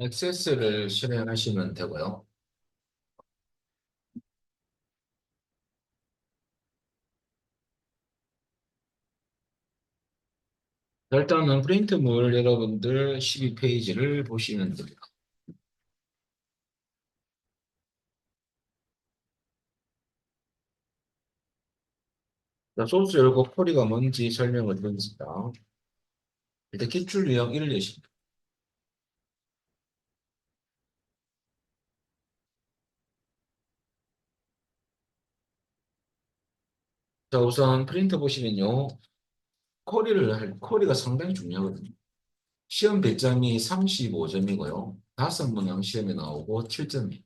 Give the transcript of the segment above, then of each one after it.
액세스를 실행하시면 되고요. 일단은 프린트물 여러분들 12페이지를 보시면 됩니다. 자, 소스 열고 쿼리가 뭔지 설명을 드리겠습니다. 일단 기출 유형 1을 여십니다. 자, 우선 프린터 보시면요. 쿼리가 상당히 중요하거든요. 시험 배점이 35점이고요. 5문항 시험에 나오고 7점이에요.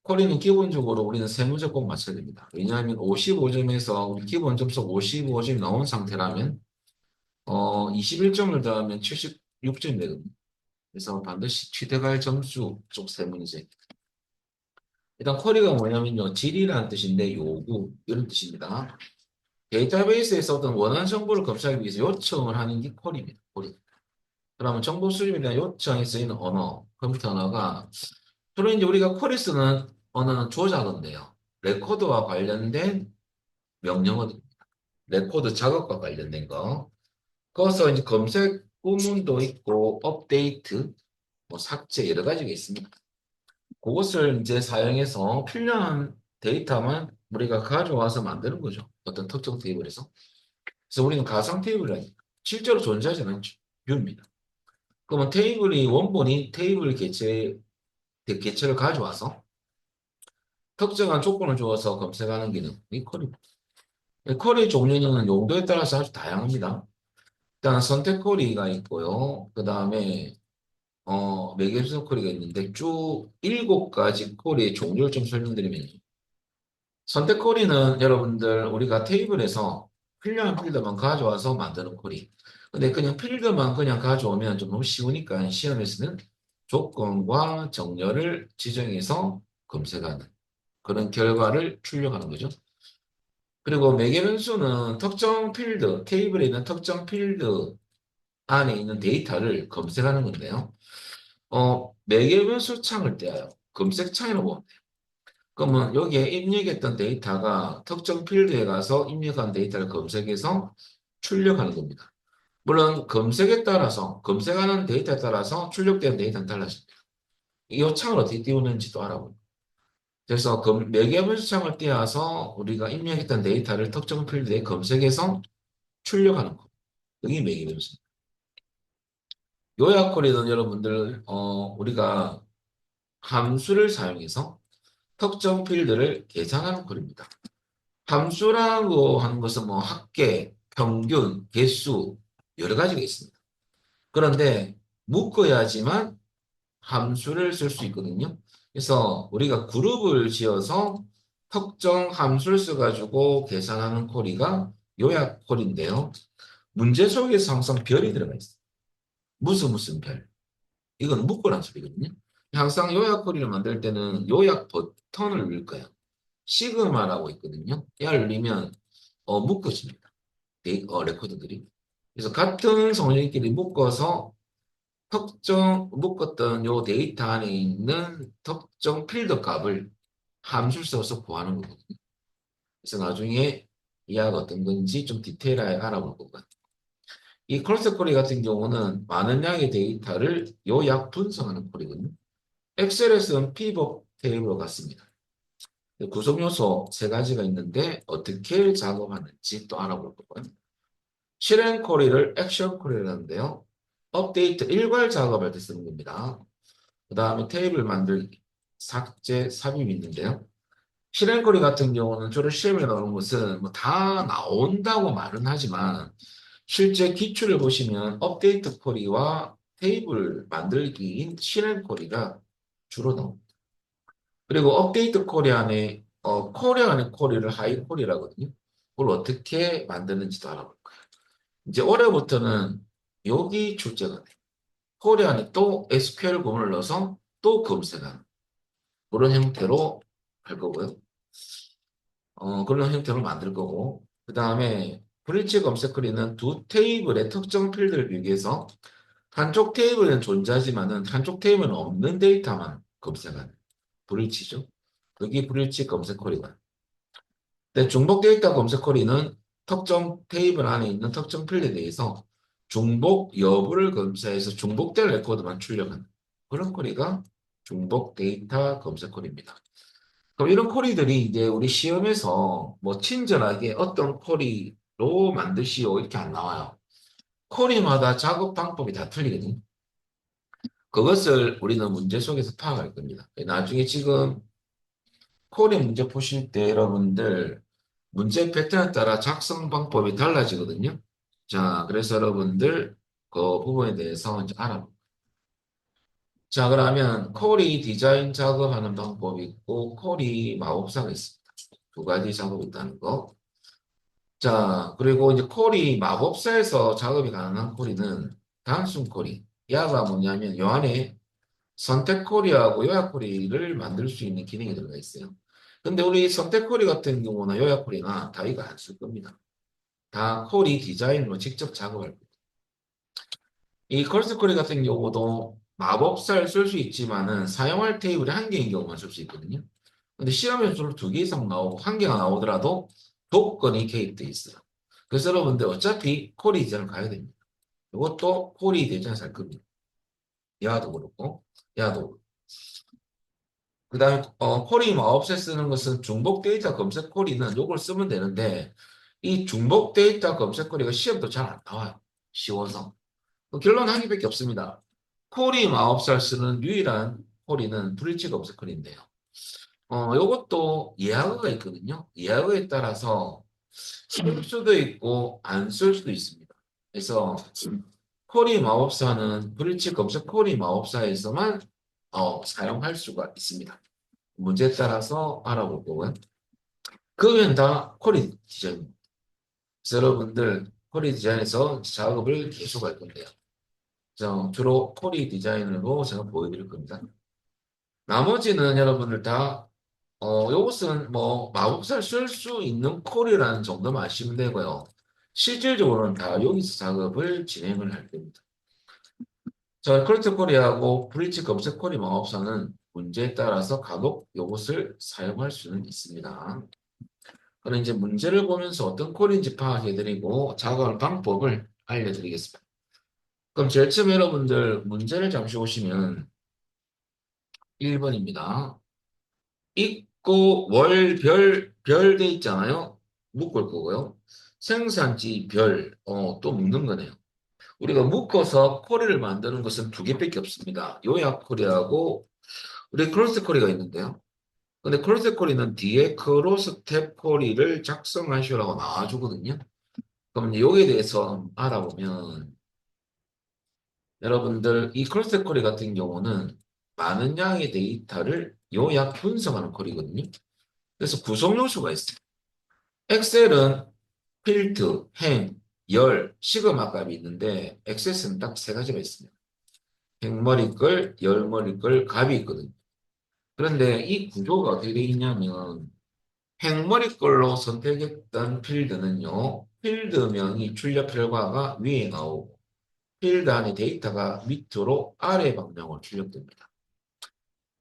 쿼리는 기본적으로 우리는 세 문제 꼭 맞춰야 됩니다. 왜냐하면 55점에서 우리 기본 점수 55점이 나온 상태라면 21점을 더하면 76점이 되거든요. 그래서 반드시 취득할 점수 쪽 세 문제. 일단 쿼리가 뭐냐면요. 질이라는 뜻인데 요구 이런 뜻입니다. 데이터베이스에서 어떤 원하는 정보를 검사하기 위해서 요청을 하는 게 쿼리입니다. 쿼리. 그러면 정보 수집에 대한 요청에 쓰이는 언어, 컴퓨터 언어가 주로 이제 우리가 쿼리 쓰는 언어는 조작어인데요. 레코드와 관련된 명령어입니다. 레코드 작업과 관련된 거. 거기서 이제 검색 구문도 있고 업데이트, 뭐 삭제 여러 가지가 있습니다. 그것을 이제 사용해서 필요한 데이터만 우리가 가져와서 만드는 거죠. 어떤 특정 테이블에서. 그래서 우리는 가상 테이블이 실제로 존재하지 않는 뷰입니다. 그러면 테이블이 원본이 테이블 개체를 가져와서 특정한 조건을 주어서 검색하는 기능이 쿼리입니다. 쿼리 종류는 용도에 따라서 아주 다양합니다. 일단 선택 쿼리가 있고요. 그 다음에 매개수석 쿼리가 있는데 쭉 7가지 쿼리의 종류를 좀 설명드리면 선택 쿼리는 여러분들 우리가 테이블에서 필요한 필드만 가져와서 만드는 쿼리. 근데 그냥 필드만 그냥 가져오면 좀 너무 쉬우니까 시험에서는 조건과 정렬을 지정해서 검색하는 그런 결과를 출력하는 거죠. 그리고 매개 변수는 특정 필드, 테이블에 있는 특정 필드 안에 있는 데이터를 검색하는 건데요. 매개 변수 창을 떼어요. 검색 창이라고 보면 돼요. 그러면 여기에 입력했던 데이터가 특정 필드에 가서 입력한 데이터를 검색해서 출력하는 겁니다. 물론 검색에 따라서 검색하는 데이터에 따라서 출력되는 데이터는 달라집니다. 이 창을 어떻게 띄우는지도 알아보고. 그래서 매개변수 창을 띄워서 우리가 입력했던 데이터를 특정 필드에 검색해서 출력하는 거. 그게 매개변수. 요약 쿼리는 여러분들 우리가 함수를 사용해서 특정 필드를 계산하는 쿼리입니다. 함수라고 하는 것은 뭐 합계, 평균, 개수 여러 가지가 있습니다. 그런데 묶어야지만 함수를 쓸 수 있거든요. 그래서 우리가 그룹을 지어서 특정 함수를 써가지고 계산하는 쿼리가 요약 쿼리인데요. 문제 속에서 항상 별이 들어가 있어요. 무슨 별. 이건 묶으란 소리거든요. 항상 요약 쿼리를 만들 때는 요약 버튼을 누를 거예요. 시그마라고 있거든요. 얘를 누르면 묶어집니다. 레코드들이. 그래서 같은 성질끼리 묶어서 묶었던 요 데이터 안에 있는 특정 필드 값을 함수를 써서 구하는 거거든요. 그래서 나중에 이하가 어떤 건지 좀 디테일하게 알아볼 거고요. 이 클러스터 쿼리 같은 경우는 많은 양의 데이터를 요약 분석하는 쿼리거든요. 엑셀에서는 피벗 테이블과 같습니다. 구성 요소 세 가지가 있는데 어떻게 작업하는지 또 알아볼 거고요. 실행 쿼리를 액션 쿼리라는데요. 업데이트 일괄 작업할 때 쓰는 겁니다. 그 다음에 테이블 만들기, 삭제, 삽입이 있는데요. 실행 쿼리 같은 경우는 주로 시험에 나오는 것은 뭐 다 나온다고 말은 하지만 실제 기출을 보시면 업데이트 쿼리와 테이블 만들기인 실행 쿼리가 주로 나옵니다. 그리고 업데이트 쿼리 안에 쿼리 안에 쿼리를 하이 쿼리라거든요. 그걸 어떻게 만드는지도 알아볼 거예요. 이제 올해부터는 여기 출제가 돼요. 쿼리 안에 또 SQL 구문을 넣어서 또 검색하는 그런 형태로 할 거고요. 그런 형태로 만들 거고. 그 다음에 브릿지 검색 쿼리는 두 테이블의 특정 필드를 비교해서 한쪽 테이블은 존재하지만은 한쪽 테이블은 없는 데이터만 검색하는 불일치죠. 그게 불일치 검색 쿼리가. 근데 중복 데이터 검색 쿼리는 특정 테이블 안에 있는 특정 필드에 대해서 중복 여부를 검사해서 중복된 레코드만 출력하는 그런 쿼리가 중복 데이터 검색 쿼리입니다. 그럼 이런 쿼리들이 이제 우리 시험에서 뭐 친절하게 어떤 쿼리로 만드시오 이렇게 안 나와요. 쿼리마다 작업 방법이 다 틀리거든요. 그것을 우리는 문제 속에서 파악할 겁니다. 나중에 지금 쿼리 문제 푸실 때 여러분들 문제 패턴에 따라 작성 방법이 달라지거든요. 자, 그래서 여러분들 그 부분에 대해서 이제 알아. 자, 그러면 쿼리 디자인 작업하는 방법이 있고 쿼리 마법사가 있습니다. 두 가지 작업이 있다는 거. 자, 그리고 이제 쿼리 마법사에서 작업이 가능한 쿼리는 단순 쿼리. 야가 뭐냐면 요 안에 선택 쿼리하고 요약 쿼리를 만들 수 있는 기능이 들어가 있어요. 근데 우리 선택 쿼리 같은 경우나 요약 쿼리나 다 이거 안 쓸 겁니다. 다 쿼리 디자인으로 직접 작업할 거예요. 이 컬스 쿼리 같은 경우도 마법사를 쓸 수 있지만은 사용할 테이블이 한 개인 경우만 쓸 수 있거든요. 근데 시험에 주로 두 개 이상 나오고 한 개가 나오더라도 조건이 개입돼 있어요. 그래서 여러분들 어차피 쿼리 디자인을 가야 됩니다. 이것도 쿼리 디자인에서 할 겁니다. 야도 그렇고 야도 그렇고. 그다음에 쿼리 마법사 쓰는 것은 중복 데이터 검색 쿼리는 이걸 쓰면 되는데 이 중복 데이터 검색 쿼리가 시험도 잘 안 나와요. 쉬워서. 결론 한 개밖에 없습니다. 쿼리 마법사를 쓰는 유일한 쿼리는 브릿지 검색 쿼리인데요. 요것도 예약어가 있거든요. 예약어에 따라서 쓸 수도 있고 안 쓸 수도 있습니다. 그래서 쿼리 마법사는 브릿지 검색 쿼리 마법사에서만 사용할 수가 있습니다. 문제에 따라서 알아볼 거고요. 그러면 다 쿼리 디자인. 그래서 여러분들 쿼리 디자인에서 작업을 계속 할 건데요. 주로 쿼리 디자인으로 제가 보여드릴 겁니다. 나머지는 여러분들 다 요것은 뭐 마법사를 쓸 수 있는 쿼리라는 정도만 아시면 되고요. 실질적으로는 다 여기서 작업을 진행을 할 겁니다. 자, 크리트 쿼리하고 브릿지 검색 쿼리 마법사는 문제에 따라서 간혹 요것을 사용할 수는 있습니다. 그럼 이제 문제를 보면서 어떤 쿼리인지 파악해드리고 작업할 방법을 알려드리겠습니다. 그럼 제일 처음 여러분들 문제를 잠시 보시면 1번입니다. 있고 월, 별 돼 있잖아요. 묶을 거고요. 생산지 별, 또 묶는 거네요. 우리가 묶어서 쿼리를 만드는 것은 두 개밖에 없습니다. 요약 쿼리하고 우리 크로스 쿼리가 있는데요. 근데 크로스 쿼리는 뒤에 크로스 탭 쿼리를 작성하시라고 나와주거든요. 그럼 여기에 대해서 알아보면 여러분들 이 크로스 쿼리 같은 경우는 많은 양의 데이터를 요약 분석하는 쿼리거든요. 그래서 구성 요소가 있어요. 엑셀은 필드, 행, 열, 시그마 값이 있는데 엑셀은 딱 세 가지가 있습니다. 행머리글, 열머리글, 값이 있거든요. 그런데 이 구조가 어떻게 되어 있냐면 행머리글로 선택했던 필드는요. 필드명이 출력 결과가 위에 나오고 필드 안에 데이터가 밑으로 아래 방향으로 출력됩니다.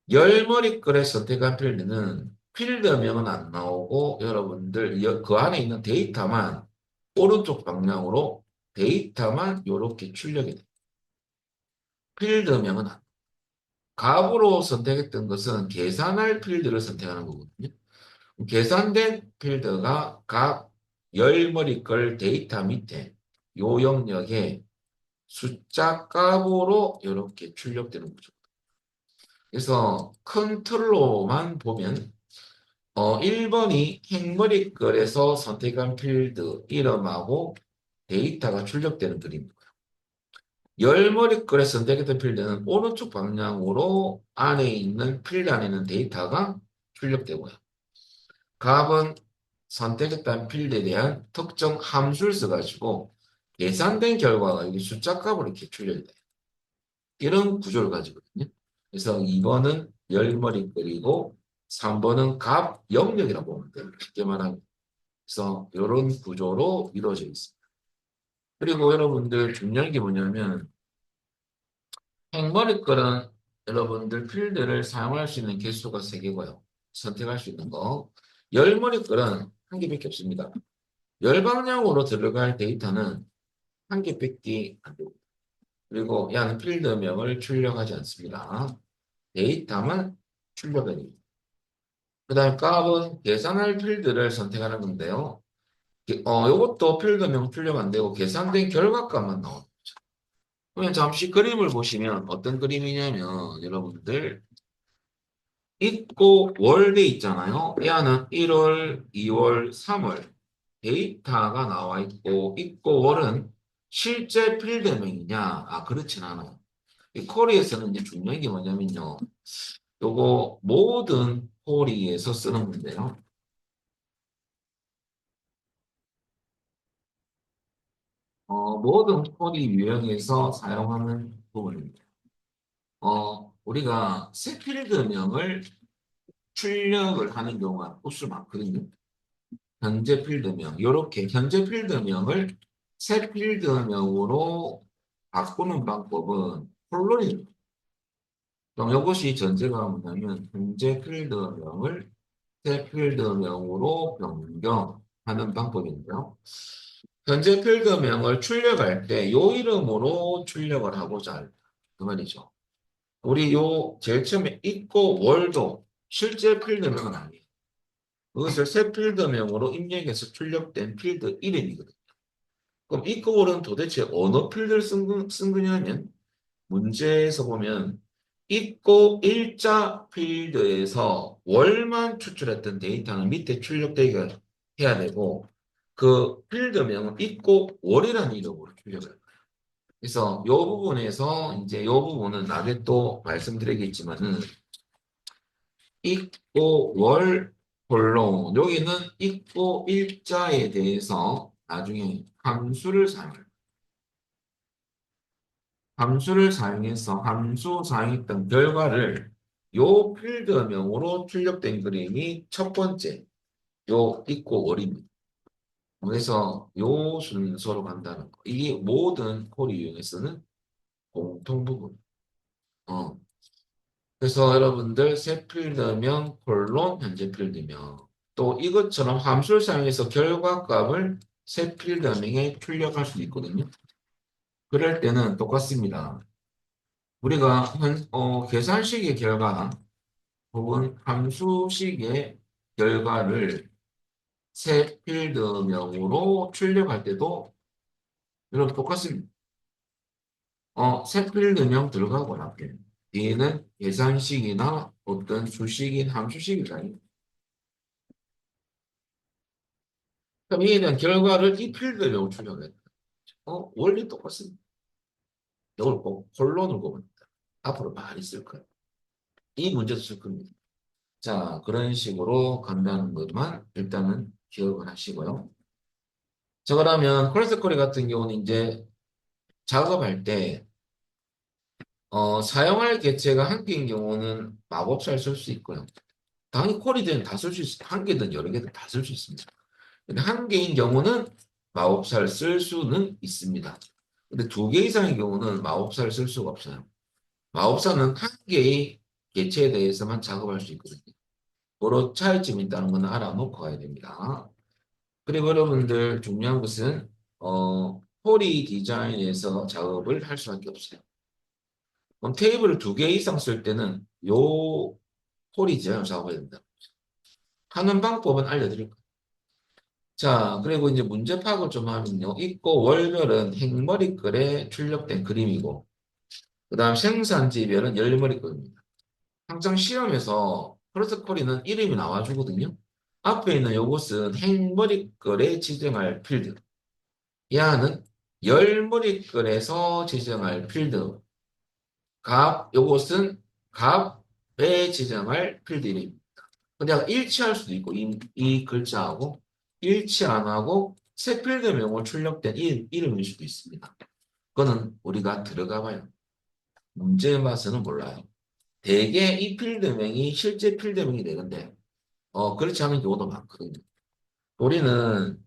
열머리글에 선택한 필드는 필드명은 안 나오고 여러분들 그 안에 있는 데이터만 오른쪽 방향으로 데이터만 이렇게 출력이 돼요. 필드명은 안. 값으로 선택했던 것은 계산할 필드를 선택하는 거거든요. 계산된 필드가 각 열머리글 데이터 밑에 요 영역에 숫자 값으로 이렇게 출력되는 거죠. 그래서 컨트롤로만 보면 1번이 행머리글에서 선택한 필드 이름하고 데이터가 출력되는 그림이고요. 열머리글에 선택했던 필드는 오른쪽 방향으로 안에 있는 필드 안에 있는 데이터가 출력되고요. 값은 선택했던 필드에 대한 특정 함수를 써가지고 계산된 결과가 여기 숫자 값으로 이렇게 출력이 돼요. 이런 구조를 가지거든요. 그래서 2번은 열머리글이고 3번은 값 영역이라고 보면 돼요. 쉽게 말하면. 그래서 이런 구조로 이루어져 있습니다. 그리고 여러분들 중요한 게 뭐냐면 행머리글은 여러분들 필드를 사용할 수 있는 개수가 3개고요. 선택할 수 있는 거. 열머리글은 한 개밖에 없습니다. 열 방향으로 들어갈 데이터는 한 개밖에 안 됩니다. 그리고 양은 필드명을 출력하지 않습니다. 데이터만 출력해 됩니다. 그 다음 값은 계산할 필드를 선택하는 건데요. 요것도 필드명 출력 안 되고 계산된 결과값만 나옵니다. 그러면 잠시 그림을 보시면 어떤 그림이냐면 여러분들 있고 월돼 있잖아요. 얘는 1월, 2월, 3월 데이터가 나와 있고 월은 실제 필드명이냐? 아, 그렇진 않아요. 이 코리에서는 이제 중요한 게 뭐냐면요. 요거 모든 코리에서 쓰는 건데요. 모든 코리 유형에서 사용하는 부분입니다. 우리가 새 필드명을 출력을 하는 경우가 호수 많거든요. 현재 필드명, 이렇게 현재 필드명을 새 필드명으로 바꾸는 방법은 콜론입니다. 그럼 이것이 전제가 뭐냐면 현재 필드명을 새 필드명으로 변경하는 방법인데요. 현재 필드명을 출력할 때 이 이름으로 출력을 하고자 할 그 말이죠. 우리 요 제일 처음에 있고 월도 실제 필드명은 아니에요. 그것을 새 필드명으로 입력해서 출력된 필드 이름이거든요. 그럼 있고 월은 도대체 어느 필드를 쓴 거냐면 문제에서 보면 있고 일자 필드에서 월만 추출했던 데이터는 밑에 출력되게 해야 되고 그 필드명은 있고 월이라는 이름으로 출력을 해요. 그래서 이 부분에서 이제 이 부분은 나중에 또 말씀드리겠지만은 있고 월 콜론 여기는 있고 일자에 대해서 나중에 함수를 사용해서 함수 사용했던 결과를 요 필드명으로 출력된 그림이 첫 번째 요 있고 월입니다. 그래서 요 순서로 간다는 거. 이게 모든 콜 이용해서는 공통 부분. 어. 그래서 여러분들 새 필드명 콜론 현재 필드명 또 이것처럼 함수를 사용해서 결과값을 새 필드명에 출력할 수 있거든요. 그럴 때는 똑같습니다. 우리가 계산식의 결과 혹은 함수식의 결과를 새 필드명으로 출력할 때도 여러분 똑같습니다. 새 필드명 들어가고 나게 얘는 계산식이나 어떤 수식인 함수식이다. 그럼 이에 대한 결과를 이 필드명으로 출력해. 원리 똑같습니다. 이걸 꼭 콜론을 꼽니다. 앞으로 많이 쓸 거예요. 이 문제도 쓸 겁니다. 자, 그런 식으로 간다는 것만 일단은 기억을 하시고요. 자, 그러면 콜스코리 같은 경우는 이제 작업할 때, 사용할 개체가 한 개인 경우는 마법사를 쓸 수 있고요. 당연히 콜이든 다 쓸 수 있어요. 한 개든 여러 개든 다 쓸 수 있습니다. 근데 한 개인 경우는 마법사를 쓸 수는 있습니다. 근데 두 개 이상의 경우는 마법사를 쓸 수가 없어요. 마법사는 한 개의 개체에 대해서만 작업할 수 있거든요. 그런 차이점이 있다는 건 알아놓고 가야 됩니다. 그리고 여러분들 중요한 것은 폴이 디자인에서 작업을 할 수밖에 없어요. 그럼 테이블을 두 개 이상 쓸 때는 요 폴이 디자인을 작업해야 된다. 하는 방법은 알려드릴 거예요. 자, 그리고 이제 문제 파악을 좀 하면요. 있고 월별은 행머리글에 출력된 그림이고, 그 다음 생산지별은 열머리글입니다. 항상 시험에서 프로토콜이는 이름이 나와주거든요. 앞에 있는 요것은 행머리글에 지정할 필드. 야는 열머리글에서 지정할 필드. 요것은 값에 지정할 필드 이름입니다. 근데 일치할 수도 있고, 이 글자하고 일치 안 하고 새 필드명으로 출력된 이름일 수도 있습니다. 그거는 우리가 들어가 봐요. 문제의 맛은 몰라요. 대개 이 필드명이 실제 필드명이 되는데, 그렇지 않은 경우도 많거든요. 우리는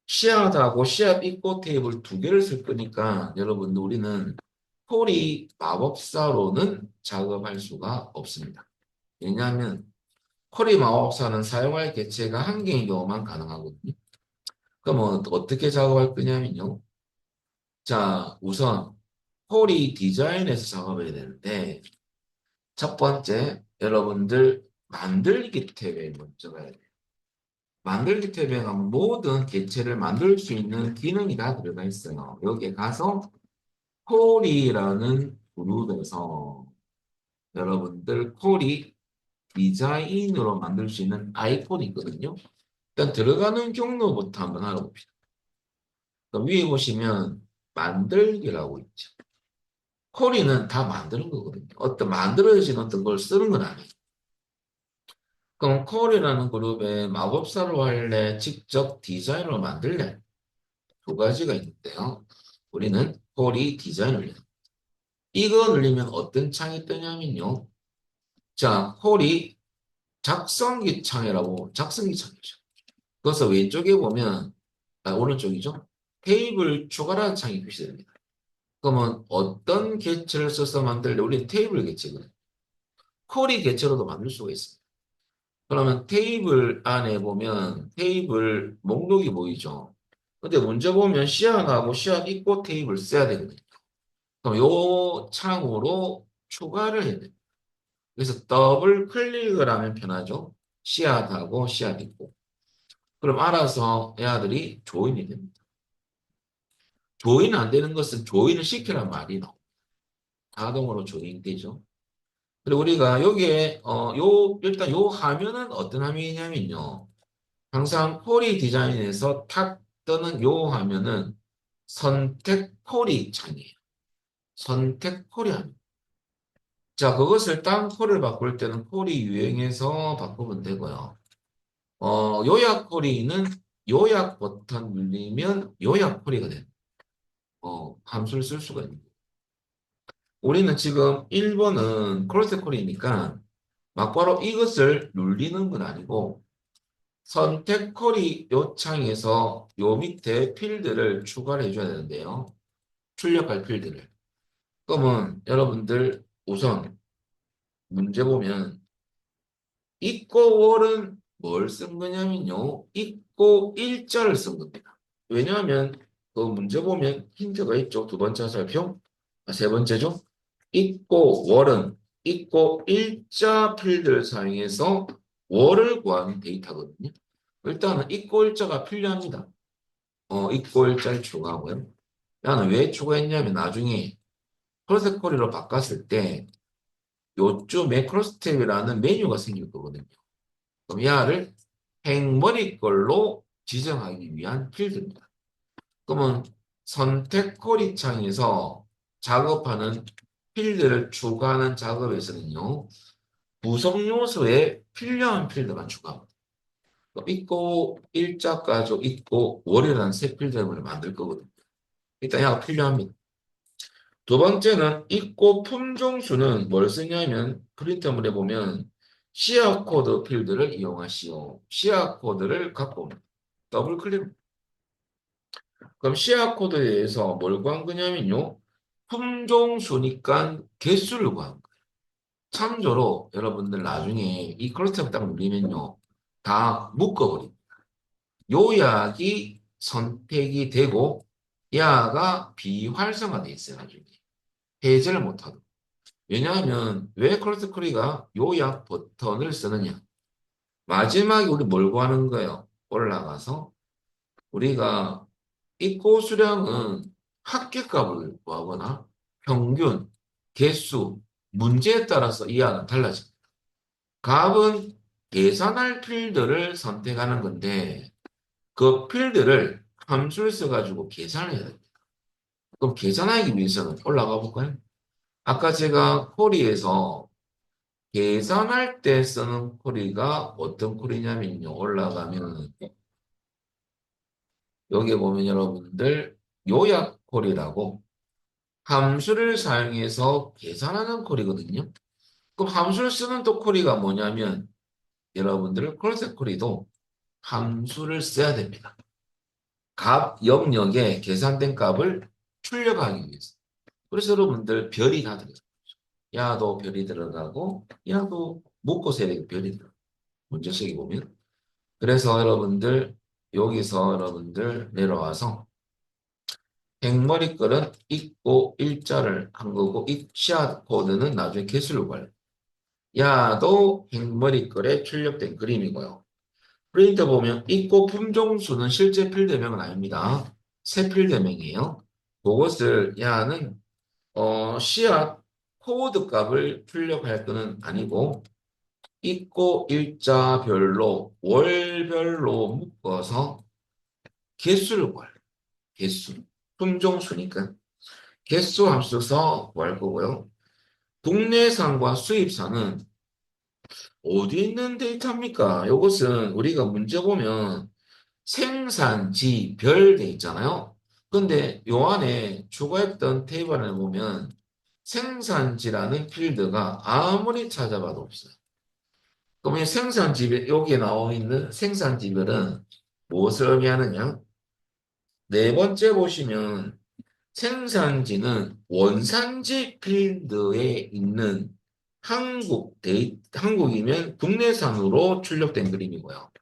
씨앗하고 씨앗 입고 테이블 두 개를 쓸 거니까, 여러분, 우리는 콜이 마법사로는 작업할 수가 없습니다. 왜냐하면 콜이 마법사는 사용할 개체가 한 개인 경우만 가능하거든요. 그러면 어떻게 작업할 거냐면요. 자, 우선 콜이 디자인에서 작업해야 되는데 첫 번째 여러분들 만들기 탭에 먼저 가야 돼요. 만들기 탭에 가면 모든 개체를 만들 수 있는 기능이 다 들어가 있어요. 여기에 가서 콜이라는 그룹에서 여러분들 콜이 디자인으로 만들 수 있는 아이콘이 있거든요. 일단 들어가는 경로부터 한번 알아봅시다. 위에 보시면 만들기라고 있죠. 콜이는 다 만드는 거거든요. 어떤 만들어진 어떤 걸 쓰는 건 아니에요. 그럼 콜이라는 그룹에 마법사로 할래? 직접 디자인으로 만들래? 두 가지가 있는데요. 우리는 콜이 디자인을 해요. 이거 눌리면 어떤 창이 뜨냐면요. 자, 콜이 작성기 창이라고 작성기 창이죠. 그래서 왼쪽에 보면 오른쪽이죠. 테이블 추가라는 창이 표시됩니다. 그러면 어떤 개체를 써서 만들래? 우리는 테이블 개체거든요. 쿼리 개체로도 만들 수가 있습니다. 그러면 테이블 안에 보면 테이블 목록이 보이죠. 근데 문제 보면 시안하고 시안 있고 테이블 써야 되거든요. 그럼 요 창으로 추가를 해야 돼요. 그래서 더블 클릭을 하면 편하죠. 시앗하고 시앗 있고. 그럼 알아서 얘들이 조인이 됩니다. 조인 안 되는 것은 조인을 시키란 말이 나옵니다. 자동으로 조인되죠. 그리고 우리가 여기에 일단 요 화면은 어떤 화면이냐면요. 항상 쿼리 디자인에서 탁 뜨는 요 화면은 선택 쿼리 창이에요. 선택 쿼리 화면. 자, 그것을 딴 쿼리를 바꿀 때는 쿼리 유형에서 바꾸면 되고요. 요약 쿼리는 요약 버튼 눌리면 요약 쿼리가 돼요. 함수를 쓸 수가 있는 거예요. 우리는 지금 1번은 크로스 쿼리니까 막바로 이것을 눌리는 건 아니고 선택 쿼리 요창에서 요 밑에 필드를 추가를 해줘야 되는데요. 출력할 필드를. 그러면 여러분들 우선 문제 보면 있고 월은 뭘 쓴 거냐면요. 있고 일자를 쓴 겁니다. 왜냐하면 그 문제 보면 힌트가 있죠. 두 번째 화살표. 세 번째죠. 있고 월은 있고 일자 필드를 사용해서 월을 구하는 데이터거든요. 일단은 있고 일자가 필요합니다. 있고 일자를 추가하고요. 나는 왜 추가했냐면 나중에 크로스코리로 바꿨을 때 요쪽 매크로스텝이라는 메뉴가 생길 거거든요. 그럼 얘를 행머리 걸로 지정하기 위한 필드입니다. 그러면 선택 코리 창에서 작업하는 필드를 추가하는 작업에서는요. 구성 요소에 필요한 필드만 추가합니다. 있고 일자 가족 있고 월이라는 새 필드를 만들 거거든요. 일단 얘가 필요합니다. 두 번째는 있고 품종수는 뭘 쓰냐면 프린터물에 보면 시아 코드 필드를 이용하시오. 시아 코드를 갖고 옵니다. 더블 클릭. 그럼 시아 코드에 의해서 뭘 구한 거냐면요. 품종수니까 개수를 구한 거예요. 참조로 여러분들 나중에 이 클러스터 딱 누르면요. 다 묶어버립니다. 요약이 선택이 되고 야가 비활성화돼 있어요. 나중에. 해제를 못하도록. 왜냐하면 왜 클러스터 쿼리가 요약 버튼을 쓰느냐. 마지막에 우리 뭘 구하는 거예요? 올라가서 우리가 입고 수량은 합계값을 구하거나 평균, 개수, 문제에 따라서 이하는 달라집니다. 값은 계산할 필드를 선택하는 건데 그 필드를 함수를 써가지고 계산을 해야 됩니다. 그럼 계산하기 위해서는 올라가 볼까요? 아까 제가 쿼리에서 계산할 때 쓰는 쿼리가 어떤 쿼리냐면요. 올라가면 여기 보면 여러분들 요약 쿼리라고 함수를 사용해서 계산하는 쿼리거든요. 그럼 함수를 쓰는 또 쿼리가 뭐냐면 여러분들 크로스 쿼리도 함수를 써야 됩니다. 값 영역에 계산된 값을 출력하기 위해서. 그래서 여러분들 별이 다 들어가요. 야도 별이 들어가고 야도 묶어서 해야 되고 별이 들어가요. 문제식이 보면. 그래서 여러분들 여기서 여러분들 내려와서 행머리글은 있고 일자를 한 거고 이 시아 코드는 나중에 개수를 구해요. 야도 행머리글에 출력된 그림이고요. 프린터 보면 있고 품종수는 실제 필드명은 아닙니다. 새 필드명이에요. 그것을 야는 씨앗 코드 값을 출력할 거는 아니고 있고 일자별로 월별로 묶어서 개수를 구할 개수. 품종수니까 개수 함수 써 구할 거고요. 국내산과 수입산은 어디 있는 데이터입니까? 이것은 우리가 문제 보면 생산지 별 돼 있잖아요. 근데 요 안에 추가했던 테이블을 보면 생산지라는 필드가 아무리 찾아봐도 없어요. 그러면 생산지 여기에 나와 있는 생산지별은 무엇을 의미하느냐? 네 번째 보시면 생산지는 원산지 필드에 있는 한국이면 국내산으로 출력된 그림이고요.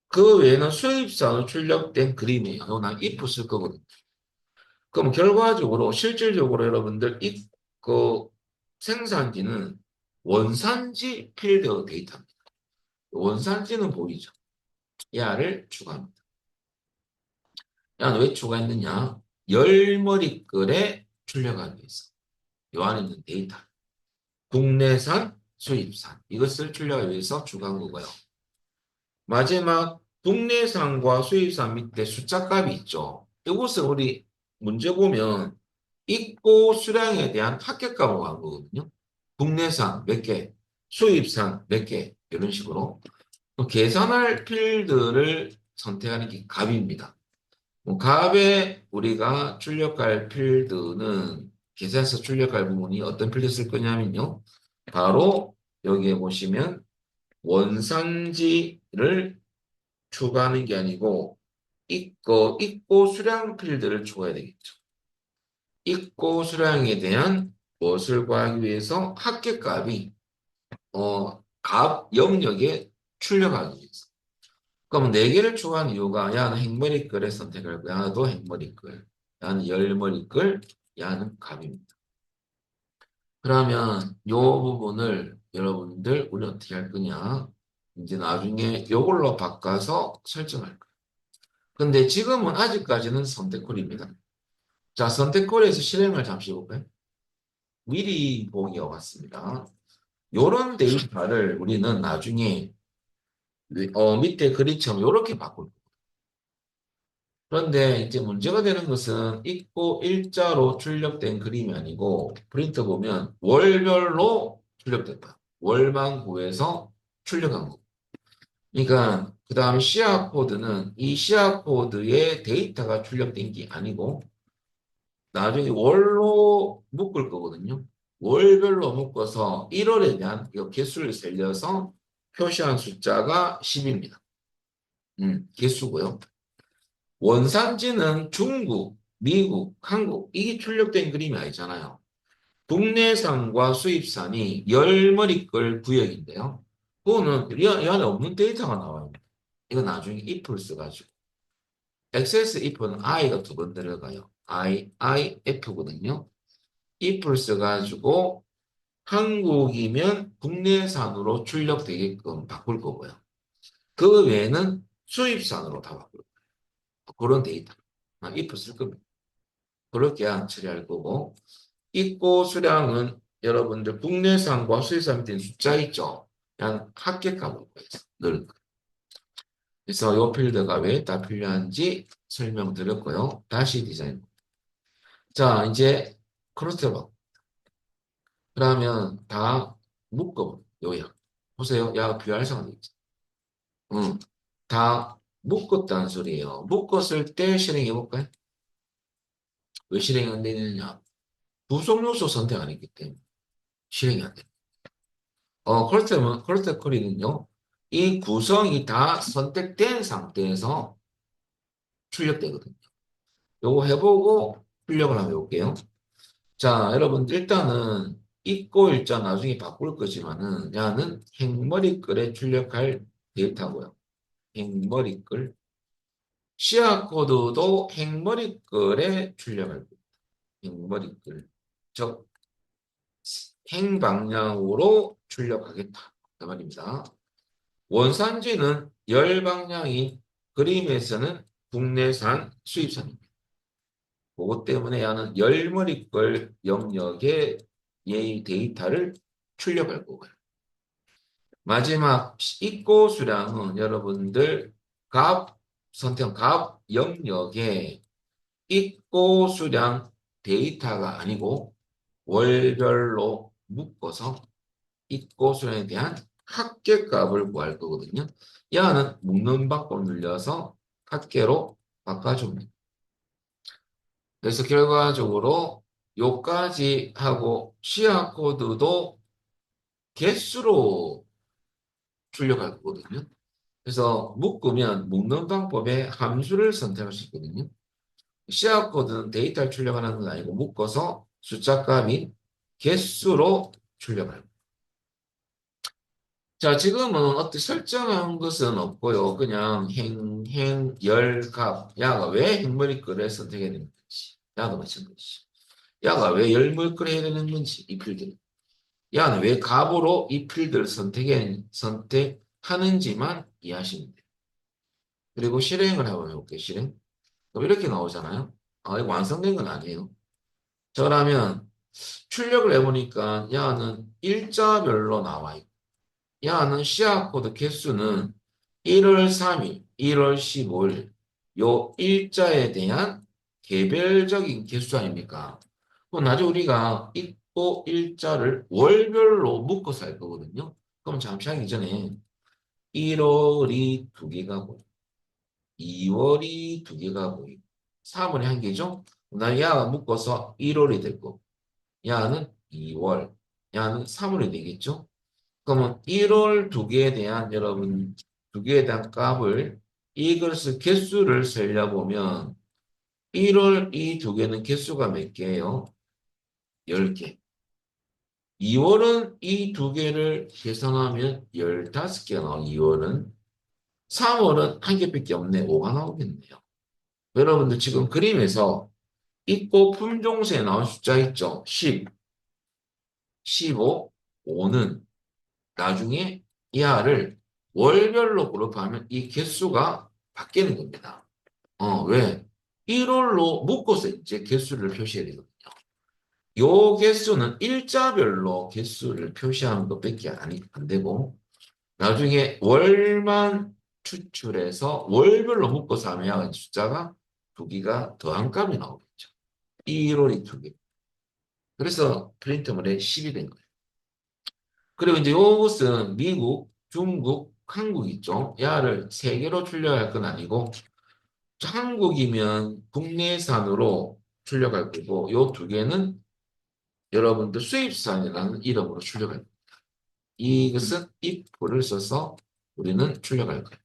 그 외에는 수입산으로 출력된 그림이에요. 이거 난 if 쓸 거거든요. 그럼 결과적으로 실질적으로 여러분들 그 생산지는 원산지 필드 데이터입니다. 원산지는 보이죠? 야를 추가합니다. 야는 왜 추가했느냐? 열머리글에 출력하기 위해서. 요 안에 있는 데이터. 국내산, 수입산. 이것을 출력하기 위해서 추가한 거고요. 마지막 국내산과 수입산 밑에 숫자 값이 있죠. 이것은 우리 문제 보면 입고 수량에 대한 합격값으로 간 거거든요. 국내산 몇 개, 수입산 몇 개, 이런 식으로. 계산할 필드를 선택하는 게 값입니다. 값에 우리가 출력할 필드는 계산해서 출력할 부분이 어떤 필드 쓸 거냐면요. 바로 여기에 보시면 원산지를 추가하는 게 아니고 입고 수량 필드를 추가해야 되겠죠. 입고 수량에 대한 무엇을 구하기 위해서 합계값이 값 영역에 출력하기 위해서. 그럼 4개를 추가한 이유가 야는 행머리글을 선택할 거야. 야도 행머리글. 야는 열머리글. 야는 값입니다. 그러면 이 부분을 여러분들 우리 어떻게 할 거냐. 이제 나중에 이걸로 바꿔서 설정할 거예요. 근데 지금은 아직까지는 선택콜입니다. 자, 선택콜에서 실행을 잠시 볼까요? 미리 보기가 왔습니다. 이런 데이터를 우리는 나중에 밑에 그림처럼 이렇게 바꿀 거예요. 그런데 이제 문제가 되는 것은 있고 일자로 출력된 그림이 아니고 프린터 보면 월별로 출력됐다. 월만 구해서 출력한 거. 그러니까 그 다음 시아 코드는 이 시아 코드에 데이터가 출력된 게 아니고 나중에 월로 묶을 거거든요. 월별로 묶어서 1월에 대한 개수를 살려서 표시한 숫자가 10입니다. 개수고요. 원산지는 중국, 미국, 한국 이게 출력된 그림이 아니잖아요. 국내산과 수입산이 열머리글 구역인데요. 그거는 이 안에 없는 데이터가 나와요. 이거 나중에 if를 써가지고. access if는 i가 2번 들어가요. if거든요. if를 써가지고 한국이면 국내산으로 출력되게끔 바꿀 거고요. 그 외에는 수입산으로 다 바꿀 거예요. 그런 데이터. if 쓸 겁니다. 그렇게 처리할 거고 입고 수량은 여러분들 국내산과 수입산 밑에 숫자 있죠. 그냥 합격값으로 넣을 거예요. 그래서 이 필드가 왜 다 필요한지 설명드렸고요. 다시 디자인. 자, 이제 크로스해봐. 그러면 다 묶어 요약. 보세요. 야, 비활성화 있지. 응. 다 묶었다는 소리예요. 묶었을 때 실행해 볼까요? 왜 실행이 안 되느냐? 부속 요소 선택 안 했기 때문에 실행이 안 돼. 콜스터 쿼리는요, 이 구성이 다 선택된 상태에서 출력되거든요. 요거 해보고 출력을 한번 해볼게요. 자, 여러분 일단은 있고 일자 나중에 바꿀 거지만은 야는 행머리글에 출력할 데이터고요. 행머리글. 시야 코드도 행머리글에 출력할 거예요. 행머리글. 즉 행방향으로 출력하겠다. 그 말입니다. 원산지는 열방향인 그림에서는 국내산 수입산입니다. 그것 때문에 야는 열머리글 영역에 이 데이터를 출력할 거고요. 마지막 입고 수량은 여러분들 값 선택 값 영역에 입고 수량 데이터가 아니고 월별로 묶어서 입고 수량에 대한 합계값을 구할 거거든요. 야는 묶는 방법 눌려서 합계로 바꿔줍니다. 그래서 결과적으로 요까지 하고 시야 코드도 개수로 출력할 거거든요. 그래서 묶으면 묶는 방법에 함수를 선택할 수 있거든요. 시야 코드는 데이터를 출력하는 건 아니고 묶어서 숫자 값인 개수로 출력할 거예요. 자, 지금은 어떻게 설정한 것은 없고요. 그냥 열 값. 야가 왜 행머리글을 선택해야 되는 건지. 야도 마찬가지. 야가 왜 열머리글을 해야 되는 건지, 이 필드. 야는 왜 값으로 이 필드를 선택하는지만 이해하시면 돼요. 그리고 실행을 한번 해볼게요. 실행. 그럼 이렇게 나오잖아요. 아, 이거 완성된 건 아니에요. 저라면 출력을 해보니까 야는 일자별로 나와 있고, 야는 시야 코드 개수는 1월 3일, 1월 15일, 요 일자에 대한 개별적인 개수 아닙니까? 그럼 나중에 우리가 있고 일자를 월별로 묶어서 할 거거든요. 그럼 잠시 하기 전에 1월이 두 개가 보여. 2월이 두 개가 보이고 3월이 한 개죠. 나 야가 묶어서 1월이 될 거고 야는 2월, 야는 3월이 되겠죠. 그러면 1월 두 개에 대한 여러분 두 개에 대한 값을 이것을 개수를 세려보면 1월 이 두 개는 개수가 몇 개예요? 10개. 2월은 이 두 개를 계산하면 15개가 나와요. 2월은. 3월은 한 개밖에 없네. 5가 나오겠네요. 여러분들 지금 그림에서 있고 품종세에 나온 숫자 있죠? 10, 15, 5는 나중에 이하를 월별로 그룹하면 이 개수가 바뀌는 겁니다. 왜? 1월로 묶어서 이제 개수를 표시해야 되거든요. 요 개수는 일자별로 개수를 표시하는 것밖에 안 되고 나중에 월만 추출해서 월별로 묶어서 하면 숫자가 두 개가 더한 값이 나오겠죠. 1월이 두 개. 그래서 프린터물에 10이 된 거예요. 그리고 이제 요것은 미국, 중국, 한국 있죠. 야를 세 개로 출력할 건 아니고 한국이면 국내산으로 출력할 거고 요 두 개는 여러분들 수입산이라는 이름으로 출력할 거예요. 이것은 if를 써서 우리는 출력할 거예요.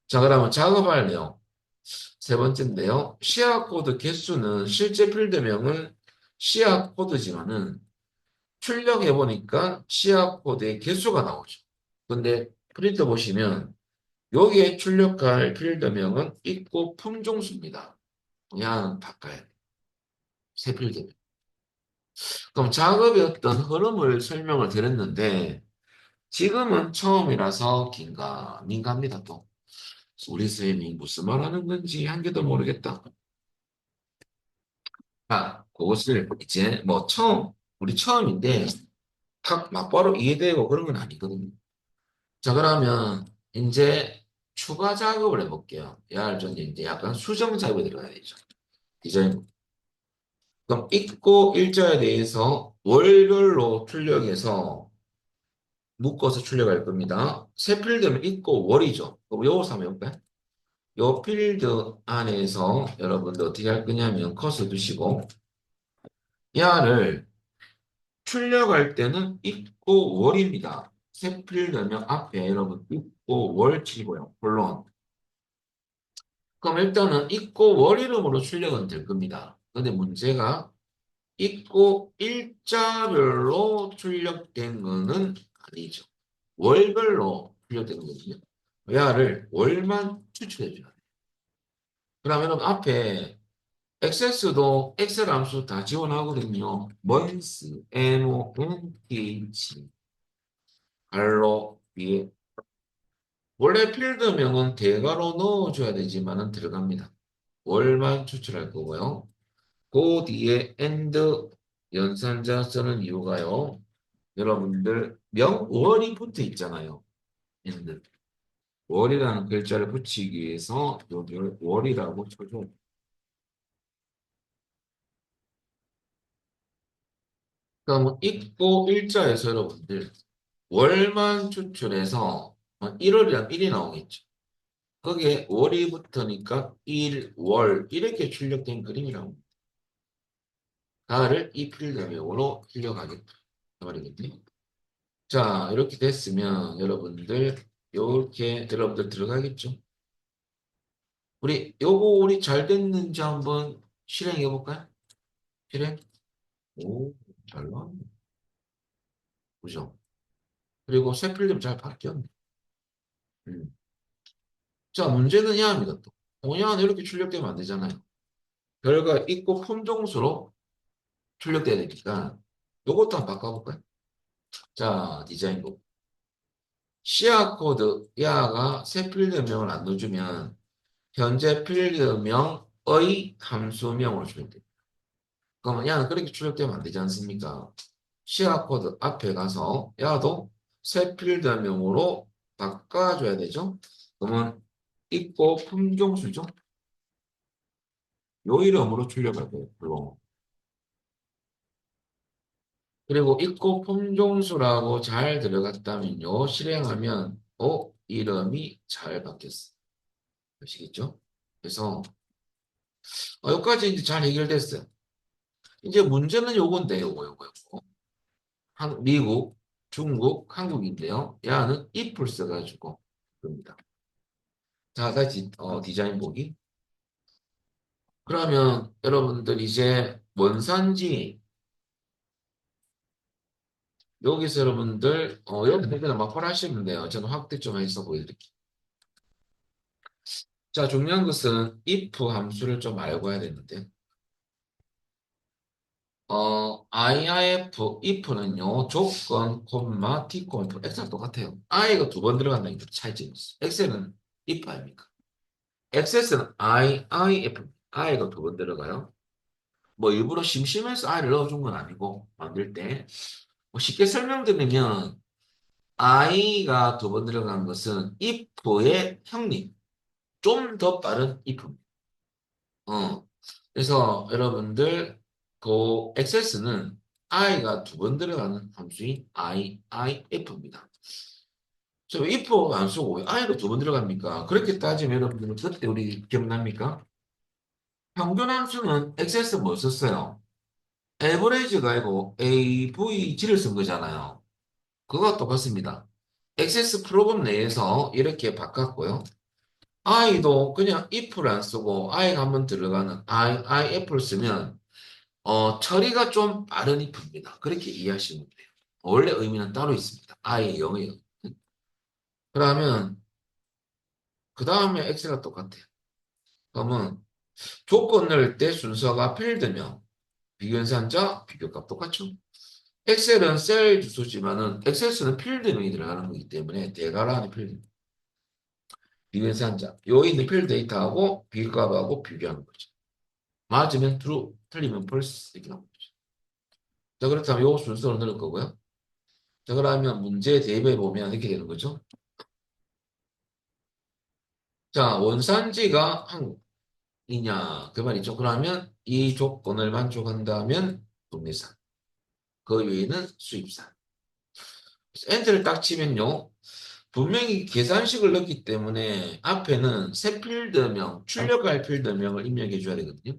자, 그러면 작업할 내용. 세 번째인데요. 시야 코드 개수는 실제 필드명은 시야 코드지만은 출력해 보니까 시야 코드의 개수가 나오죠. 근데 프린터 보시면 여기에 출력할 필드명은 있고 품종수입니다. 그냥 바꿔야 돼요. 새 필드명. 그럼 작업의 어떤 흐름을 설명을 드렸는데 지금은 처음이라서 민감합니다 또. 우리 쌤이 무슨 말 하는 건지 한 개도 모르겠다. 그것을 이제 뭐 우리 처음인데 탁 막바로 이해되고 그런 건 아니거든요. 자, 그러면 이제 추가 작업을 해볼게요. 야를 좀 이제 약간 수정 작업이 들어가야 되죠. 디자인. 그럼 읽고 일자에 대해서 월별로 출력해서 묶어서 출력할 겁니다. 새 필드는 읽고 월이죠. 그럼 요거 한번 해볼까요? 요 필드 안에서 여러분들 어떻게 할 거냐면 커서 두시고 야를 출력할 때는 읽고 월입니다. 새 필드면 앞에 여러분 읽고 월 치고요. 물론 그럼 일단은 읽고 월 이름으로 출력은 될 겁니다. 근데 문제가 있고 일자별로 출력된 거는 아니죠. 월별로 출력된 거거든요. 야를 월만 추출해 줘야 돼요. 그러면 앞에 액세스도 엑셀 함수 다 지원하거든요. month, month, 발로 위에 원래 필드명은 대괄호 넣어줘야 되지만은 들어갑니다. 월만 추출할 거고요. 그 뒤에 and 연산자 쓰는 이유가요. 여러분들 월이 붙어 있잖아요. and 월이라는 글자를 붙이기 위해서 여기를 월이라고 쳐줘. 그러면 있고 일자에서 여러분들 월만 추출해서 1월이랑 1이 나오겠죠. 거기에 월이 붙으니까 1, 월 이렇게 출력된 그림이라고. 다를 이 필드명으로 출력하겠다. 그 말이거든요. 자, 이렇게 됐으면 여러분들 이렇게 여러분들 들어가겠죠. 우리 잘 됐는지 한번 실행해 볼까요? 실행. 오, 잘 나왔네. 그죠? 그리고 새 필름 잘 바뀌었네. 음. 자, 문제는 야합니다 또. 야는 이렇게 출력되면 안 되잖아요. 결과 있고 품종수로 출력돼야 되니까 요것도 한번 바꿔볼까요? 자, 디자인부. 시야 코드 야가 새 필드명을 안 넣어주면 현재 필드명의 함수명으로 출력됩니다. 그러면 야는 그렇게 출력되면 안 되지 않습니까? 시야 코드 앞에 가서 야도 새 필드명으로 바꿔줘야 되죠. 그러면 있고 품종수죠. 요 이름으로 출력할 거예요. 그리고 있고 품종수라고 잘 들어갔다면요. 실행하면 이름이 잘 바뀌었어. 아시겠죠? 그래서 여기까지 이제 잘 해결됐어요. 이제 문제는 요건데 요거. 미국, 중국, 한국인데요. 야는 if를 써가지고 그럽니다. 자, 다시 디자인 보기. 그러면 여러분들 이제 원산지 여기서 여러분들 여기 그냥 막바로 하시면 돼요. 저는 확대 좀 해서 보여드릴게요. 자, 중요한 것은 if 함수를 좀 알고 해야 되는데 if는요 조건, 콤마, t, 콤마, x랑 똑같아요. i가 두 번 들어간다는 게 차이점이 있어요. x는 if 아닙니까? xs는 if, i가 두 번 들어가요. 뭐 일부러 심심해서 i를 넣어준 건 아니고 만들 때 뭐 쉽게 설명드리면 i가 두 번 들어간 것은 if의 형님, 좀 더 빠른 if입니다. 어. 그래서 여러분들 그 access는 i가 두 번 들어가는 함수인 if입니다. 저 if 안 쓰고 왜 i가 두 번 들어갑니까? 그렇게 따지면 여러분들은 그때 우리 기억납니까? 평균 함수는 access 뭐 썼어요? average가 아니고 avg를 쓴 거잖아요. 그거 똑같습니다. access 프로그램 내에서 이렇게 바꿨고요. i도 그냥 if를 안 쓰고 i가 한번 들어가는 if를 쓰면 처리가 좀 빠른 if입니다. 그렇게 이해하시면 돼요. 원래 의미는 따로 있습니다. i의 영어예요. 그러면 그 다음에 x가 똑같아요. 그러면 조건 넣을 때 순서가 필드명, 비교연산자, 비교값 똑같죠? 엑셀은 셀 주소지만은 엑셀스는 필드명이 들어가는 거기 때문에 대괄호 안에 필드, 비교연산자. 여기 있는 필드 데이터하고 비교값하고 비교하는 거죠. 맞으면 true, 틀리면 false 이렇게 나오는 거죠. 자, 그렇다면 요 순서로 넣을 거고요. 자, 그러면 문제 대입해 보면 이렇게 되는 거죠. 자, 원산지가 한국이냐 그 말이죠. 그러면 이 조건을 만족한다면 국내산, 그 외에는 수입산. 엔터를 딱 치면요. 분명히 계산식을 넣기 때문에 앞에는 새 필드명, 출력할 필드명을 입력해 줘야 되거든요.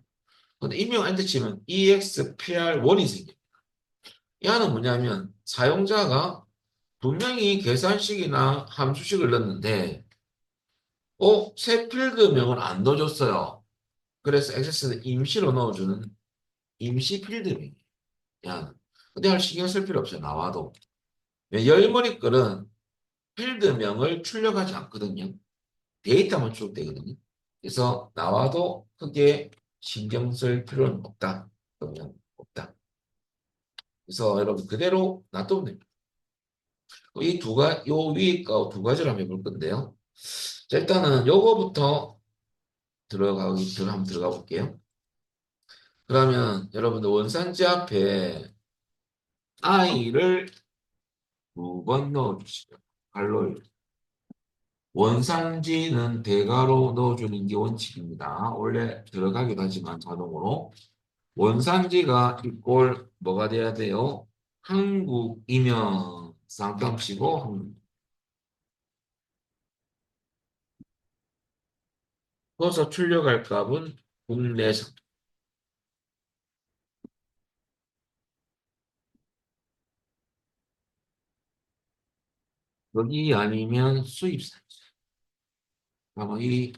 근데 입력 엔터 치면 EXPR1이 생겨요. 이하는 뭐냐면 사용자가 분명히 계산식이나 함수식을 넣었는데 새 필드명을 안 넣어줬어요. 그래서 액세스는 임시로 넣어주는 임시 필드명이에요. 야, 근데 할 신경 쓸 필요 없어요. 나와도. 열머리 글은 필드명을 출력하지 않거든요. 데이터만 출력되거든요. 그래서 나와도 크게 신경 쓸 필요는 없다. 그러면 없다. 그래서 여러분 그대로 놔두면 됩니다. 요 위에 거 두 가지를 한번 해볼 건데요. 자, 일단은 요거부터 한번 들어가 볼게요. 그러면 여러분들 원산지 앞에 i를 두 번 넣어주시죠. 갈로이. 원산지는 대괄호 넣어주는 게 원칙입니다. 원래 들어가기도 하지만 자동으로. 원산지가 이꼴 뭐가 돼야 돼요? 한국이면 쌍따옴 치고 그래서 출력할 값은 국내산. 여기 아니면 수입산. 아마 이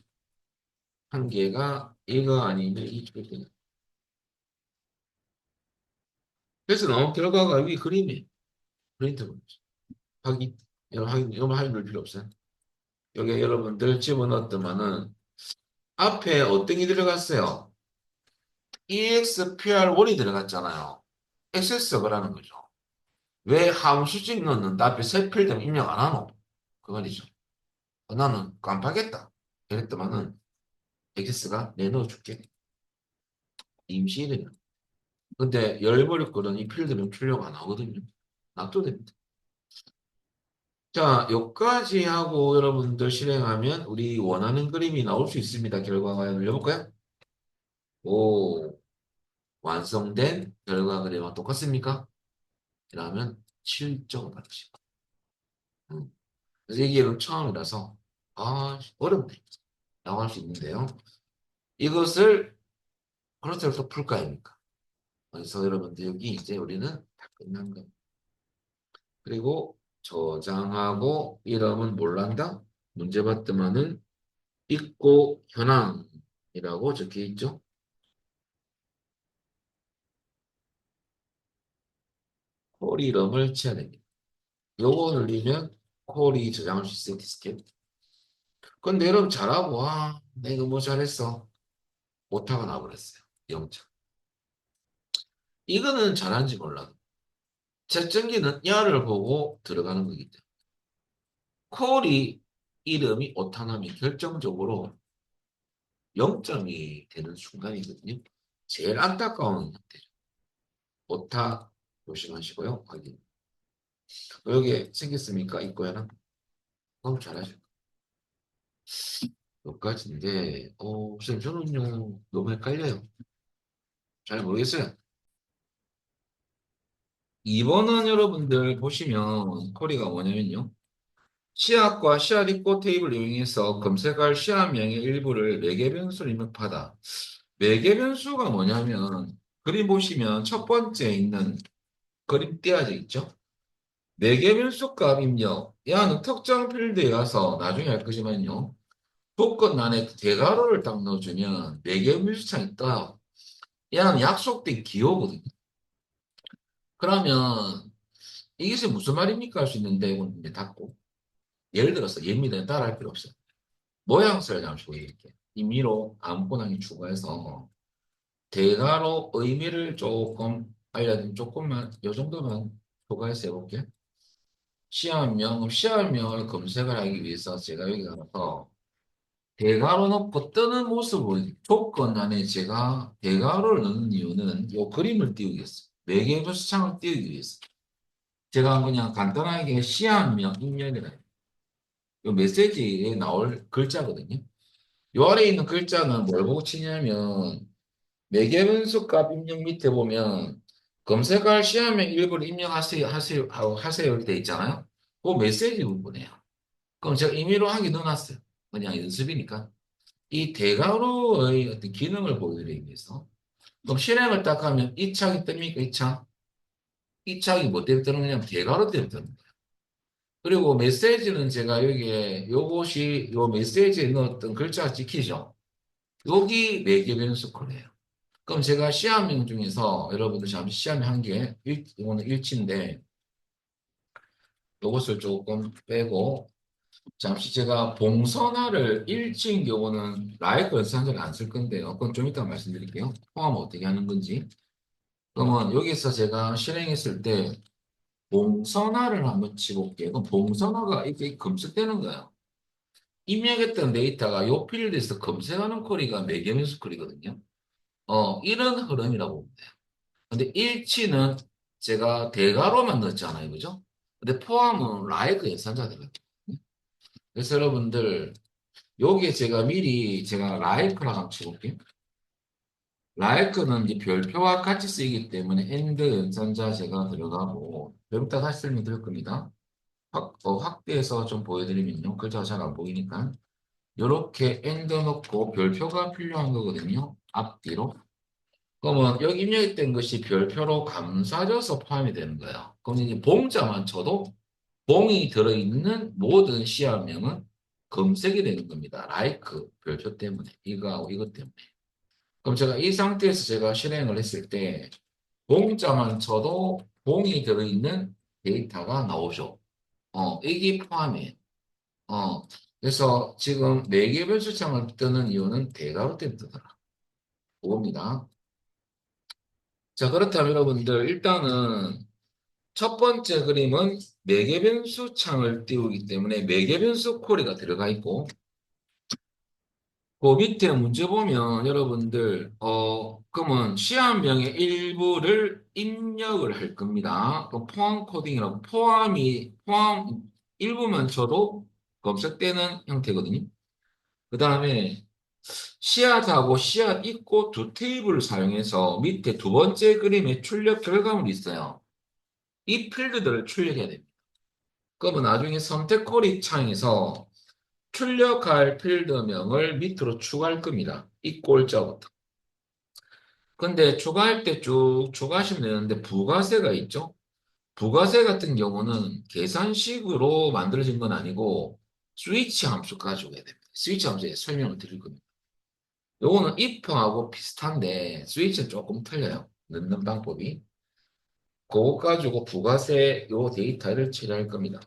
한 개가 이거 아니면 이쪽이야. 그래서 나온 결과가 이 그림이에요. 프린트 확인. 이거 확인 필요 없어요. 여기 여러분들 집어넣었더만은 앞에 어떤 게 들어갔어요? EXPR1이 들어갔잖아요. XS라는 거죠. 왜 함수식 넣는데 앞에 새 필드는 입력 안 하노? 그 말이죠. 나는 깜빡했다. 그랬더만은 XS가 내넣어줄게. 임시 이름이야. 근데 열버릴 거는 이 필드는 출력 안 하거든요. 놔둬도 됩니다. 자, 여기까지 하고 여러분들 실행하면 우리 원하는 그림이 나올 수 있습니다. 결과가 눌려볼까요? 오, 완성된 결과 그림과 똑같습니까? 그러면 7점 받으시고. 그래서 이게 처음이라서 어렵네. 라고 할 수 있는데요. 이것을 그렇다고 풀까 아닙니까? 그래서 여러분들 여기 이제 우리는 다 끝난 거예요. 그리고 저장하고 이름은 몰란다. 문제 받더만은 있고 현황이라고 적혀 있죠. 콜 이름을 쳐야 됩니다. 요거 눌리면 콜이 저장할 수 있어요. 디스켓. 근데 여러분 잘하고 내가 뭐 잘했어. 못하고 나버렸어요. 0점. 이거는 잘하는지 몰라도 채점기는 야를 보고 들어가는 거기 때문에 콜이 이름이 오타나면 결정적으로 0점이 되는 순간이거든요. 제일 안타까운 상태죠. 오타 조심하시고요. 확인. 여기 생겼습니까? 있고요는 너무 잘하죠. 여기까지인데 선생님 저는요 너무 헷갈려요. 잘 모르겠어요. 2번은 여러분들 보시면 콜이가 뭐냐면요. 시약과 시약 입고 테이블을 이용해서 검색할 시약명의 일부를 매개 변수로 입력하다. 매개 변수가 뭐냐면 그림 보시면 첫 번째 있는 그림 띄어져 있죠. 매개 변수 값 입력. 야는 특정 필드에 가서 나중에 할 거지만요. 조건 안에 대괄호를 딱 넣어주면 매개 변수창이 떠요. 야는 약속된 기호거든요. 그러면 이게 무슨 말입니까? 할 수 있는데 이건 이제 닫고. 예를 들어서 예입니다. 따라할 필요 없어요. 모양새를 잠시 보여드릴게요. 임의로 아무거나 추가해서 대괄호 의미를 조금 알려드린 조금만 이 정도만 추가해서 해볼게요. 시험명을 검색을 하기 위해서 제가 여기 가서 대괄호 넣고 뜨는 모습을 조건 안에 제가 대괄호를 넣는 이유는 이 그림을 띄우기 위해서 매개부 수창을 띄우기 위해서 제가 그냥 간단하게 시험명 입력이라 이 메시지에 나올 글자거든요. 요 아래에 있는 글자는 뭘 보고 치냐면 매개분수 값 입력 밑에 보면 검색할 시험의 일부를 하세요 이렇게 돼 있잖아요. 그 메시지 부분이에요. 그럼 제가 임의로 하기 넣어놨어요. 그냥 연습이니까. 이 대괄호의 어떤 기능을 보여드리기 위해서. 그럼 실행을 딱 하면 이 창이 뜹니까? 이 창? 이 창이 뭐 때문에 뜨는 거냐면 대괄호 때문에 뜨는 거예요. 그리고 메시지는 제가 여기에 요 메시지에 넣었던 글자가 찍히죠. 여기 매개 변수 콜이에요. 그럼 제가 시험명 중에서 여러분들 잠시 시험에 한 개, 이거는 일치인데 이것을 조금 빼고 잠시 제가 봉선화를 일치인 경우는 라이크 연산자를 안 쓸 건데요. 그건 좀 이따 말씀드릴게요. 포함 어떻게 하는 건지. 그러면 여기서 제가 실행했을 때 봉선화를 한번 치볼게요. 그럼 봉선화가 이게 검색되는 거예요. 입력했던 데이터가 요 필드에서 검색하는 쿼리가 매개변수 쿼리거든요. 이런 흐름이라고 보면 돼요. 근데 일치는 제가 대괄호만 넣었잖아요. 그죠? 근데 포함은 라이크 연산자 들어갔거든요. 그래서 여러분들 여기에 제가 미리 제가 라이크라고 한번 쳐볼게요. 라이크는 이제 별표와 같이 쓰이기 때문에 엔드 연산자 제가 들어가고 좀 이따 다시 설명드릴 겁니다. 확대해서 좀 보여드리면요. 글자가 잘 안 보이니까 이렇게 엔드 넣고 별표가 필요한 거거든요. 앞뒤로. 그러면 여기 입력된 것이 별표로 감싸져서 포함이 되는 거예요. 그럼 이제 봉자만 쳐도 봉이 들어있는 모든 시험명은 검색이 되는 겁니다. 라이크 별표 때문에 이거하고 이것 때문에. 그럼 제가 이 상태에서 제가 실행을 했을 때 봉자만 쳐도 봉이 들어있는 데이터가 나오죠. 이게 포함이에요. 어, 그래서 지금 매개별 수창을 뜨는 이유는 대괄호 때문에 뜨더라. 그겁니다. 자, 그렇다면 여러분들 일단은 첫 번째 그림은 매개변수 창을 띄우기 때문에 매개변수 쿼리가 들어가 있고 그 밑에 문제 보면 여러분들 그러면 시험명의 일부를 입력을 할 겁니다. 그 포함 코딩이라고 포함 일부만 쳐도 검색되는 형태거든요. 그 다음에 씨앗하고 씨앗 있고 두 테이블을 사용해서 밑에 두 번째 그림에 출력 결과물이 있어요. 이 필드들을 출력해야 됩니다. 그러면 나중에 선택 쿼리 창에서 출력할 필드명을 밑으로 추가할 겁니다. 이 꼴자부터. 근데 추가할 때 쭉 추가하시면 되는데 부가세가 있죠? 부가세 같은 경우는 계산식으로 만들어진 건 아니고 스위치 함수 가지고 해야 됩니다. 스위치 함수에 설명을 드릴 겁니다. 요거는 if하고 비슷한데 스위치는 조금 틀려요. 넣는 방법이. 그거 가지고 부가세 요 데이터를 처리할 겁니다.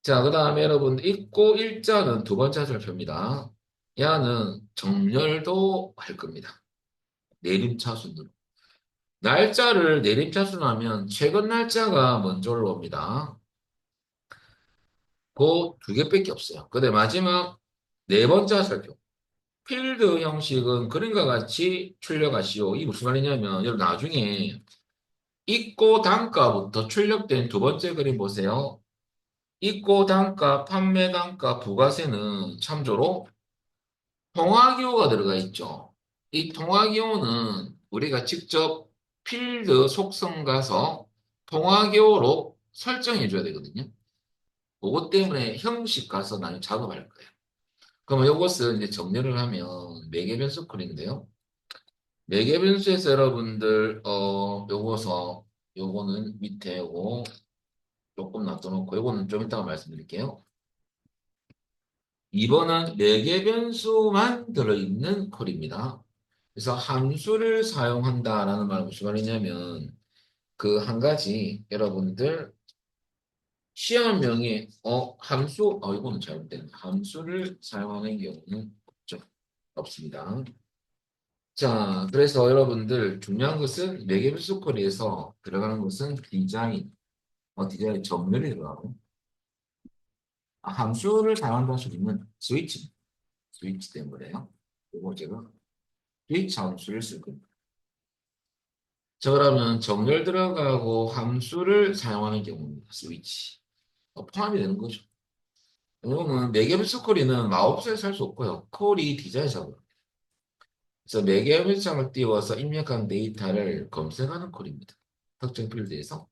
자, 그 다음에 여러분 있고 일자는 두 번째 살펴입니다. 야는 정렬도 할 겁니다. 내림차순으로. 날짜를 내림차순 하면 최근 날짜가 먼저 올라옵니다. 그 두 개밖에 없어요. 근데 마지막 네 번째 살펴. 필드 형식은 그림과 같이 출력하시오. 이 무슨 말이냐면 여러분 나중에 있고 단가부터 출력된 두 번째 그림 보세요. 있고 단가, 판매 단가, 부가세는 참조로 통화기호가 들어가 있죠. 이 통화기호는 우리가 직접 필드 속성 가서 통화기호로 설정해 줘야 되거든요. 그것 때문에 형식 가서 나중에 작업할 거예요. 그러면 이것을 이제 정렬을 하면 매개변수 컬인데요. 매개변수에서 여러분들 요거는 밑에 요거 조금 놔둬놓고 요거는 좀 이따가 말씀드릴게요. 2번은 4개 변수만 들어있는 콜입니다. 그래서 함수를 사용한다라는 말은 무슨 말이냐면 그 한 가지 여러분들 시험명에 이거는 잘못된 함수를 사용하는 경우는 없죠. 없습니다. 자, 그래서 여러분들 중요한 것은 4개 변수 콜에서 들어가는 것은 디자인 정렬이 들어가고 함수를 사용한다는 소리는 스위치 때문에요. 이거 제가 스위치 함수를 쓸 겁니다. 자, 그러면 정렬 들어가고 함수를 사용하는 경우입니다. 스위치. 포함이 되는 거죠. 이거는 매개변수 쿼리는 마법사에서 할 수 없고요. 쿼리 디자인 작업. 그래서 매개변수창을 띄워서 입력한 데이터를 검색하는 쿼리입니다. 특정 필드에서.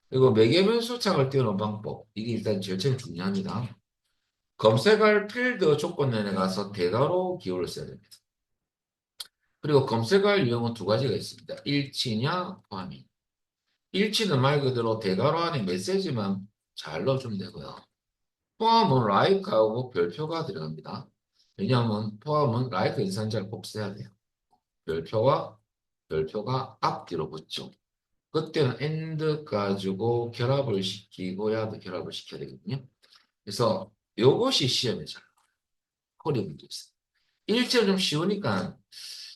그리고 매개변수 창을 띄우는 방법. 이게 일단 제일 중요합니다. 검색할 필드 조건 내에 가서 대괄호 기호를 써야 됩니다. 그리고 검색할 유형은 두 가지가 있습니다. 일치냐, 포함이. 일치는 말 그대로 대괄호 안에 메시지만 잘 넣어주면 되고요. 포함은 like하고 별표가 들어갑니다. 왜냐하면 포함은 like 인산자를 꼭 써야 돼요. 별표와 별표가 앞뒤로 붙죠. 그때는 AND 가지고 결합을 시키고 야도 결합을 시켜야 되거든요. 그래서 요것이 시험에 잘 커리 문제 있어요. 1점 좀 쉬우니까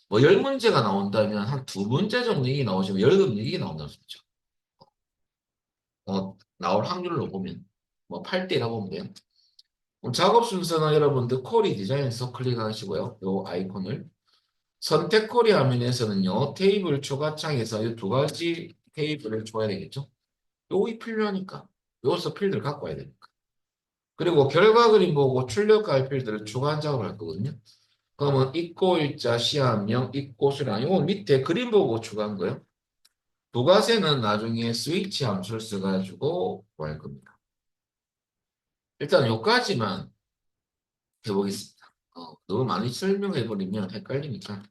뭐 10문제가 나온다면 한 2문제 정도 이게 나오시면 10문제 이게 나온다는 소리죠. 나올 확률로 보면 뭐 8대라고 보면 돼요. 그럼 작업 순서는 여러분들 쿼리 디자인에서 클릭하시고요. 요 아이콘을 선택 쿼리 화면에서는요. 테이블 추가창에서 이 두 가지 테이블을 줘야 되겠죠. 요게 필요하니까 여기서 필드를 갖고 와야 되니까. 그리고 결과 그림 보고 출력할 필드를 추가한 작업을 할 거거든요. 그러면 있고 일자 시한명 있고 수량 이건 밑에 그림 보고 추가한 거예요. 부가세는 나중에 스위치 함수를 써가지고 구할 겁니다. 일단 요까지만 해보겠습니다. 너무 많이 설명해버리면 헷갈리니까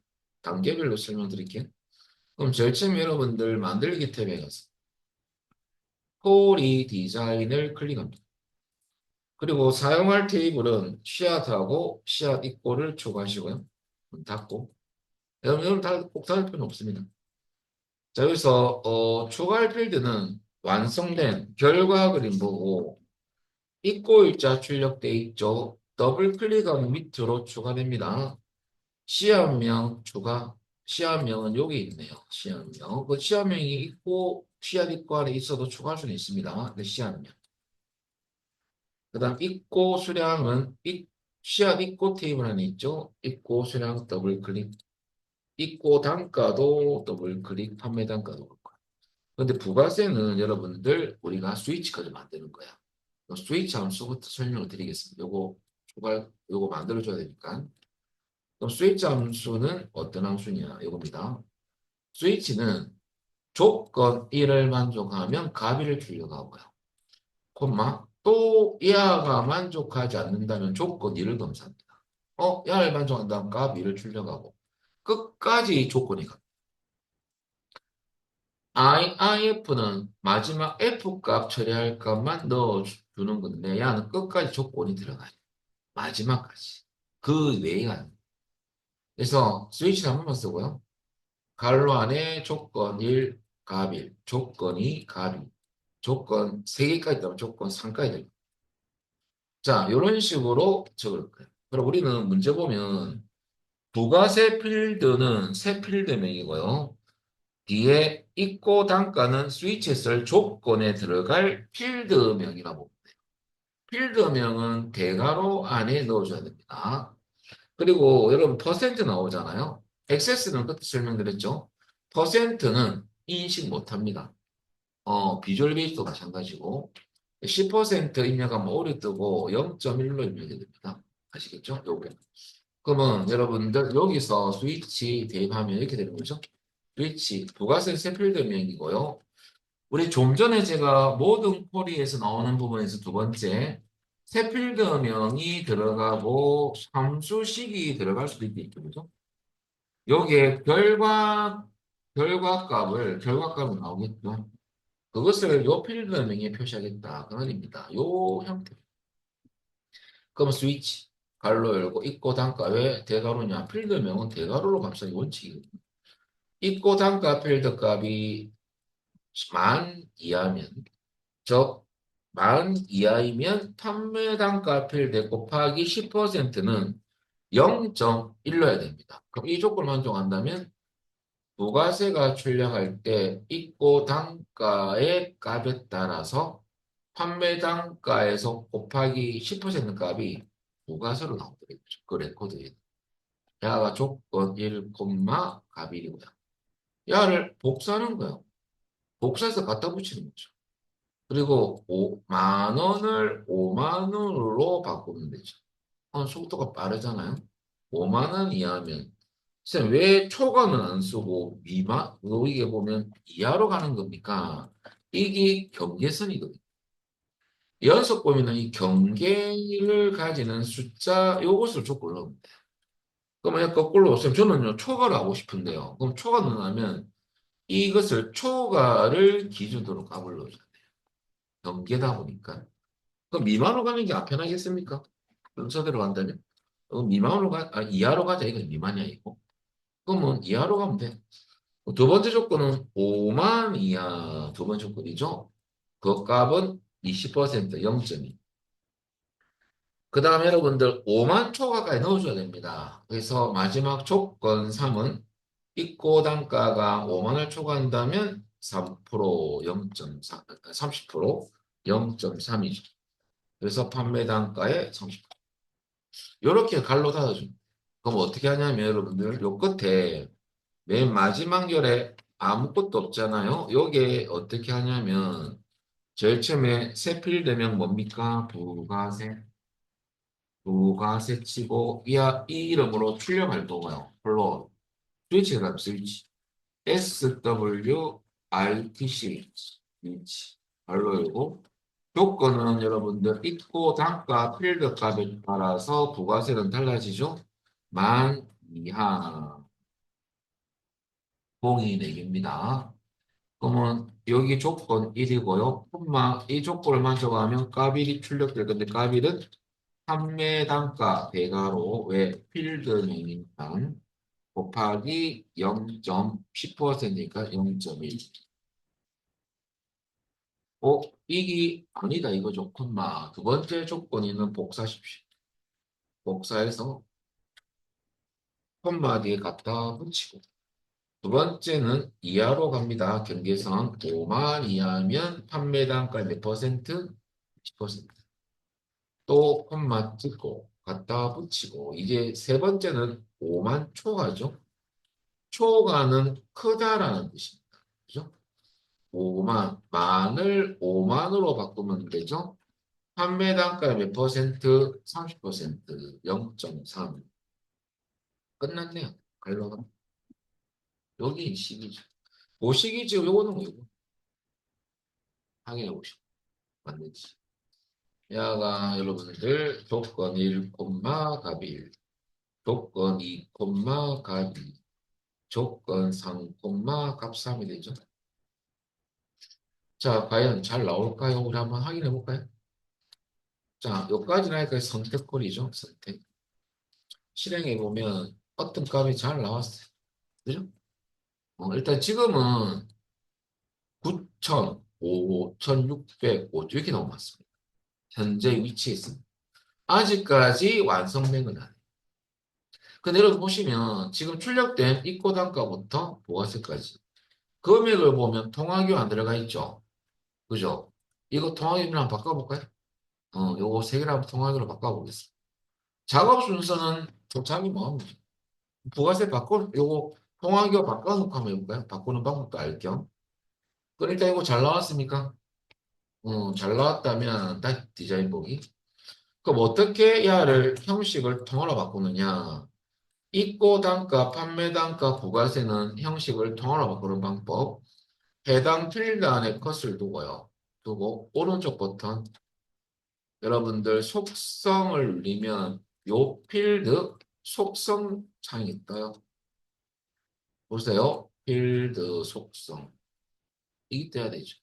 단계별로 설명드릴게요. 그럼 제일 처음 여러분들 만들기 탭에 가서 폴이 디자인을 클릭합니다. 그리고 사용할 테이블은 씨앗하고 씨앗 이꼴을 추가하시고요. 닫고. 여러분 꼭 닫을 필요는 없습니다. 자, 여기서 추가할 필드는 완성된 결과 그림 보고 있고 일자 출력돼 있죠. 더블 클릭하면 밑으로 추가됩니다. 시험명 추가. 시험명은 여기 있네요. 시험명. 그 시험명이 있고 씨앗 있고 안에 있어도 추가할 수는 있습니다. 네, 시험명. 그다음 있고 수량은 씨앗 있고 테이블 안에 있죠. 있고 수량 더블 클릭. 있고 단가도 더블 클릭. 판매 단가도 그렇고. 근데 부가세는 여러분들 우리가 스위치까지 만드는 거야. 스위치 함수부터 설명을 드리겠습니다. 요거 만들어줘야 되니까. 그럼 스위치 함수는 어떤 함수냐? 이겁니다. 스위치는 조건 1을 만족하면 가비를 출력하고요. 콤마 또 야가 만족하지 않는다면 조건 2를 검사합니다. 야를 만족한다면 가비를 출력하고 끝까지 조건이 가. IIF는 마지막 F 값 처리할 값만 넣어주는 건데 야는 끝까지 조건이 들어가요. 마지막까지. 그 외가 아니에요. 그래서 스위치를 한 번만 쓰고요. 갈로 안에 조건 1, 값 1, 조건 2, 값 2, 조건 3개까지 되면 조건 3까지 됩니다. 자, 이런 식으로 적을 거예요. 그럼 우리는 문제 보면 부가세 필드는 세 필드명이고요. 뒤에 있고 단가는 스위치에 쓸 조건에 들어갈 필드명이라고 봅니다. 필드명은 대괄호 안에 넣어줘야 됩니다. 그리고 여러분 퍼센트 나오잖아요. 액세스는 그때 설명드렸죠. 퍼센트는 인식 못합니다. 비주얼 베이스도 마찬가지고 10% 입력하면 오류 뜨고 0.1로 입력이 됩니다. 아시겠죠? 요게. 그러면 여러분들 여기서 스위치 대입하면 이렇게 되는 거죠. 스위치 부가세 세필드명이고요. 우리 좀 전에 제가 모든 쿼리에서 나오는 부분에서 두 번째 세필드명이 들어가고 함수식이 들어갈 수도 있겠죠. 그죠? 여기에 결과값을 나오겠죠. 그것을 요 필드명에 표시하겠다. 그 말입니다. 요 형태. 그럼 스위치 갈로 열고 있고 단가 왜 대괄호냐? 필드명은 대괄호로 값하기 원칙이거든요. 있고 단가 필드 값이 만 이하면 즉 만 이하이면 판매 단가 필드 곱하기 10%는 0.1로 해야 됩니다. 그럼 이 조건을 만족한다면 부가세가 출력할 때 있고 단가의 값에 따라서 판매 단가에서 곱하기 10% 값이 부가세로 나오더라고요. 그 레코드에. 야가 조건 1, 값 1이고요. 야를 복사하는 거예요. 복사해서 갖다 붙이는 거죠. 그리고 5만 원을 5만 원으로 바꾸면 되죠. 속도가 빠르잖아요. 5만 원 이하면 선생님 왜 초과는 안 쓰고 이게 보면 이하로 가는 겁니까? 이게 경계선이거든요. 연속 보면은 이 경계를 가지는 숫자 요것을 조건을 넣으면 돼요. 그러면 거꾸로 선생님 저는요 초과를 하고 싶은데요. 그럼 초과 넣으면 이것을 초과를 기준으로 값을 넣어줘야 돼요. 경계다 보니까. 그럼 미만으로 가는 게 안 편하겠습니까? 순서대로 간다면? 이하로 가자. 이건 미만이 아니고. 그러면 이하로 가면 돼. 두 번째 조건은 5만 이하 두 번째 조건이죠. 그 값은 20% 0.2. 그 다음에 여러분들 5만 초과까지 넣어줘야 됩니다. 그래서 마지막 조건 3은 입고 단가가 5만을 초과한다면 3% 0.4, 30% 0.3이죠. 그래서 판매 단가의 30%. 이렇게 갈로 닫아줍니다. 그럼 어떻게 하냐면 여러분들 요 끝에 맨 마지막 열에 아무것도 없잖아요. 요게 어떻게 하냐면 제일 처음에 세필되면 뭡니까? 부가세 치고 이 이름으로 출력할 거고요. 물론 스위치가 스위치 SWRTC 스위치 발로이고 조건은 여러분들 입고 단가 필드 값에 따라서 부가세는 달라지죠. 만 이하 공이 4개입니다. 그러면 여기 조건 1이고요. 이 조건을 만족하면 가빌이 출력될 건데 가빌은 판매 단가 대가로 왜 필드니까 곱하기 0.10%니까 0.1. 이게 아니다 이거죠. 콤마. 두 번째 조건이는 복사십시오. 복사해서 콤마 뒤에 갖다 붙이고. 두 번째는 이하로 갑니다. 경계선 5만 이하면 판매 단가 몇 퍼센트? 10%. 또 콤마 찍고 갖다 붙이고 이제 세 번째는 5만 초과죠. 초과는 크다라는 뜻입니다. 그죠? 5만, 만을 5만으로 바꾸면 되죠. 판매 단가 몇 퍼센트? 30%, 0.3. 끝났네요. 결론은. 여기 식이죠. 고식이죠. 요거는 뭐고? 확인해 보시죠. 맞는지. 야가 여러분들 조건 1, 갑1, 조건 2, 갑2, 조건 3, 갑 3이 되죠. 자, 과연 잘 나올까요? 우리 한번 확인해 볼까요? 자, 여기까지는 하니까 선택권이죠. 선택. 실행해 보면 어떤 값이 잘 나왔어요. 그죠? 일단 지금은 9,000, 5,600, 5 이렇게 나온 것 같습니다. 현재 위치에 있습니다. 아직까지 완성된 건 아니에요. 근데 여러분 보시면 지금 출력된 입고 단가부터 부가세까지 금액을 보면 통화료 안 들어가 있죠. 그죠? 이거 통화료를 한번 바꿔볼까요? 요거 세 개를 한번 통화료로 바꿔보겠습니다. 작업 순서는 자기 마음이죠. 부가세 바꿔, 요거 통화료 바꿔놓고 한번 해볼까요? 바꾸는 방법도 알 겸. 그러니까 이거 잘 나왔습니까? 잘 나왔다면 다시 디자인 보기. 그럼 어떻게 야를 형식을 통화로 바꾸느냐? 입고 단가, 판매 단가, 부가세는 형식을 통화로 바꾸는 방법. 해당 필드 안에 컷을 두고요. 두고 오른쪽 버튼 여러분들 속성을 누르면 요 필드 속성 창이 떠요. 보세요. 필드 속성. 이게 떠야 되죠.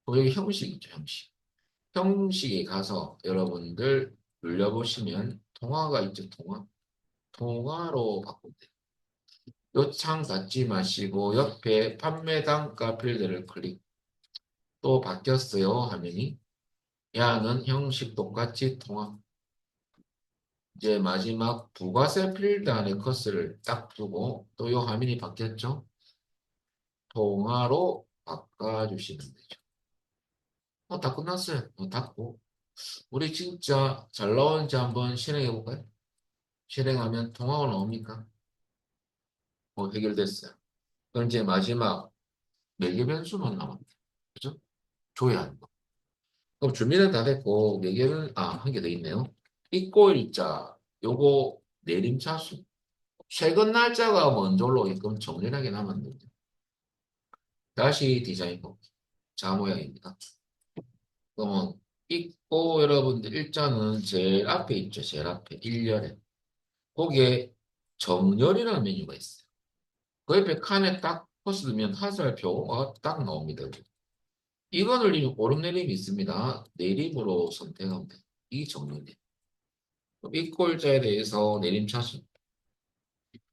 그럼 여기 형식 있죠, 형식. 형식에 가서 여러분들 눌려보시면 통화가 있죠, 통화. 통화로 바꾸면 돼요. 요 창 닫지 마시고 옆에 판매 단가 필드를 클릭. 또 바뀌었어요, 화면이. 야는 형식 똑같이 통화. 이제 마지막 부가세 필드 안에 커서를 딱 두고 또 요 화면이 바뀌었죠? 통화로 바꿔주시면 되죠. 다 끝났어요. 닫고. 우리 진짜 잘 나오는지 한번 실행해 볼까요? 실행하면 통화가 나옵니까? 해결됐어요. 그럼 이제 마지막 매개 변수만 남았네. 그죠? 줘야 하는 거. 그럼 준비는 다 됐고, 한 개 더 있네요. 입고 일자, 요거 내림차수. 최근 날짜가 먼저로 오게끔 정렬하게 남았는데. 다시 디자인 볼게요. 자 모양입니다. 그러면 입고 여러분들 일자는 제일 앞에 있죠. 제일 앞에 1열에. 거기에 정렬이라는 메뉴가 있어요. 그 옆에 칸에 딱 퍼스 넣으면 화살표가 딱 나옵니다. 이거 늘리면 오름내림이 있습니다. 내림으로 선택하면 돼요. 이 정렬이에요. 그럼 입고 일자에 대해서 내림 차수.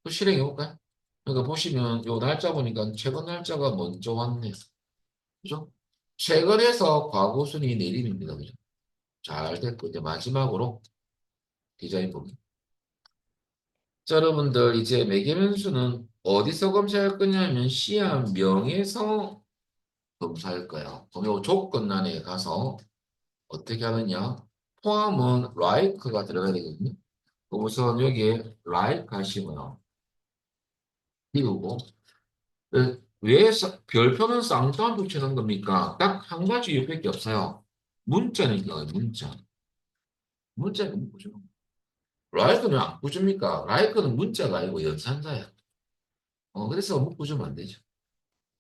또 실행해 볼까요? 그러니까 보시면 요 날짜 보니까 최근 날짜가 먼저 왔네요. 그죠? 최근에서 과거순위 내림입니다. 그죠? 잘 됐고, 이제 마지막으로 디자인 보기. 자, 여러분들, 이제 매개변수는 어디서 검사할 거냐면, 시험명에서 검사할 거예요. 그럼 요 조건란에 가서 어떻게 하느냐? 포함은 like가 들어가야 되거든요. 그럼 우선 여기에 like 하시고요. 띄우고, 별표는 쌍따옴 붙이는 겁니까? 딱 한 가지 이유밖에 없어요. 문자니까, 문자. 문자는 뭐죠? 라이크는 안 붙줍니까? 라이크는 문자가 아니고 연산자야. 그래서 묶어주면 안 되죠.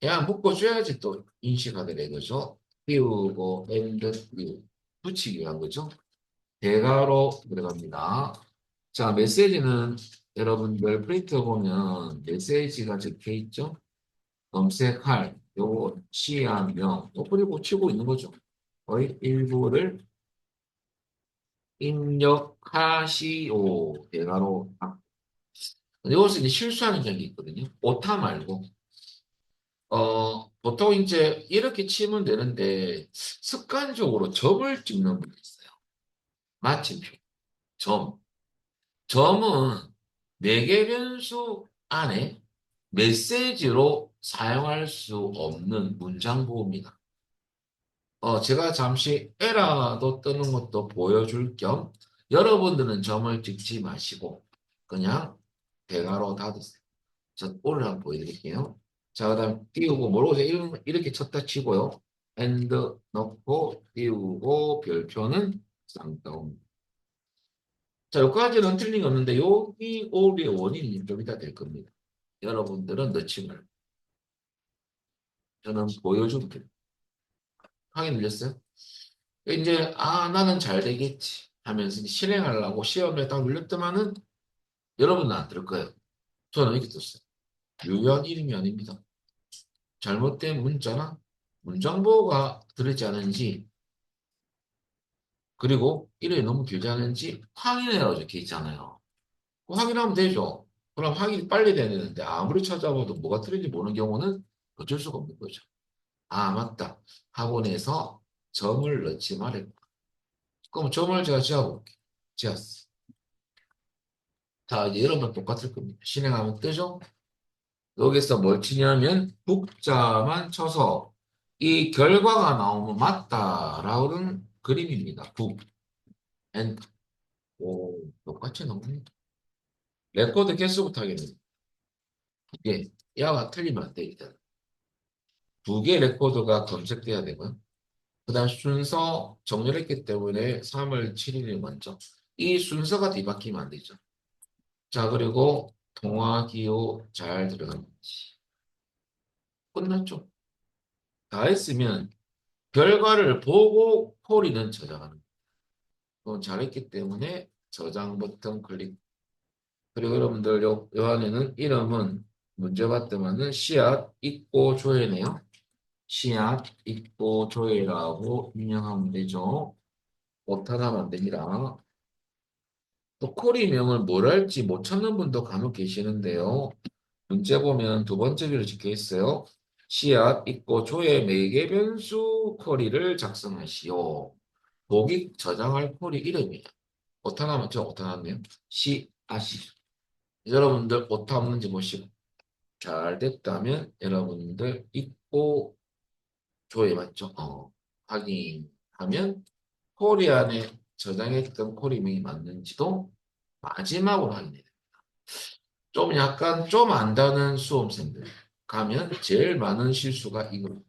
그냥 묶어줘야지 또 인식하게 되죠. 띄우고, 띄우. 붙이기 한 거죠. 대괄호 들어갑니다. 자, 메시지는 여러분들 프린터 보면 메시지가 적혀 있죠? 검색할, 요거, 시한명, 또 그리고 치고 있는 거죠. 거의 일부를 입력하시오. 대괄호. 이것은 이제 실수하는 적이 있거든요. 오타 말고. 보통 이제 이렇게 치면 되는데 습관적으로 점을 찍는 분이 있어요. 마침표. 점. 점은 네 개 변수 안에 메시지로 사용할 수 없는 문장 보호입니다. 제가 잠시 에라도 뜨는 것도 보여줄 겸 여러분들은 점을 찍지 마시고 그냥 대괄호 닫으세요. 자, 오늘 한번 보여드릴게요. 자, 그 다음 띄우고 뭐라고 이렇게 쳤다 치고요. 엔드 넣고 띄우고 별표는 쌍따옴. 자, 여기까지는 틀린 게 없는데 여기 오류의 원인이 좀 이따 될 겁니다. 여러분들은 넣지 말고 저는 보여주면 돼요. 확인 눌렸어요? 이제 나는 잘 되겠지 하면서 실행하려고 시험에 딱 눌렸더만은 여러분은 안 들 거예요. 저는 이렇게 떴어요. 유효한 이름이 아닙니다. 잘못된 문자나 문장보호가 들어있지 않은지 그리고 이름이 너무 길지 않은지 확인해라고 적혀 있잖아요. 확인하면 되죠. 그럼 확인이 빨리 돼야 되는데 아무리 찾아봐도 뭐가 틀린지 모르는 경우는 어쩔 수가 없는 거죠. 맞다. 학원에서 점을 넣지 말했고. 그럼 점을 제가 지어볼게요. 지었어. 자, 이제 이러면 똑같을 겁니다. 실행하면 뜨죠? 여기서 뭘 치냐면 북자만 쳐서 이 결과가 나오면 맞다라는 그림입니다. 북, 엔터. 오, 똑같이 나옵니다. 레코드 개수부터 하겠네요. 두 개. 야가 틀리면 안 돼, 일단. 두 개 레코드가 검색돼야 되고요. 그 다음 순서 정렬했기 때문에 3월 7일이 먼저. 이 순서가 뒤바뀌면 안 되죠. 자, 그리고 통화 기호 잘 들어가는지. 끝났죠. 다 했으면 결과를 보고 폴리는 저장하는 거. 잘했기 때문에 저장 버튼 클릭. 그리고 여러분들 요 안에는 이름은 문제 봤더만은 씨앗 있고 조회네요. 씨앗 있고 조회라고 입력하면 되죠. 오타나면 안 됩니다. 또 콜이명을 뭘 할지 못 찾는 분도 간혹 계시는데요. 문제 보면 두 번째 줄에 적혀 있어요. 씨앗 있고 조회 매개 변수 쿼리를 작성하시오. 보기 저장할 쿼리 이름이에요. 오타 나면 저 오타 났네요. 씨앗이. 여러분들 오타 없는지 보시고 잘 됐다면 여러분들 있고 조회 맞죠? 확인하면 쿼리 안에 저장했던 쿼리명이 맞는지도 마지막으로 확인해요. 좀 약간 좀 안다는 수험생들 가면 제일 많은 실수가 이거.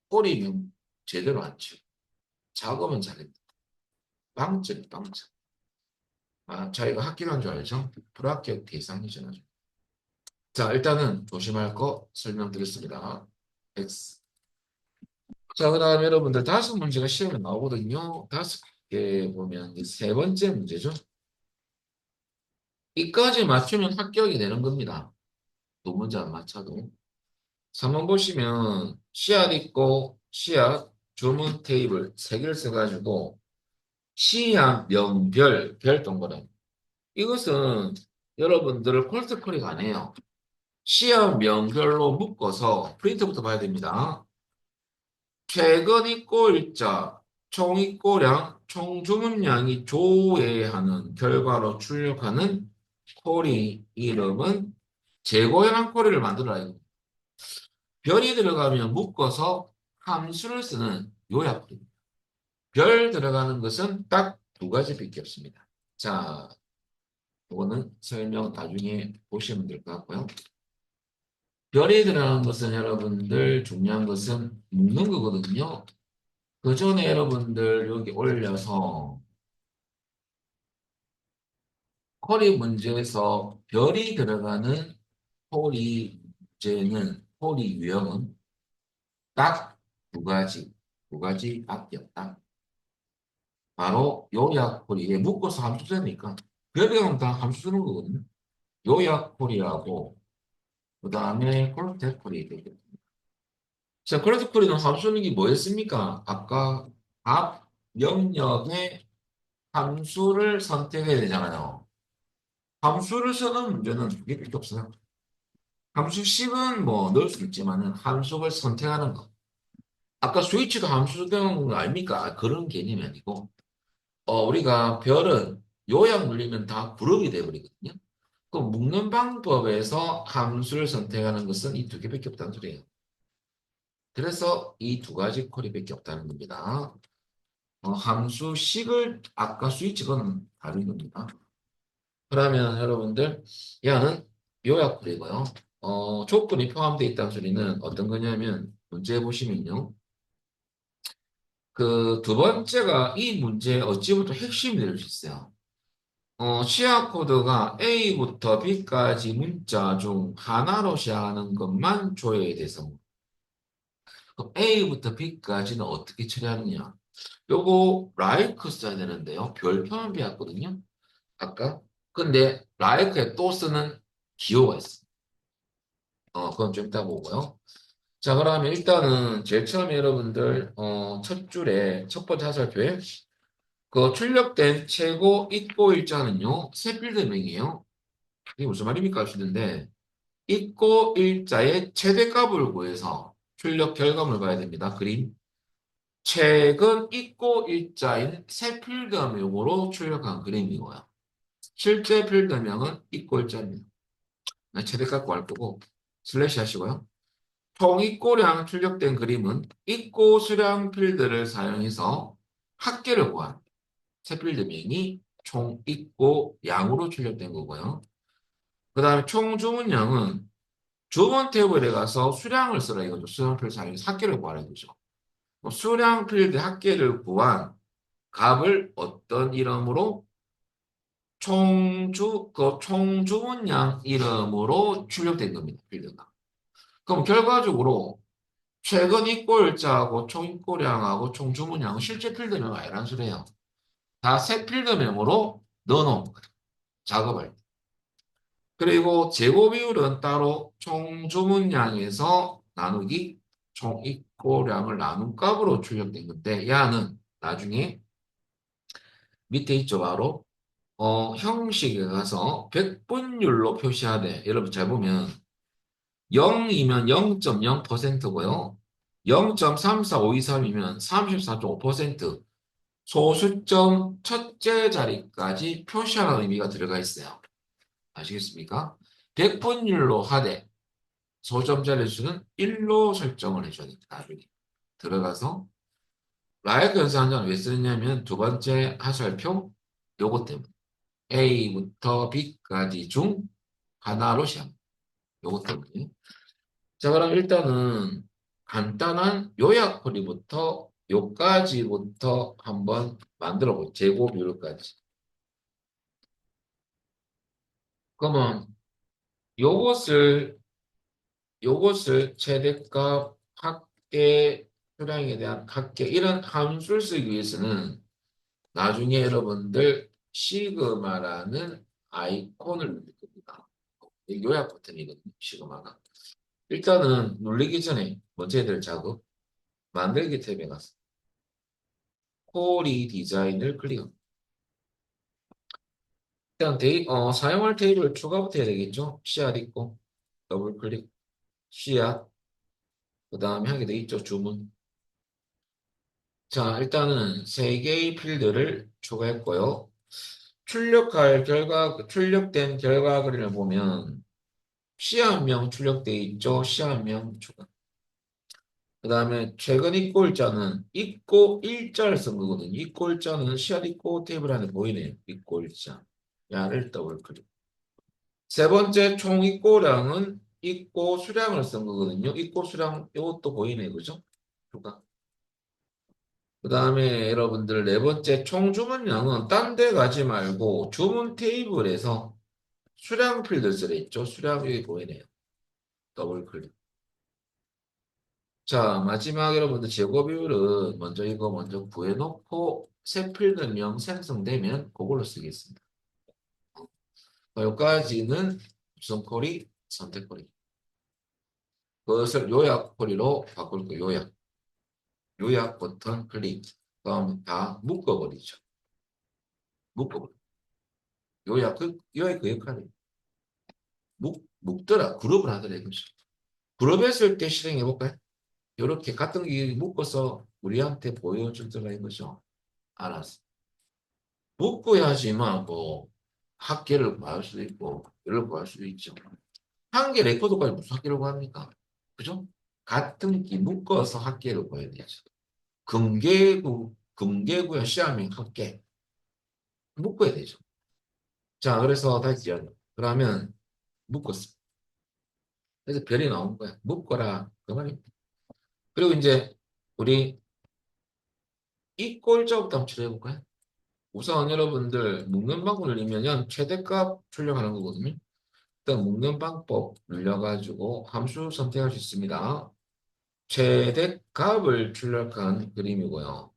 꼬리면 제대로 안 치고 작업은 잘했다. 빵점, 빵점. 저희가 학기란 줄 알죠? 불합격 대상이잖아요. 자, 일단은 조심할 거 설명드렸습니다. X. 자, 그 다음에 여러분들 다섯 문제가 시험에 나오거든요. 다섯 개 보면 이제 세 번째 문제죠. 이까지 맞추면 합격이 되는 겁니다. 두 문제 안 맞춰도. 3번 보시면 씨앗 있고 씨앗 주문 테이블 세 개를 써가지고 씨앗 명별 별 동그라미 이것은 여러분들을 콜스코리가 아니에요. 시험명별로 묶어서 프린트부터 봐야 됩니다. 최근 입고 일자, 총 입고량, 총 주문량이 조회하는 결과로 출력하는 쿼리 이름은 재고해놓은 쿼리를 만들어라. 이거. 별이 들어가면 묶어서 함수를 쓰는 요약입니다. 별 들어가는 것은 딱 두 가지밖에 없습니다. 자, 이거는 설명 나중에 보시면 될 것 같고요. 별이 들어가는 것은 여러분들 중요한 것은 묶는 거거든요. 그 전에 여러분들 여기 올려서 쿼리 문제에서 별이 들어가는 쿼리 문제는 쿼리 유형은 딱 두 가지밖에 없다. 바로 요약 쿼리에 묶어서 함수 쓰니까 별이 다 함수 쓰는 거거든요. 요약 쿼리하고 그 다음에 콜텍 쿼리 되겠습니다. 자, 콜텍 쿼리는 함수 쓰는 게 뭐였습니까? 아까 앞 영역의 함수를 선택해야 되잖아요. 함수를 쓰는 문제는 그게 필요 없어요. 함수식은 뭐 넣을 수 있지만은 함수를 선택하는 거. 아까 스위치도 함수 되는 거 아닙니까? 그런 개념이 아니고, 우리가 별은 요약 눌리면 다 부르게 돼버리거든요. 그 묶는 방법에서 함수를 선택하는 것은 이 두 개밖에 없다는 소리예요. 그래서 이 두 가지 콜이밖에 없다는 겁니다. 함수식을 아까 스위치는 다른 겁니다. 그러면 여러분들 얘는 요약풀이고요. 조건이 포함되어 있다는 소리는 어떤 거냐면 문제 보시면요. 그 두 번째가 이 문제의 어찌부터 핵심이 될 수 있어요. 시약 코드가 A부터 B까지 문자 중 하나로 시작하는 것만 조회에 대해서 그럼 A부터 B까지는 어떻게 처리하느냐? 요거 라이크 써야 되는데요. 별표만 배웠거든요. 아까. 근데 라이크에 또 쓰는 기호가 있어. 그건 좀 이따 보고요. 자, 그러면 일단은 제일 처음에 여러분들, 첫 줄에 첫 번째 하살표에 그 출력된 최고 입고 일자는요, 세 필드명이에요. 이게 무슨 말입니까 하시는데, 입고 일자의 최대값을 구해서 출력 결과물 봐야 됩니다. 그림. 최근 입고 일자인 새 필드명으로 출력한 그림이고요. 실제 필드명은 입고 일자입니다. 최대값 구할 거고, 슬래시 하시고요. 총입고량 출력된 그림은 입고 수량 필드를 사용해서 합계를 구한 새 필드명이 총입고 양으로 출력된 거고요. 그 다음에 총주문량은 주문 테이블에 가서 수량을 쓰라 이거죠. 수량 필드 사용해서 합계를 구하는 거죠. 수량 필드 합계를 구한 값을 어떤 이름으로 그 총주문량 이름으로 출력된 겁니다. 필드가. 그럼 결과적으로 최근 입고일자하고 총 입고량하고 총 주문량은 실제 필드명 아니란 소리예요. 다 새 필드명으로 넣어놓은 거예요. 작업을. 그리고 재고 비율은 따로 총 주문량에서 나누기 총 입고량을 나눈 값으로 출력된 건데 야는 나중에 밑에 있죠 바로 형식에 가서 백분율로 표시하되 여러분 잘 보면 0이면 0.0%고요. 0.34523이면 34.5% 소수점 첫째 자리까지 표시하는 의미가 들어가 있어요. 아시겠습니까? 백분율로 하되 소점 자리 수는 1로 설정을 해줘야 됩니다. 나중에 들어가서 라이크 연산자는 왜 쓰느냐면 두 번째 하살표 요거 때문에 A부터 B까지 중 하나로 시합니다. 요거 때문에 자, 그럼 일단은 간단한 요약 풀이부터 요까지부터 한번 만들어 보죠. 재고 비율까지. 그러면 요것을 최대값 합계 수량에 대한 합계 이런 함수를 쓰기 위해서는 나중에 여러분들 시그마라는 아이콘을 누릴 겁니다. 요약 버튼이거든요. 시그마가. 일단은 누르기 전에 먼저 해야 될 작업 만들기 탭에 가서 쿼리 디자인을 클릭합니다. 일단 사용할 테이블 추가부터 해야 되겠죠? 씨앗 있고, 더블 클릭, 씨앗, 그 다음에 하게 돼 있죠, 주문. 자, 일단은 세 개의 필드를 추가했고요. 출력된 결과 그림을 보면 씨앗명 출력돼 있죠? 씨앗명 추가. 그 다음에 최근 입고 일자는 입고 일자를 쓴 거거든요. 입고 일자는 씨앗 입고 테이블 안에 보이네요. 입고 일자. 야를 더블 클릭. 세 번째 총 입고량은 입고 수량을 쓴 거거든요. 입고 수량 이것도 보이네요. 그죠? 추가. 그 다음에 여러분들 네 번째 총 주문량은 딴 데 가지 말고 주문 테이블에서 수량 필드 쓰래 있죠. 수량이 보이네요. 더블 클릭. 자, 마지막 여러분들 재고 비율은 먼저 이거 먼저 구해놓고 새 필드명 생성되면 그걸로 쓰겠습니다. 여기까지는 우선코리, 선택코리. 그것을 요약코리로 바꿀 거예요. 요약 버튼 클릭. 그럼 다 묶어버리죠. 묶어버려. 요약 그 역할이에요. 묶더라. 그룹을 하더라 이거죠. 그룹 했을 때 실행해 볼까요? 이렇게 같은 게 묶어서 우리한테 보여주더라 이거죠. 알았어. 묶어야지만 뭐 합계를 구할 수도 있고 열을 구할 수도 있죠. 한 개 레코드까지 무슨 합계를 구합니까? 그죠? 같은 기 묶어서 합계를 구해야 되죠. 금계구야 시험이 합계 묶어야 되죠. 자, 그래서 다시 그러면 묶었어. 그래서 별이 나온 거야. 묶어라 그 말입니다. 그리고 이제 우리 이 꼴자부터 한번 치료해 볼까요? 우선 여러분들 묶는 방법을 늘리면 최대값 출력하는 거거든요. 일단 묶는 방법 늘려가지고 함수 선택할 수 있습니다. 최대값을 출력한 그림이고요.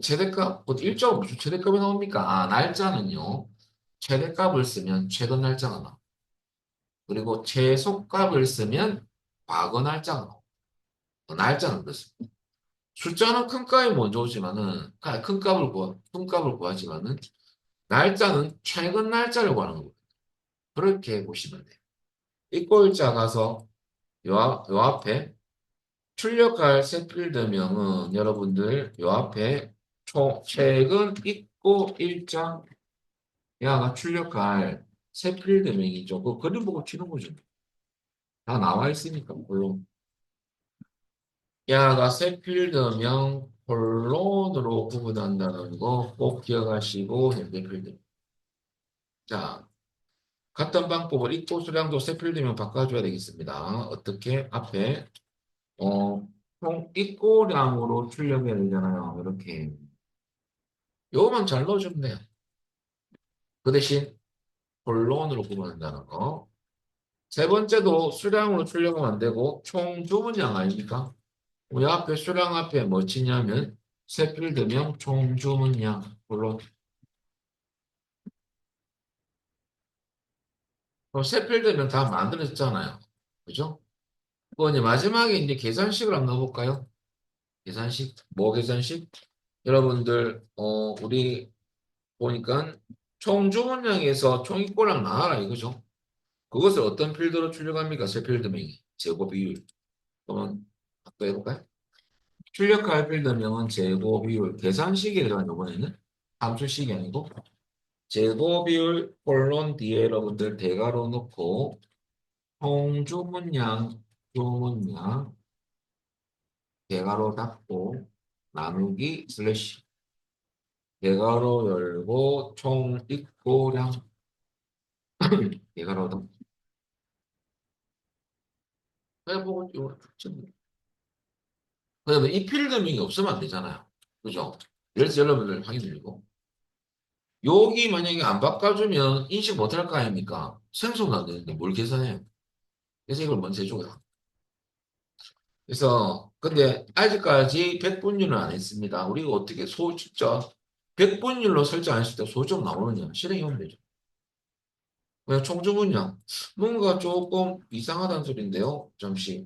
최대값, 일자가 무슨 최대값이 나옵니까? 아, 날짜는요. 최대값을 쓰면 최근 날짜가 나와. 그리고 최소값을 쓰면 과거 날짜가 나와. 날짜는 그렇습니다. 숫자는 큰 값이 먼저 오지만은, 큰 값을 구하지만은, 날짜는 최근 날짜를 구하는 거예요. 그렇게 보시면 돼요. 입고일자 가서 요 앞에 출력할 새 필드명은 여러분들 요 앞에 최근 입고 일자 야가 출력할 새 필드명이죠. 그 그림 보고 치는 거죠. 다 나와 있으니까 물론 야가 새 필드명 콜론으로 구분한다는 거 꼭 기억하시고 현재 필드. 자, 같은 방법을 입고 수량도 새 필드명 바꿔줘야 되겠습니다. 어떻게 앞에 총 입고량으로 출력해야 되잖아요. 이렇게. 요거만 잘 넣어주면 돼요. 그 대신 본론으로 구분한다는 거. 세 번째도 수량으로 출력하면 안 되고 총 주문량 아닙니까? 우리 앞에 수량 앞에 뭐 치냐면 새 필드명 총 주문량 본론. 새 필드명 다 만들어졌잖아요. 그죠? 그 이제 마지막에 이제 계산식을 한번 넣어볼까요? 계산식 뭐 계산식? 여러분들 우리 보니까 총 주문량에서 총 입고량 나와라 이거죠. 그것을 어떤 필드로 출력합니까? 새 필드명이 재고 비율. 그러면 또 해볼까요? 출력할 필드명은 재고 비율 계산식에 들어간 이번에는 함수식이 아니고 재고 비율 콜론 뒤에 여러분들 대괄호 넣고 총 주문량 대괄호 닫고 나누기 슬래시 대괄호 열고 총 입고량 대괄호 닫고 해보고 이거 그다음에 이 필드명이 없으면 안 되잖아요. 그죠? 그래서 여러분들 확인드리고 여기 만약에 안 바꿔주면 인식 못할 거 아닙니까? 생성도 안 되는데 뭘 계산해요? 그래서 이걸 먼저 해줘요. 그래서 근데 아직까지 백분율은 안 했습니다. 우리가 어떻게 진짜 백분율로 설정 안 했을 때 소점 나오느냐 실행해 보면 되죠. 왜 총주분량 뭔가 조금 이상하다는 소리인데요. 잠시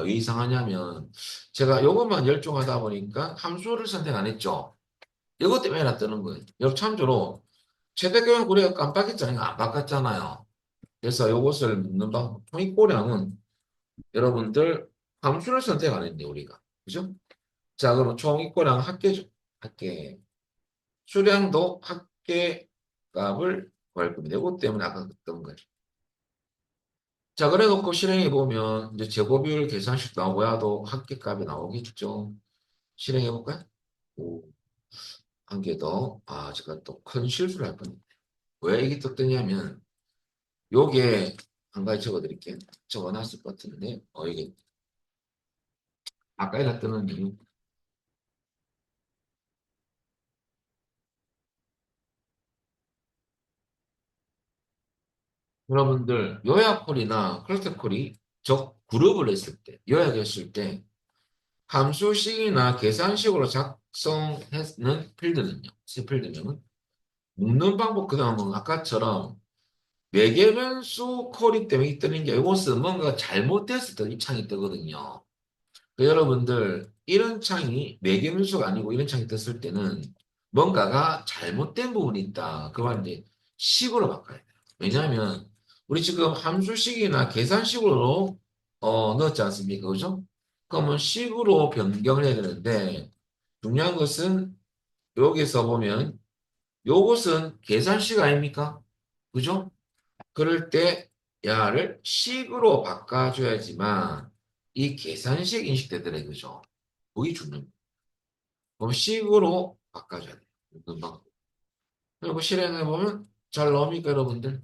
왜 이상하냐면 제가 이것만 열중하다 보니까 함수를 선택 안 했죠. 이것 때문에 나 뜨는 거예요. 여러 참조로 최대교는 우리가 깜빡했잖아요. 안 바꿨잖아요. 그래서 이것을 묻는 방법. 총익고량은 여러분들 함수를 선택 안 했는데 우리가. 그죠? 자, 그럼 총익고량 합계죠. 합계. 수량도 합계 값을 구할 겁니다. 이것 때문에 아까 했던 거죠. 자, 그래 놓고 실행해 보면 이제 제곱비율 계산식 나오고야도 합계 값이 나오겠죠. 실행해 볼까요? 오, 한 개 더. 아, 제가 또 큰 실수를 할 뻔했네. 왜 이게 떴더냐면 요게 한 가지 적어드릴게요. 적어놨을 것 같은데, 이게 아까 에다 뜨는 이유. 여러분들 요약콜이나 클러스터콜이 적 그룹을 했을 때, 요약했을 때 함수식이나 계산식으로 작성했는 필드는요. C 필드명은 묶는 방법 그 다음은 아까처럼 매개변수 콜이 때문에 뜨는 게 이것은 뭔가 잘못됐을 때 입창이 뜨거든요. 그 여러분들 이런 창이 매개변수가 아니고 이런 창이 떴을 때는 뭔가가 잘못된 부분이 있다. 그 말은 이제 식으로 바꿔야 돼요. 왜냐하면 우리 지금 함수식이나 계산식으로 넣었지 않습니까? 그죠? 그러면 식으로 변경을 해야 되는데 중요한 것은 여기서 보면 요것은 계산식 아닙니까? 그죠? 그럴 때 야를 식으로 바꿔줘야지만 이 계산식 인식되더래 그죠? 그게 중요합니다. 그럼 식으로 바꿔줘야 돼요. 금방. 그리고 실행해보면 잘 나옵니까 여러분들?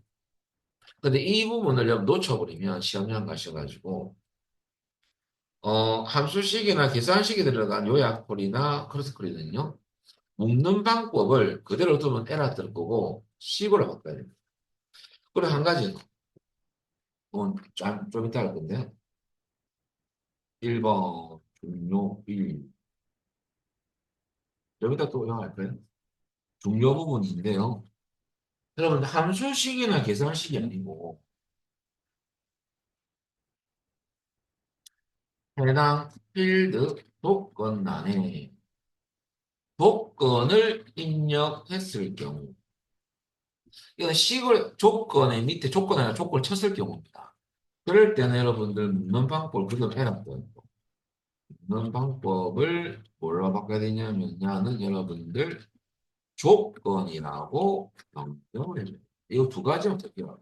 근데 이 부분을 여러분 놓쳐버리면 시험장 가셔가지고 함수식이나 계산식이 들어간 요약콜이나 크로스콜이는요. 묶는 방법을 그대로 두면 에러 뜰 거고 식으로 바꿔야 됩니다. 그리고 한 가지 좀 이따 할 건데 1번 중요 1 좀 이따 또 영할까요? 중요 부분인데요. 여러분 함수식이나 계산식이 아니고 해당 필드 조건란에 조건을 입력했을 경우 이건 식을 조건의 밑에 조건 아니라 조건을 쳤을 경우입니다. 그럴 때는 여러분들 묻는 방법을 그대로 해놨고요. 묻는 방법을 뭘로 바꿔야 되냐면 야는 여러분들 조건이라고 명명을 해줘요. 이거 두 가지만 더 기억해요.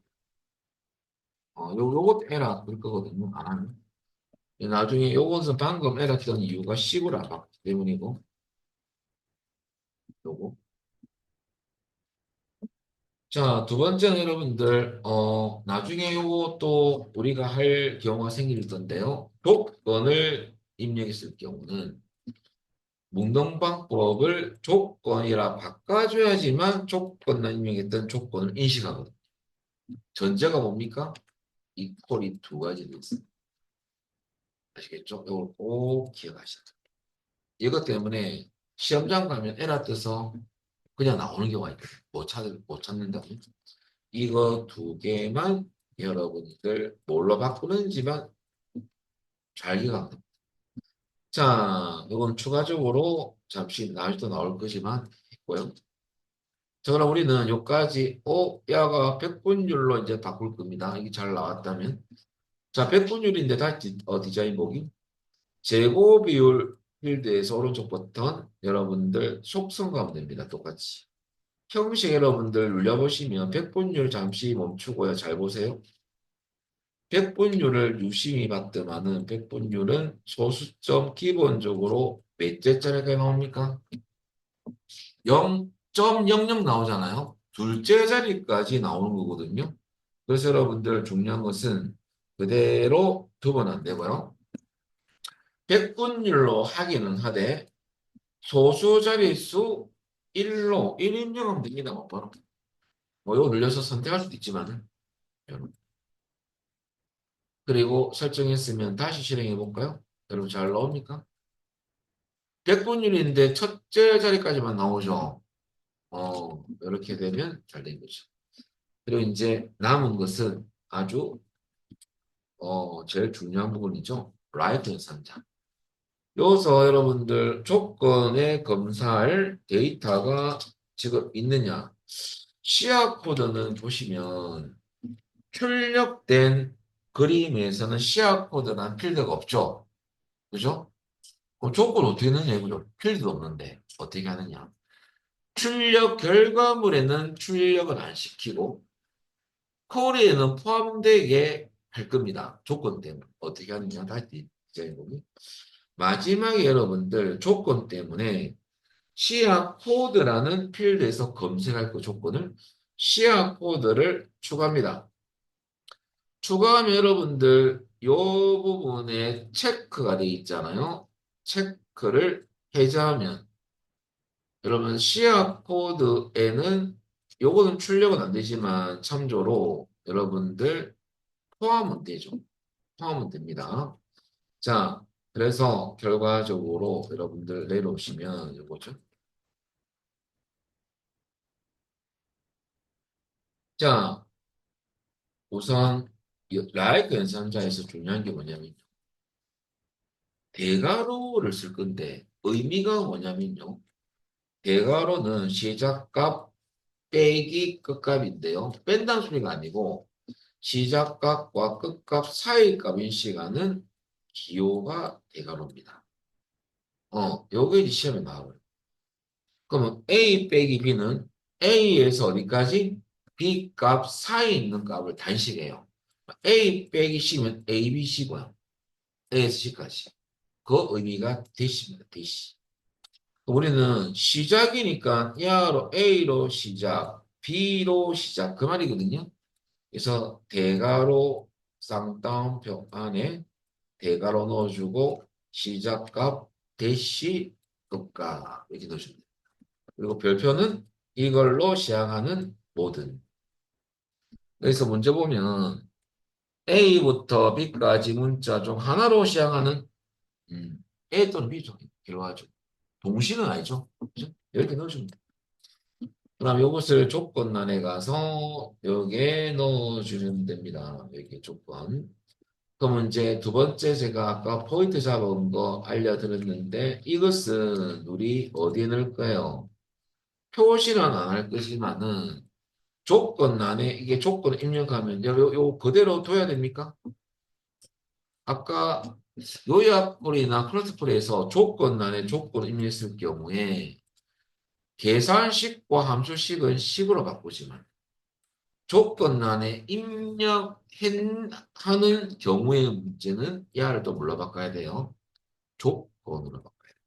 요것 에라 그럴 거거든요. 안 하면. 나중에 요것은 방금 에라 뜬 이유가 식으로 안 바뀌기 때문이고 요거. 자, 두 번째는 여러분들, 나중에 요것도 우리가 할 경우가 생길 건데요. 조건을 입력했을 경우는 묵능방법을 조건이라 바꿔줘야지만 조건을 입력했던 조건을 인식하거든요. 전제가 뭡니까? 이 콜이 두 가지 돼 있어요. 아시겠죠? 이걸 꼭 기억하셔야 돼요. 이것 때문에 시험장 가면 에라 떠서 그냥 나오는 경우가 있거든요. 못 찾는다. 이거 두 개만 여러분들 뭘로 바꾸는지만 잘 기억합니다. 자, 이건 추가적으로 잠시 나중에 나올 거지만 있고요. 자, 그럼 우리는 여기까지 야가 백분율로 이제 바꿀 겁니다. 이게 잘 나왔다면. 자, 백분율인데 다시 디자인 보기. 제곱 비율 필드에서 오른쪽 버튼 여러분들 속성하면 됩니다. 똑같이. 형식 여러분들 눌려보시면 백분율 잠시 멈추고요. 잘 보세요. 백분율을 유심히 봤더만은 백분율은 소수점 기본적으로 몇 제짜리가 나옵니까? 0.00 나오잖아요. 둘째 자리까지 나오는 거거든요. 그래서 여러분들 중요한 것은 그대로 두면 안 되고요. 백분율로 하기는 하되 소수 자릿수 1로 1 입력하면 됩니다. 바로. 뭐 이거 눌려서 선택할 수도 있지만 그리고 설정했으면 다시 실행해 볼까요? 여러분 잘 나옵니까? 백분율인데 첫째 자리까지만 나오죠. 이렇게 되면 잘 된 거죠. 그리고 이제 남은 것은 아주 제일 중요한 부분이죠. 라이트 연산자. 여기서 여러분들 조건에 검사할 데이터가 지금 있느냐. 시야 코드는 보시면 출력된 그림에서는 시야 코드란 필드가 없죠. 그죠? 그럼 조건 어떻게 넣느냐 이거죠. 필드도 없는데 어떻게 하느냐. 출력 결과물에는 출력을 안 시키고 코리에는 포함되게 할 겁니다. 조건 때문에. 어떻게 하느냐. 다시 디자인보기. 마지막에 여러분들 조건 때문에 시야 코드라는 필드에서 검색할 그 조건을 시야 코드를 추가합니다. 추가하면 여러분들 이 부분에 체크가 되어 있잖아요. 체크를 해제하면 여러분 시야 코드에는 요거는 출력은 안 되지만 참조로 여러분들 포함은 되죠. 포함은 됩니다. 자, 그래서 결과적으로 여러분들 내려오시면 이거죠. 자, 우선 라이크 연산자에서 중요한 게 뭐냐면 대괄호를 쓸 건데 의미가 뭐냐면요. 대괄호는 시작값 빼기 끝값인데요. 뺀다는 소리가 아니고 시작값과 끝값 사이 값인 시간은 기호가 대괄호입니다. 요게 이제 시험에 나와요. 그러면 A 빼기 B는 A에서 어디까지? B 값 사이에 있는 값을 단식해요. A 빼기 C면 A, B, C고요. A에서 C까지. 그 의미가 대시입니다. 대시. 우리는 시작이니까 야로 A로 시작, B로 시작 그 말이거든요. 그래서 대괄호 쌍따옴표 안에 대괄호 넣어주고 시작값 대시 끝값 이렇게 넣어주면 돼요. 그리고 별표는 이걸로 시작하는 모든. 그래서 문제 보면 A부터 B까지 문자 중 하나로 시작하는 A 또는 B죠. 결과죠. 동시는 아니죠. 그죠? 이렇게 넣어주면 돼요. 그럼 이것을 조건란에 가서 여기에 넣어주면 됩니다. 여기 조건. 그럼 이제 두 번째 제가 아까 포인트 잡은 거 알려드렸는데 이것은 우리 어디에 넣을까요? 표시는 안 할 것이지만은 조건란에 이게 조건을 입력하면 요 그대로 둬야 됩니까? 아까 요약풀이나 클러스풀이에서 조건란에 조건을 입력했을 경우에 계산식과 함수식은 식으로 바꾸지만 조건란에 입력하는 경우의 문제는 야를 또 뭘로 바꿔야 돼요? 조건으로 바꿔야 돼요.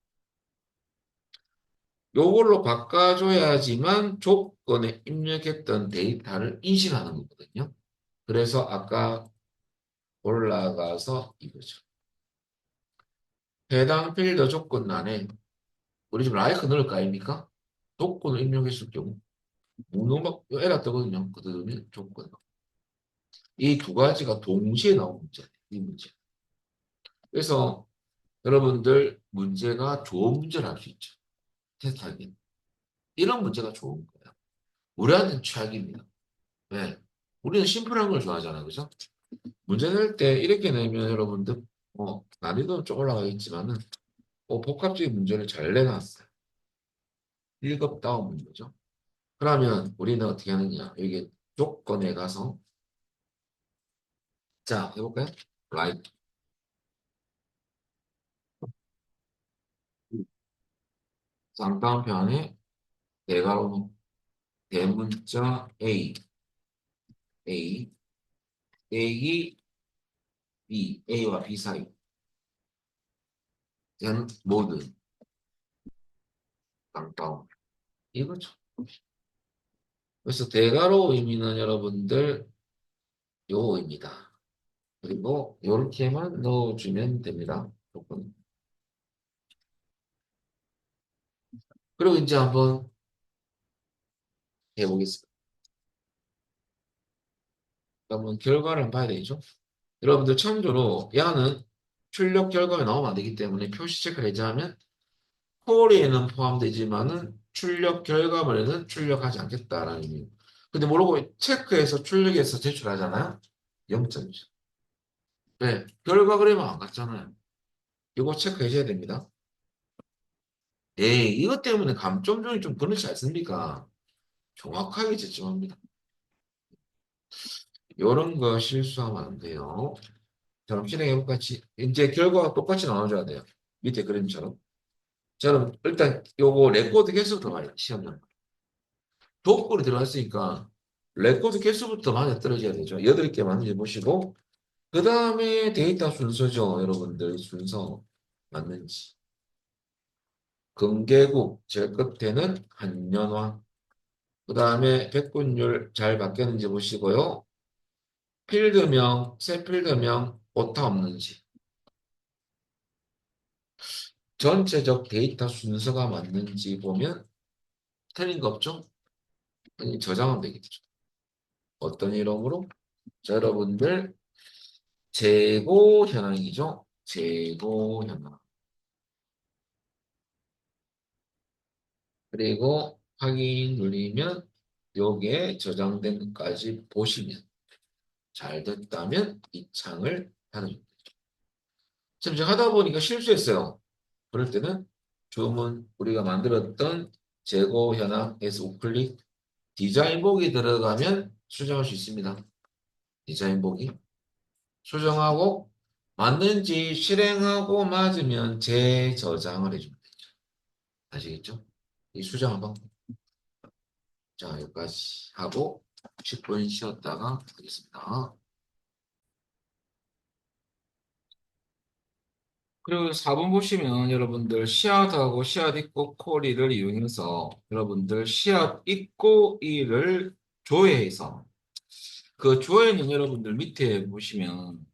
요걸로 바꿔줘야지만 조건에 입력했던 데이터를 인식하는 거거든요. 그래서 아까 올라가서 이거죠. 해당 필드 조건란에 우리 집 라이크 넣을 거 아닙니까? 조건을 입력했을 경우 문어막 에러 뜨거든요. 그다음에 조건. 이 두 가지가 동시에 나온 문제예요. 이 문제. 그래서 여러분들 문제가 좋은 문제를 할 수 있죠. 테스트하기. 이런 문제가 좋은 거예요. 우리한테는 최악입니다. 네. 우리는 심플한 걸 좋아하잖아요. 그죠? 문제 낼 때 이렇게 내면 여러분들 난이도는 좀 올라가겠지만은 복합적인 문제를 잘 내놨어요. 1급 다운 문제죠. 그러면 우리는 어떻게 하느냐. 여기 조건에 가서 자 해볼까요? 라이트 쌍따옴표안에 대괄호 대문자 A 빼기 B A와 B 사이 는 모든 쌍따옴 이거죠. 그래서 대괄호 의미는 여러분들 요입니다. 그리고 요렇게만 넣어주면 됩니다. 조건. 그리고 이제 한번 해보겠습니다. 한번 결과를 한번 봐야 되죠. 여러분들 참조로 야는 출력 결과가 나오면 안 되기 때문에 표시 체크를 해제하면 콜에는 포함되지만은 출력 결과물에는 출력하지 않겠다라는 의미. 근데 모르고 체크해서 출력해서 제출하잖아요. 0점이죠. 네, 결과 그래면 안 갔잖아요. 이거 체크해줘야 됩니다. 네, 이것 때문에 감점적이 좀 그렇지 않습니까? 정확하게 채점합니다. 이런 거 실수하면 안 돼요. 자, 그럼 실행해볼까? 이제 결과가 똑같이 나와줘야 돼요. 밑에 그림처럼. 자, 그럼 일단 요거 레코드 개수부터 봐요. 시험장. 조건이 들어갔으니까 레코드 개수부터 맞아 떨어져야 되죠. 8개 맞는지 보시고 그 다음에 데이터 순서죠. 여러분들 순서 맞는지. 금계국 제일 끝에는 한년화. 그 다음에 백분율 잘 바뀌었는지 보시고요. 필드명, 새 필드명 오타 없는지. 전체적 데이터 순서가 맞는지 보면 틀린 거 없죠? 아니, 저장하면 되겠죠. 어떤 이름으로? 자, 여러분들 재고 현황이죠. 재고 현황. 그리고 확인 누르면 요게 저장된 것까지 보시면 잘 됐다면 이 창을 닫아줍니다. 지금 제가 하다 보니까 실수했어요. 그럴 때는 주문 우리가 만들었던 재고 현황에서 우클릭 디자인 보기 들어가면 수정할 수 있습니다. 디자인 보기 수정하고 맞는지 실행하고 맞으면 재저장을 해줍니다. 아시겠죠? 이 수정한 방법. 자, 여기까지 하고 10분 쉬었다가 하겠습니다. 그리고 4번 보시면 여러분들 씨앗하고 씨앗 있고 코리를 이용해서 여러분들 씨앗 있고 이를 조회해서 그 조회는 여러분들 밑에 보시면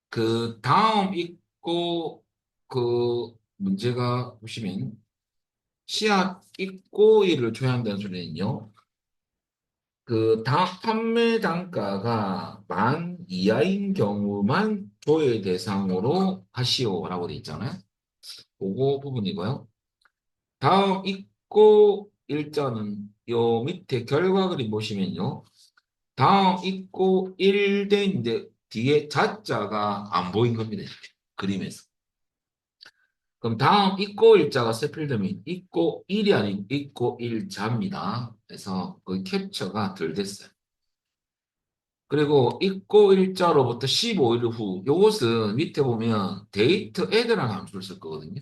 그 다음 있고 그 문제가 보시면 씨앗 있고 이를 조회한다는 소리는요. 그 판매 단가가 만 이하인 경우만 조회 대상으로 하시오라고 돼 있잖아요. 그거 부분이고요. 다음 입고 일자는 요 밑에 결과 그림 보시면요. 다음 입고 1대인데 뒤에 자자가 안 보인 겁니다. 그림에서. 그럼 다음 입고 일자가 세필드면 입고 1이 아닌 입고 일자입니다. 그래서 그 캡처가 덜 됐어요. 그리고 입고 일자로부터 15일 후 요것은 밑에 보면 데이트 애드라는 함수를 쓸 거거든요.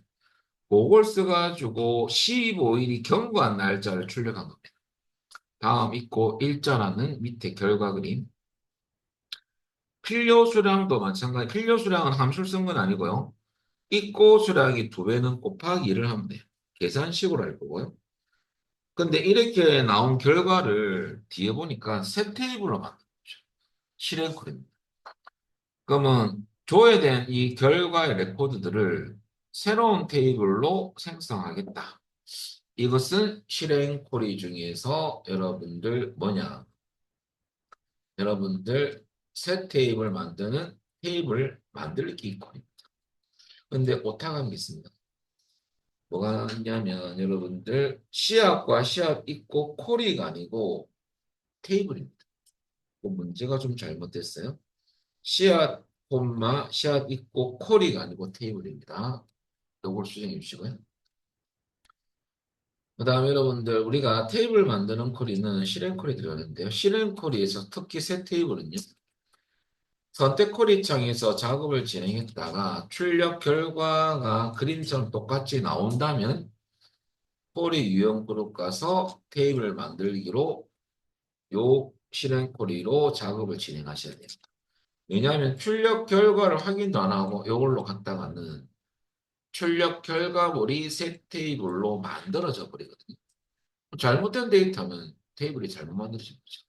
그걸 써가지고 15일이 경과한 날짜를 출력한 겁니다. 다음 있고 일자라는 밑에 결과 그림. 필요 수량도 마찬가지. 필요 수량은 함수를 쓴 건 아니고요. 있고 수량이 2배는 곱하기 1을 하면 돼요. 계산식으로 할 거고요. 근데 이렇게 나온 결과를 뒤에 보니까 새 테이블로 만든 거죠. 실행 코드입니다. 그러면 조회된 이 결과의 레코드들을 새로운 테이블로 생성하겠다. 이것은 실행 콜이 중에서 여러분들 뭐냐? 여러분들 새 테이블 만드는 테이블 만들기 콜입니다. 근데 오타가 한 게 있습니다. 뭐가 있냐면 여러분들 씨앗과 씨앗 있고 콜이가 아니고 테이블입니다. 그 문제가 좀 잘못됐어요. 씨앗 콤마 씨앗 있고 콜이가 아니고 테이블입니다. 이걸 수정해 주시고요. 그 다음에 여러분들 우리가 테이블 만드는 쿼리는 실행 쿼리 들어가는데요. 실행 쿼리에서 특히 새 테이블은요. 선택 쿼리 창에서 작업을 진행했다가 출력 결과가 그림처럼 똑같이 나온다면 쿼리 유형 그룹 가서 테이블 만들기로 요 실행 쿼리로 작업을 진행하셔야 됩니다. 왜냐하면 출력 결과를 확인도 안 하고 이걸로 갔다가는 출력 결과물이 새 테이블로 만들어져 버리거든요. 잘못된 데이터는 테이블이 잘못 만들어진 거죠.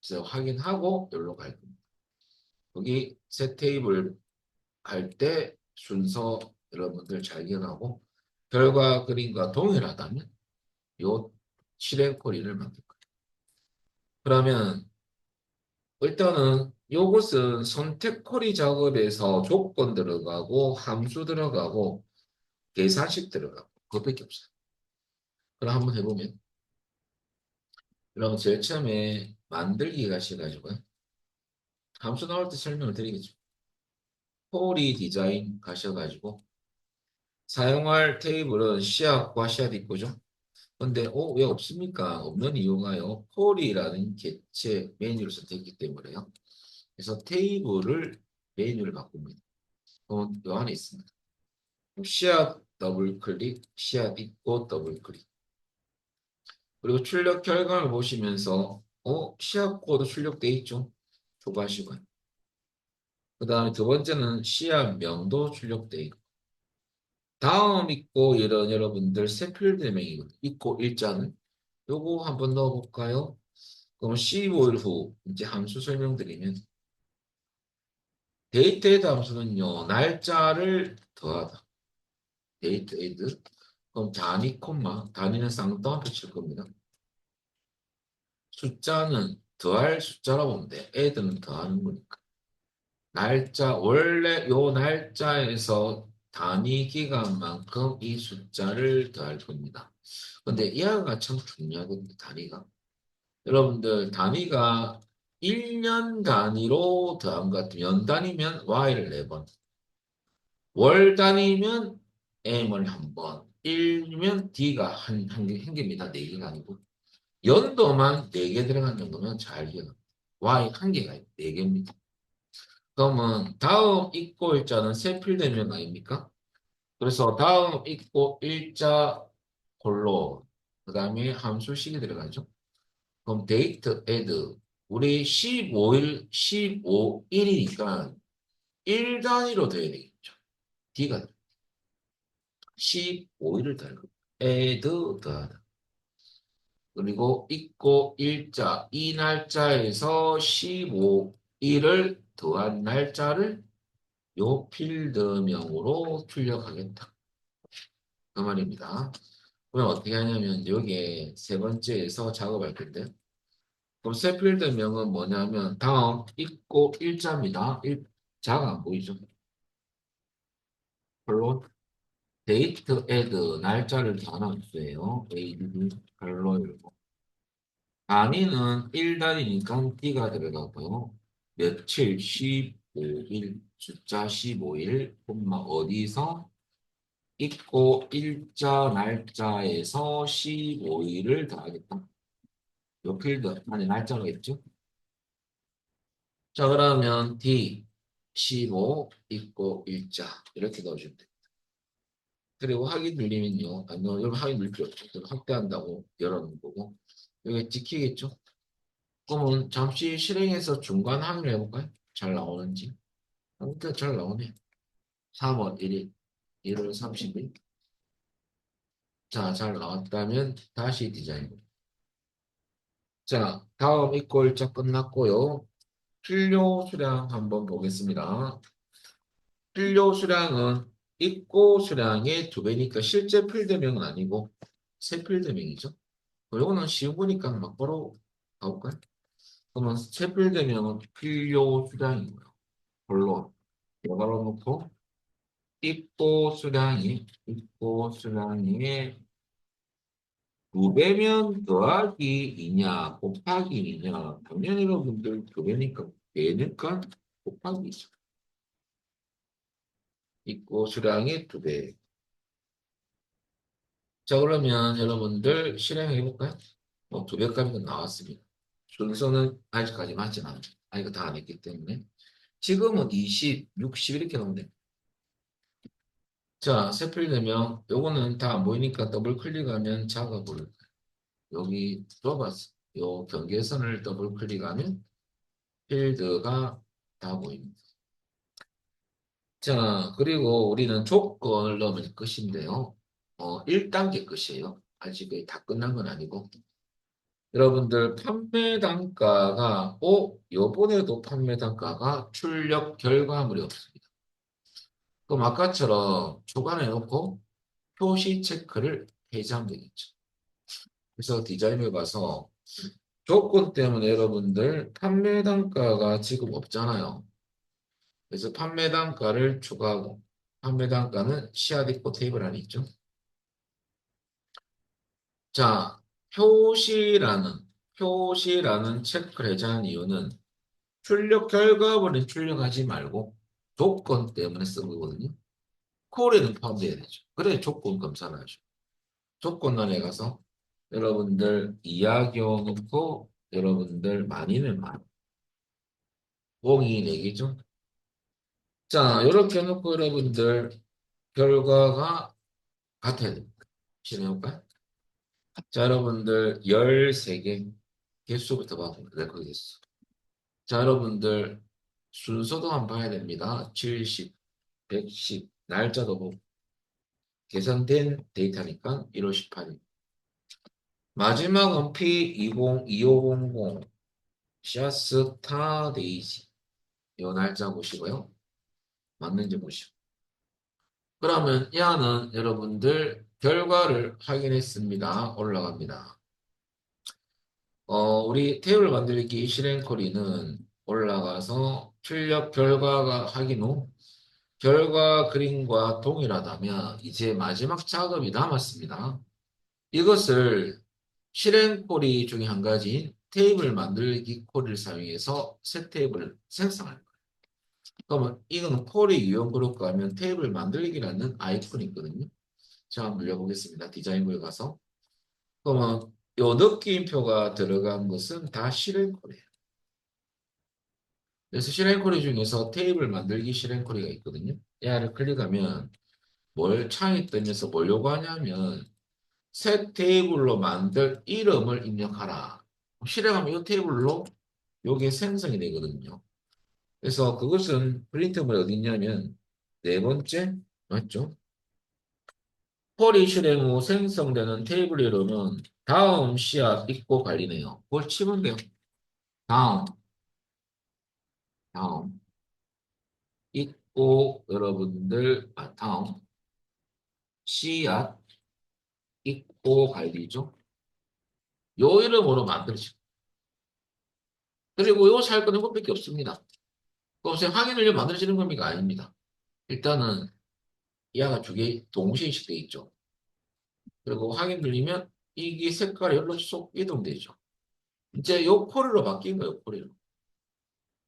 그래서 확인하고 여기로 갈 겁니다. 여기 새 테이블 할 때 순서 여러분들 잘 기억하고 결과 그림과 동일하다면 요 실행 쿼리를 만들 거예요. 그러면 일단은 요것은 선택 쿼리 작업에서 조건 들어가고 함수 들어가고 계산식 들어가고 그것밖에 없어요. 그럼 한번 해보면 그럼 제일 처음에 만들기 가셔가지고요. 함수 나올 때 설명을 드리겠죠. 쿼리 디자인 가셔가지고 사용할 테이블은 씨앗과 씨앗 있고죠. 근데 왜 없습니까? 없는 이유가요. 폴이라는 개체 메뉴를 선택했기 때문에요. 그래서 테이블을 메뉴를 바꿉니다. 요 안에 있습니다. 씨앗 더블 클릭, 씨앗 있고 더블 클릭. 그리고 출력 결과를 보시면서 씨앗 코드 출력돼 있죠? 초과하시고요. 그 다음에 두 번째는 씨앗 명도 출력돼 있고 다음 있고 이런 여러분들 새 필드명이거든요. 있고 일자는 요거 한번 넣어볼까요? 그럼 15일 후 이제 함수 설명드리면 데이트 함수는요 날짜를 더하다 데이트 에드 그럼 단위 콤마 단위는 쌍따옴표 칠 겁니다. 숫자는 더할 숫자라고 보면 돼. 에드는 더하는 거니까. 날짜 원래 요 날짜에서 단위 기간만큼 이 숫자를 더할 겁니다. 근데 이하가 참 중요하거든요. 단위가. 여러분들 단위가 1년 단위로 더한 것 같으면 연 단위면 y를 4번 월 단위면 m을 한 번 1이면 d가 한 개입니다. 4개가 아니고 연도만 4개 들어간 정도면 잘 기억합니다. y 한 개가 4개입니다. 그러면 다음 있고 일자는 세필되면 아닙니까? 그래서 다음 있고 일자 홀로 그 다음에 함수식이 들어가죠. 그럼 데이트 애드 우리 15일 15일이니까 1 단위로 돼야 되겠죠. D가 15일을 달고 애드 더하다. 그리고 있고 일자 이 날짜에서 15일을 더한 날짜를 요 필드명으로 출력하겠다. 그 말입니다. 그럼 어떻게 하냐면 여기에 세 번째에서 작업할 건데 그럼 새 필드명은 뭐냐면 다음 있고 일자입니다. 일자가 안 보이죠? 물론 데이트 애드 날짜를 다 넣었어요. ADD 별로 열고 단위는 1단위니까 D가 들어가고요. 며칠 15일 숫자 15일 콤마 어디서 있고 일자 날짜에서 15일을 더하겠다. 요 필드 안에 날짜가 있죠. 자 그러면 D 15 있고 일자 이렇게 넣어주면 돼요. 그리고 확인 눌리면요. 아니요, 여러분 확인 눌릴 필요 없죠. 확대한다고 열어놓은 거고. 여기 찍히겠죠? 그러면 잠시 실행해서 중간 확인을 해볼까요? 잘 나오는지. 아무튼 잘 나오네. 3월 1일, 1월 30일. 자, 잘 나왔다면 다시 디자인. 자, 다음 있고 일자 끝났고요. 필요 수량 한번 보겠습니다. 필요 수량은 있고 수량의 2배니까 실제 필드명은 아니고 새 필드명이죠. 요거는 쉬운 거니까 막 바로 가볼까요? 그러면 새 필드명은 필요 수량이고요. 물론 이걸로 놓고 입고 수량이 2배면 더하기 2냐 곱하기 2냐 당연히 여러분들 2배니까 배니까 곱하기 2죠. 입고 수량이 2배. 자 그러면 여러분들 실행해 볼까요? 2배값이 나왔습니다. 순서는 아직까지 맞지 않아요. 이거 다 안 했기 때문에 지금은 20, 60 이렇게 나오면 됩니다. 자, 세필되면 요거는 다 안 보이니까 더블 클릭하면 작업을 여기 좁았어. 요 경계선을 더블 클릭하면 필드가 다 보입니다. 자, 그리고 우리는 조건을 넣으면 끝인데요. 1단계 끝이에요. 아직 다 끝난 건 아니고. 여러분들 판매 단가가 요번에도 판매 단가가 출력 결과물이 없습니다. 그럼 아까처럼 초반에 놓고 표시 체크를 해제하면 되겠죠. 그래서 디자인을 봐서 조건 때문에 여러분들 판매 단가가 지금 없잖아요. 그래서 판매 단가를 추가하고 판매 단가는 씨앗 있고 테이블 안에 있죠. 자, 표시라는 체크를 해제한 이유는 출력 결과물은 출력하지 말고 조건 때문에 쓴 거거든요. 콜에는 포함돼야 되죠. 그래 조건 검사를 하죠. 조건란에 가서 여러분들 이야기어 놓고 여러분들 많이는 많이. 공이 4개죠. 자, 이렇게 놓고 여러분들 결과가 같아야 됩니다. 실행해볼까요? 자, 여러분들 13개 개수부터 봐보면 될 거겠어. 자, 여러분들 순서도 한번 봐야 됩니다. 70, 110, 날짜도 보고 계산된 데이터니까 1월 18일. 마지막은 P202500 샤스타 데이지. 이 날짜 보시고요. 맞는지 보시고. 그러면 야는 여러분들 결과를 확인했습니다. 올라갑니다. 우리 테이블 만들기 실행 쿼리는 올라가서 출력 결과가 확인 후 결과 그림과 동일하다면 이제 마지막 작업이 남았습니다. 이것을 실행 쿼리 중에 한 가지인 테이블 만들기 쿼리를 사용해서 새 테이블을 생성할 거예요. 그러면 이거는 쿼리 유형 그룹 가면 테이블 만들기라는 아이콘이 있거든요. 자, 한번 눌러보겠습니다. 디자인부에 가서. 그러면 요 느낌표가 들어간 것은 다 실행 쿼리예요. 그래서 실행 쿼리 중에서 테이블 만들기 실행 쿼리가 있거든요. 얘를 클릭하면 뭘 창이 뜨면서 뭘 요구하냐면 새 테이블로 만들 이름을 입력하라. 실행하면 이 테이블로 요게 생성이 되거든요. 그래서 그것은 프린트물이 어디 있냐면 네 번째 맞죠? 쿼리 실행 후 생성되는 테이블 이름은 다음 씨앗 읽고 관리네요. 그걸 치면 돼요. 다음, 다음 읽고 여러분들 다음 씨앗 읽고 관리죠. 요 이름으로 만들어지고 그리고 요 살 거는 것밖에 없습니다. 그것에 확인을 만들어지는 겁니까? 아닙니다. 일단은 이하가 두 개 동시에 인식되어 있죠. 그리고 확인 눌리면 이게 색깔이 여기로 쏙 이동되죠. 이제 요 쿼리로 바뀐 거예요. 쿼리로.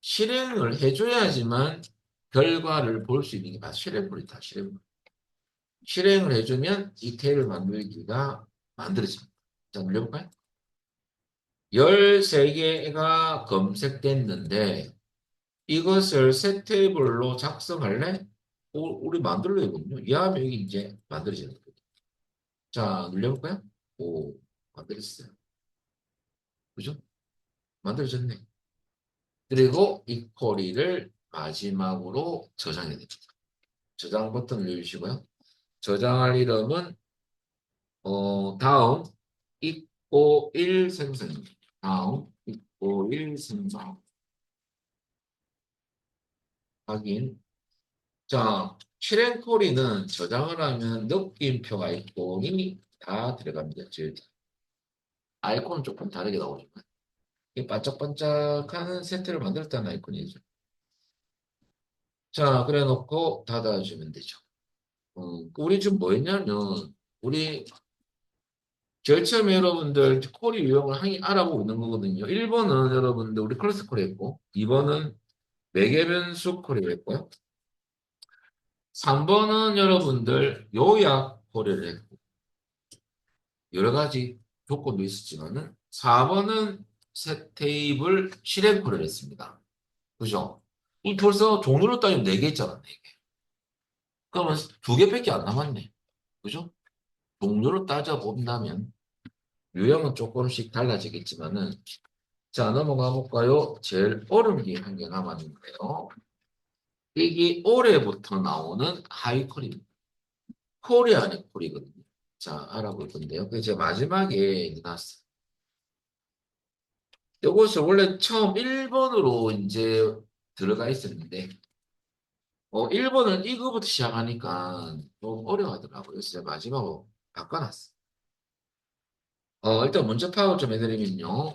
실행을 해줘야지만 결과를 볼 수 있는 게 바로 실행 쿼리다. 실행 쿼리. 실행을 해주면 이 테이블 만들기가 만들어집니다. 자, 눌려볼까요? 13개가 검색됐는데 이것을 새 테이블로 작성할래? 우리 만들려 이거든요. 이 하면 여기 이제 만들어지는 거예요. 자, 눌려볼까요? 오, 만들었어요. 그죠? 만들어졌네. 그리고 이 쿼리를 마지막으로 저장해야 됩니다. 저장 버튼 눌러주시고요. 저장할 이름은 다음 있고 1 생성입니다. 다음 있고 1 생성 확인. 자, 실행 쿼리는 저장을 하면 느낌표 아이콘이 다 들어갑니다. 즉 아이콘은 조금 다르게 나오지만 이 반짝반짝하는 세트를 만들었다는 아이콘이죠. 자, 그래 놓고 닫아주면 되죠. 우리 지금 뭐 했냐면 우리 제일 처음에 여러분들 쿼리 유형을 알아보고 있는 거거든요. 1번은 여러분들 우리 클래스 쿼리 했고 2번은 매개변수 쿼리 했고요. 3번은 여러분들 요약 쿼리를 했고 여러 가지 조건도 있었지만은 4번은 set 테이블 실행 쿼리를 했습니다. 그죠? 이 벌써 종류로 따지면 4개 있잖아, 4개. 그러면 2개밖에 안 남았네. 그죠? 종류로 따져본다면 유형은 조금씩 달라지겠지만은 자, 넘어가 볼까요? 제일 어려운 게 한 개 남았는데요. 이게 올해부터 나오는 하이콜입니다. 콜이 아닌 콜이거든요. 자, 알아볼 건데요. 그 이제 마지막에 나왔어요. 이것을 원래 처음 1번으로 이제 들어가 있었는데, 1번은 이거부터 시작하니까 좀 어려워하더라고요. 그래서 제가 마지막으로 바꿔놨어요. 일단 먼저 파악 좀 해드리면요.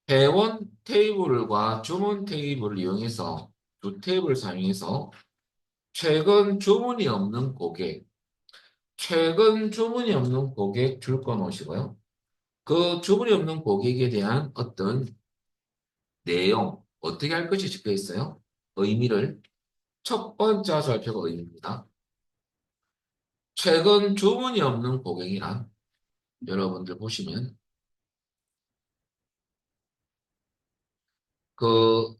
회원 테이블과 주문 테이블을 이용해서 두 테이블을 사용해서 최근 주문이 없는 고객, 최근 주문이 없는 고객 줄 거 놓으시고요. 그 주문이 없는 고객에 대한 어떤 내용, 어떻게 할 것이 적혀 있어요? 의미를 첫 번째 살펴볼 의미입니다. 최근 주문이 없는 고객이란 여러분들 보시면 그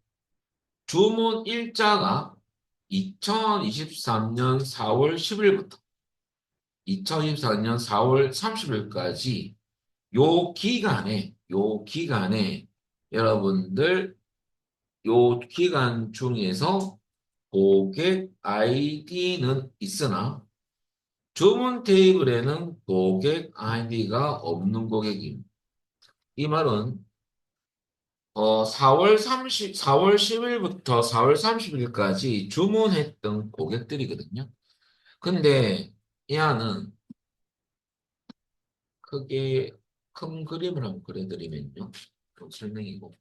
주문 일자가 2023년 4월 10일부터 2024년 4월 30일까지 요 기간에 여러분들 요 기간 중에서 고객 아이디는 있으나 주문 테이블에는 고객 아이디가 없는 고객입니다. 이 말은 4월 10일부터 4월 30일까지 주문했던 고객들이거든요. 근데 이 안은 크게 큰 그림을 한번 그려드리면요. 좀 설명이고.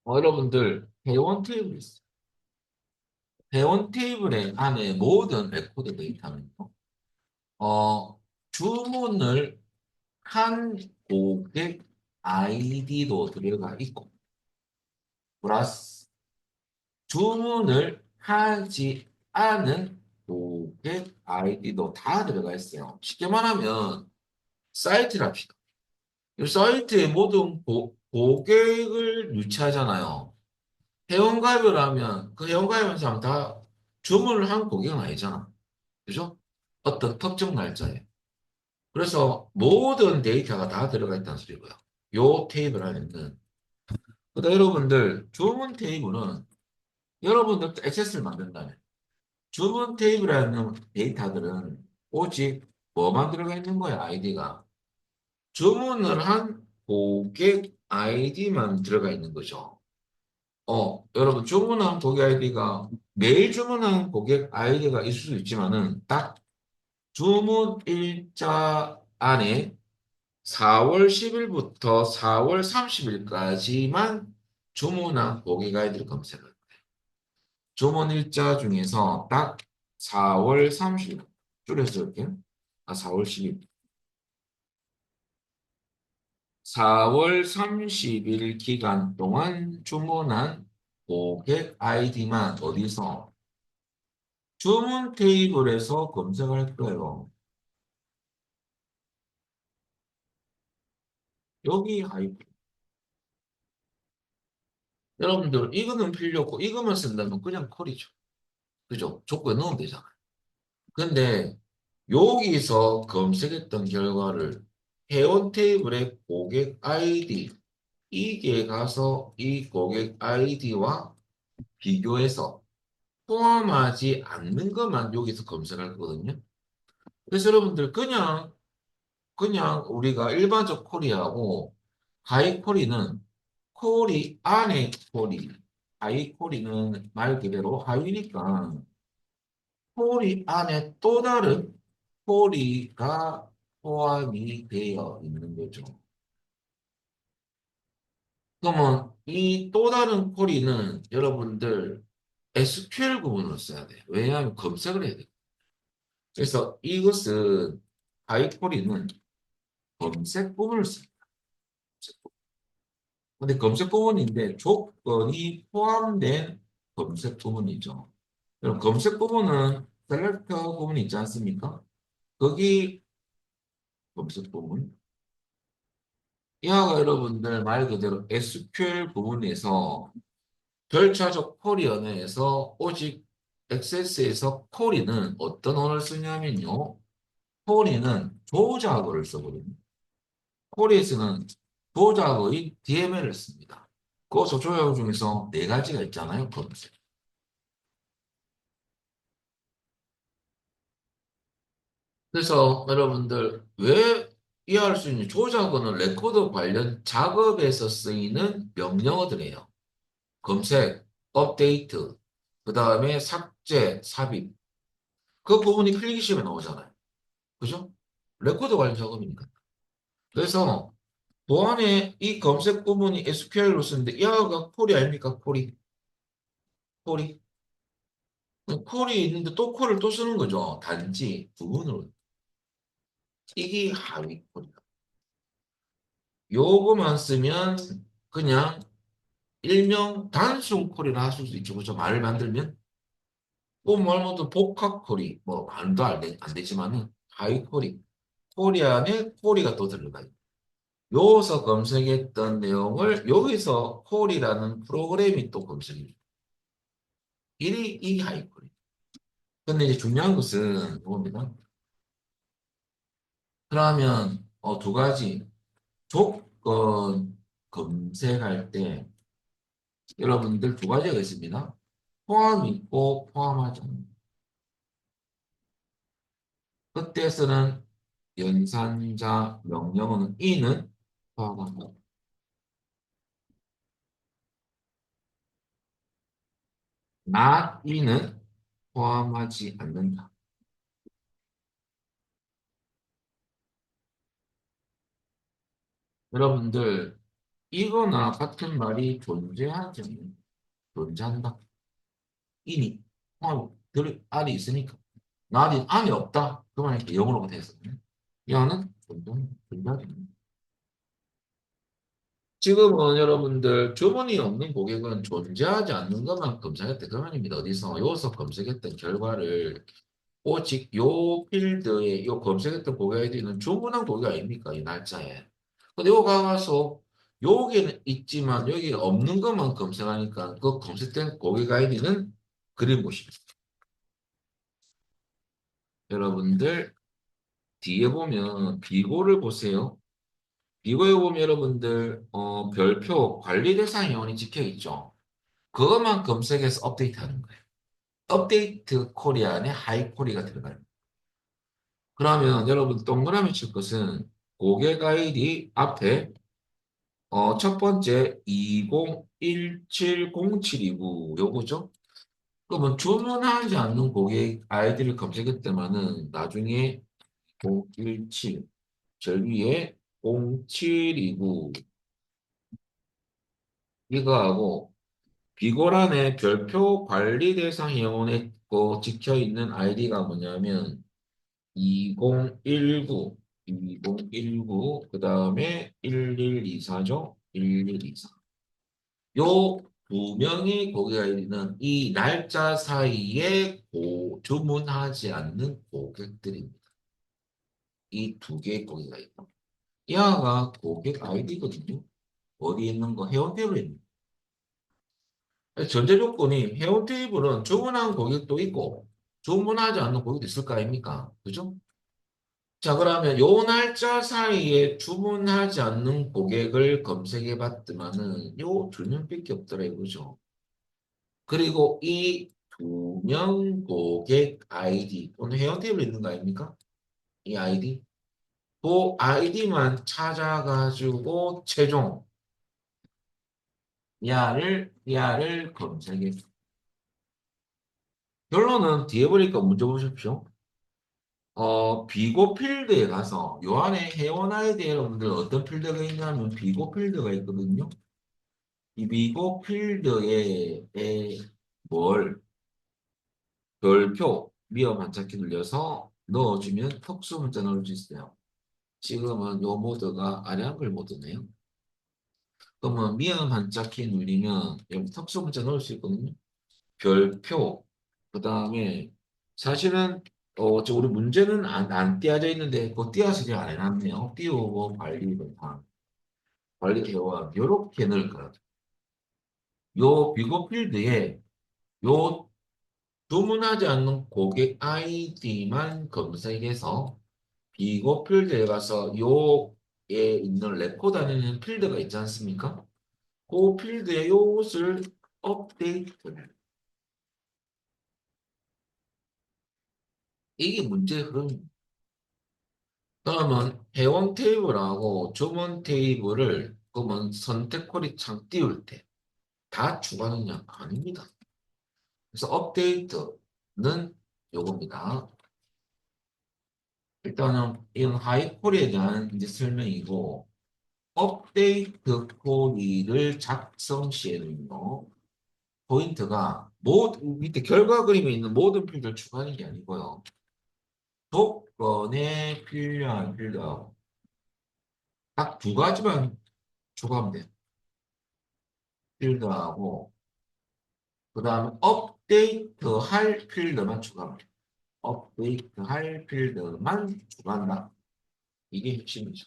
여러분들 회원 테이블 있어요. 회원 테이블의 안에 모든 레코드 데이터는 어, 주문을 한 고객 아이디도 들어가 있고 플러스 주문을 하지 않은 고객 아이디도 다 들어가 있어요. 쉽게 말하면 사이트랍시다. 이 사이트에 모든 고객을 유치하잖아요. 회원가입을 하면 그 회원가입한 사람 다 주문을 한 고객은 아니잖아. 그죠? 어떤 특정 날짜에. 그래서 모든 데이터가 다 들어가 있다는 소리고요. 요 테이블 안에는. 그러니까 여러분들 주문 테이블은 여러분들 액세스를 만든다면 주문 테이블이라는 데이터들은 오직 뭐만 들어가 있는 거야, 아이디가. 주문을 한 고객 아이디만 들어가 있는 거죠. 여러분, 주문한 고객 아이디가 매일 주문한 고객 아이디가 있을 수 있지만은 딱 주문 일자 안에 4월 10일부터 4월 30일까지만 주문한 고객 아이디를 검색을. 주문 일자 중에서 딱 4월 30일, 줄여서 이렇게, 4월 10일. 4월 30일 기간 동안 주문한 고객 아이디만 어디서 주문 테이블에서 검색할 거예요. 여기 하이프. 여러분들 이거는 필요 없고 이거만 쓴다면 그냥 콜이죠. 그죠? 조건에 넣으면 되잖아요. 근데 여기서 검색했던 결과를 회원 테이블의 고객 아이디 이게 가서 이 고객 아이디와 비교해서 포함하지 않는 것만 여기서 검색할 거거든요. 그래서 여러분들 그냥 우리가 일반적 콜이하고 하이 콜이는 콜이 안에 콜이 하이 콜이는 말 그대로 하위니까 콜이 안에 또 다른 콜이가 포함이 되어 있는 거죠. 그러면 이 또 다른 콜이는 여러분들 SQL 구문으로 써야 돼요. 왜냐하면 검색을 해야 돼요. 그래서 이것은 하이콜이는 검색 부분을 씁니다. 근데 검색 부분인데 조건이 포함된 검색 부분이죠. 그럼 검색 부분은 셀렉터 부분이 있지 않습니까? 거기 검색 부분. 이하가 여러분들 말 그대로 SQL 부분에서 절차적 콜이 언어에서 오직 액세스에서 콜이는 어떤 언어를 쓰냐면요. 콜이는 조작어를 쓰거든요. 콜에서는 조작어인 DML을 씁니다. 그 조작어 중에서 네 가지가 있잖아요. 검색. 그래서 여러분들 왜 이해할 수 있는 조작어는 레코드 관련 작업에서 쓰이는 명령어들이에요. 검색, 업데이트, 그 다음에 삭제, 삽입. 그 부분이 필기시험에 나오잖아요. 그죠? 레코드 관련 작업이니까. 그래서 보안의 이 검색 부분이 SQL로 쓰는데 이하가 콜이 아닙니까? 콜이. 콜이. 콜이 있는데 또 콜을 또 쓰는 거죠. 단지 부분으로. 이게 하위 콜이다. 요거만 쓰면 그냥 일명 단순 콜이라 할 수도 있죠. 그죠? 말을 만들면 말 모두 복합 콜이 뭐 말도 안 되지만은 하위 콜이 콜이 안에 콜이가 또 들어가요. 여기서 검색했던 내용을 여기서 콜이라는 프로그램이 또 검색이 이 하위 콜이. 근데 이제 중요한 것은 이겁니다. 그러면 두 가지 조건 검색할 때 여러분들 두 가지가 있습니다. 포함 있고 포함하지 않는. 그때 쓰는 연산자 명령어는 이는 포함한다. not 이는 포함하지 않는다. 여러분들 이거나 같은 말이 존재하지 않는 존재한다. 이니 안이 있으니까 not이 안이 없다. 그 말이 영어로 됐었네. 야는 존재하지 않는다. 지금은 여러분들 주문이 없는 고객은 존재하지 않는 것만 검색했다. 그 말입니다. 어디서? 여기서 검색했던 결과를 오직 요 필드에 요 검색했던 고객 아이디는 주문한 고객 아닙니까? 이 날짜에. 근데 요 가서 여기는 있지만 여기 없는 것만 검색하니까 그 검색된 고객 아이디는 그림 보십시오. 여러분들 뒤에 보면 비고를 보세요. 비고에 보면 여러분들 별표 관리 대상 회원이 찍혀 있죠. 그것만 검색해서 업데이트하는 거예요. 업데이트 코리안에 하이 코리가 들어가요. 그러면 여러분 동그라미 칠 것은 고객 아이디 앞에 첫 번째 201707이고 요거죠. 그러면 주문하지 않는 고객 아이디를 검색했더만은 나중에 017, 제일 위에 07이고 이거하고 비고란의 별표 관리 대상 회원에 찍혀 있는 아이디가 뭐냐면 2019, 2019, 그 다음에 1124죠? 1124. 요 두 명의 고객 아이디는 이 날짜 사이에 주문하지 않는 고객들입니다. 이 두 개의 고객 아이디. 이하가 고객 아이디거든요. 어디 있는 거? 회원 테이블에 있는 거. 전제 조건이 회원 테이블은 주문한 고객도 있고 주문하지 않는 고객도 있을 거 아닙니까? 그죠? 자, 그러면 요 날짜 사이에 주문하지 않는 고객을 검색해 봤더만은 요 두 명밖에 없더라 이거죠. 그리고 이 두 명 고객 아이디 또는 회원 테이블에 있는 거 아닙니까? 이 아이디. 그 아이디만 찾아가지고 최종 야를 검색해. 결론은 뒤에 보니까 문제 보십시오. 비고 필드에 가서 요 안에 회원 아이디 여러분들 어떤 필드가 있냐면 비고 필드가 있거든요. 이 비고 필드에 뭘 별표 미어 반짝이 눌려서 넣어주면 특수 문자 넣을 수 있어요. 지금은 요 모드가 아량글 모드네요. 그러면 미어 반짝이 눌리면 여기 특수 문자 넣을 수 있거든요. 별표 그 다음에 사실은 우리 문제는 안 띄어져 있는데 그 띄어서 제가 안 해놨네요. 띄우고 관리 대화 요렇게 넣을 거예요. 요 비고 필드에 요 주문하지 않는 고객 아이디만 검색해서 비고 필드에 가서 요에 있는 레코드하는 필드가 있지 않습니까? 그 필드에 요것을 업데이트. 이게 문제의 흐름입니다. 그러면 회원 테이블하고 주문 테이블을 그러면 선택 코리 창 띄울 때 다 추가하느냐? 아닙니다. 그래서 업데이트는 요겁니다. 일단은 이건 하이 코리에 대한 이제 설명이고 업데이트 코리를 작성 시에는요. 포인트가 밑에 결과 그림에 있는 모든 필드를 추가하는 게 아니고요. 조건에 필요한 필드하고 딱 두 가지만 추가하면 돼요. 필드하고 그 다음에 업데이트 할 필드만 추가합니다. 업데이트 할 필드만 추가한다. 이게 핵심이죠.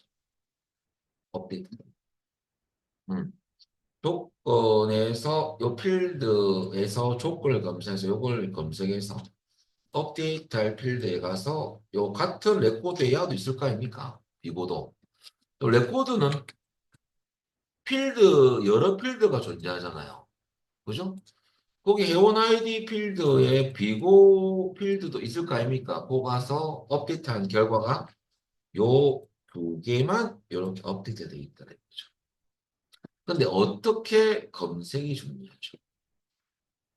업데이트. 음. 조건에서 요 필드에서 조건을 검사해서 요걸 검색해서 업데이트할 필드에 가서 요 같은 레코드 이하도 있을 거 아닙니까? 비고도. 또 레코드는 필드 여러 필드가 존재하잖아요. 그죠? 거기 회원 아이디 필드에 비고 필드도 있을 거 아닙니까? 그거 가서 업데이트한 결과가 요 두 개만 이렇게 업데이트되어 있다는 거죠. 근데 어떻게 검색이 중요하죠?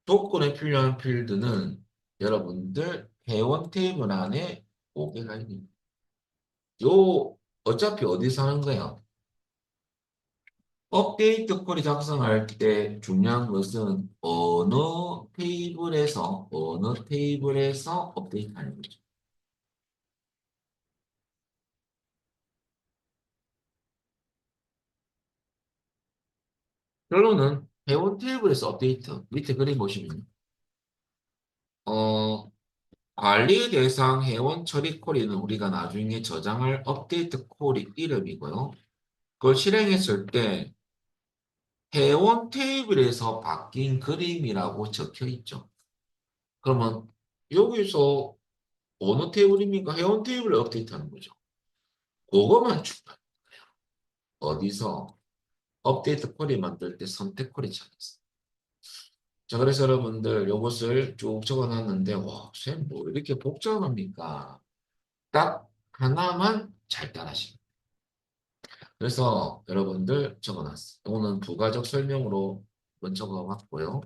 조건에 필요한 필드는 여러분들 회원 테이블 안에 오개가 있는 요 어차피 어디서 하는 거야? 업데이트 콜이 작성할 때 중요한 것은 어느 테이블에서 업데이트하는 거죠. 결론은 회원 테이블에서 업데이트 밑에 그림 보시면 어 관리 대상 회원 처리 콜이는 우리가 나중에 저장할 업데이트 콜이 이름이고요. 그걸 실행했을 때 회원 테이블에서 바뀐 그림이라고 적혀 있죠. 그러면 여기서 어느 테이블입니까? 회원 테이블을 업데이트하는 거죠. 그거만 추가. 어디서? 업데이트 콜이 만들 때 선택 콜이 찾았어. 자, 그래서 여러분들 요것을 쭉 적어놨는데, 와, 쌤, 뭐 이렇게 복잡합니까? 딱 하나만 잘 따라하시면. 그래서 여러분들 적어놨어. 오늘 부가적 설명으로 한번 적어봤고요.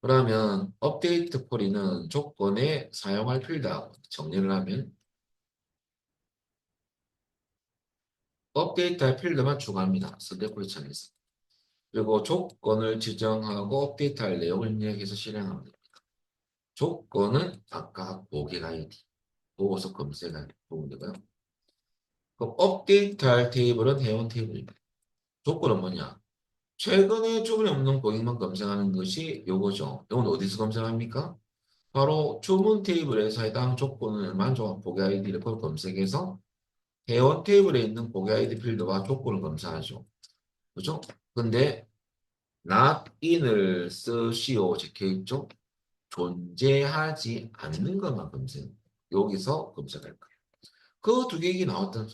그러면 업데이트 쿼리는 조건에 사용할 필드하고 정리를 하면 업데이트할 필드만 추가합니다. 선택 쿼리 창에서. 그리고 조건을 지정하고 업데이트할 내용을 입력해서 실행합니다. 조건은 아까 고객 아이디 보고서 검색할 부분이고요. 그럼 업데이트할 테이블은 회원 테이블입니다. 조건은 뭐냐? 최근에 주문이 없는 고객만 검색하는 것이 요거죠. 이건 어디서 검색합니까? 바로 주문 테이블에서 해당 조건을 만족한 고객 아이디를 검색해서 회원 테이블에 있는 고객 아이디 필드와 조건을 검사하죠. 그죠? 근데 not in을 쓰시오 적혀 있죠? 존재하지 않는 것만 검색. 여기서 검색할 거예요. 그 두 개가 나왔던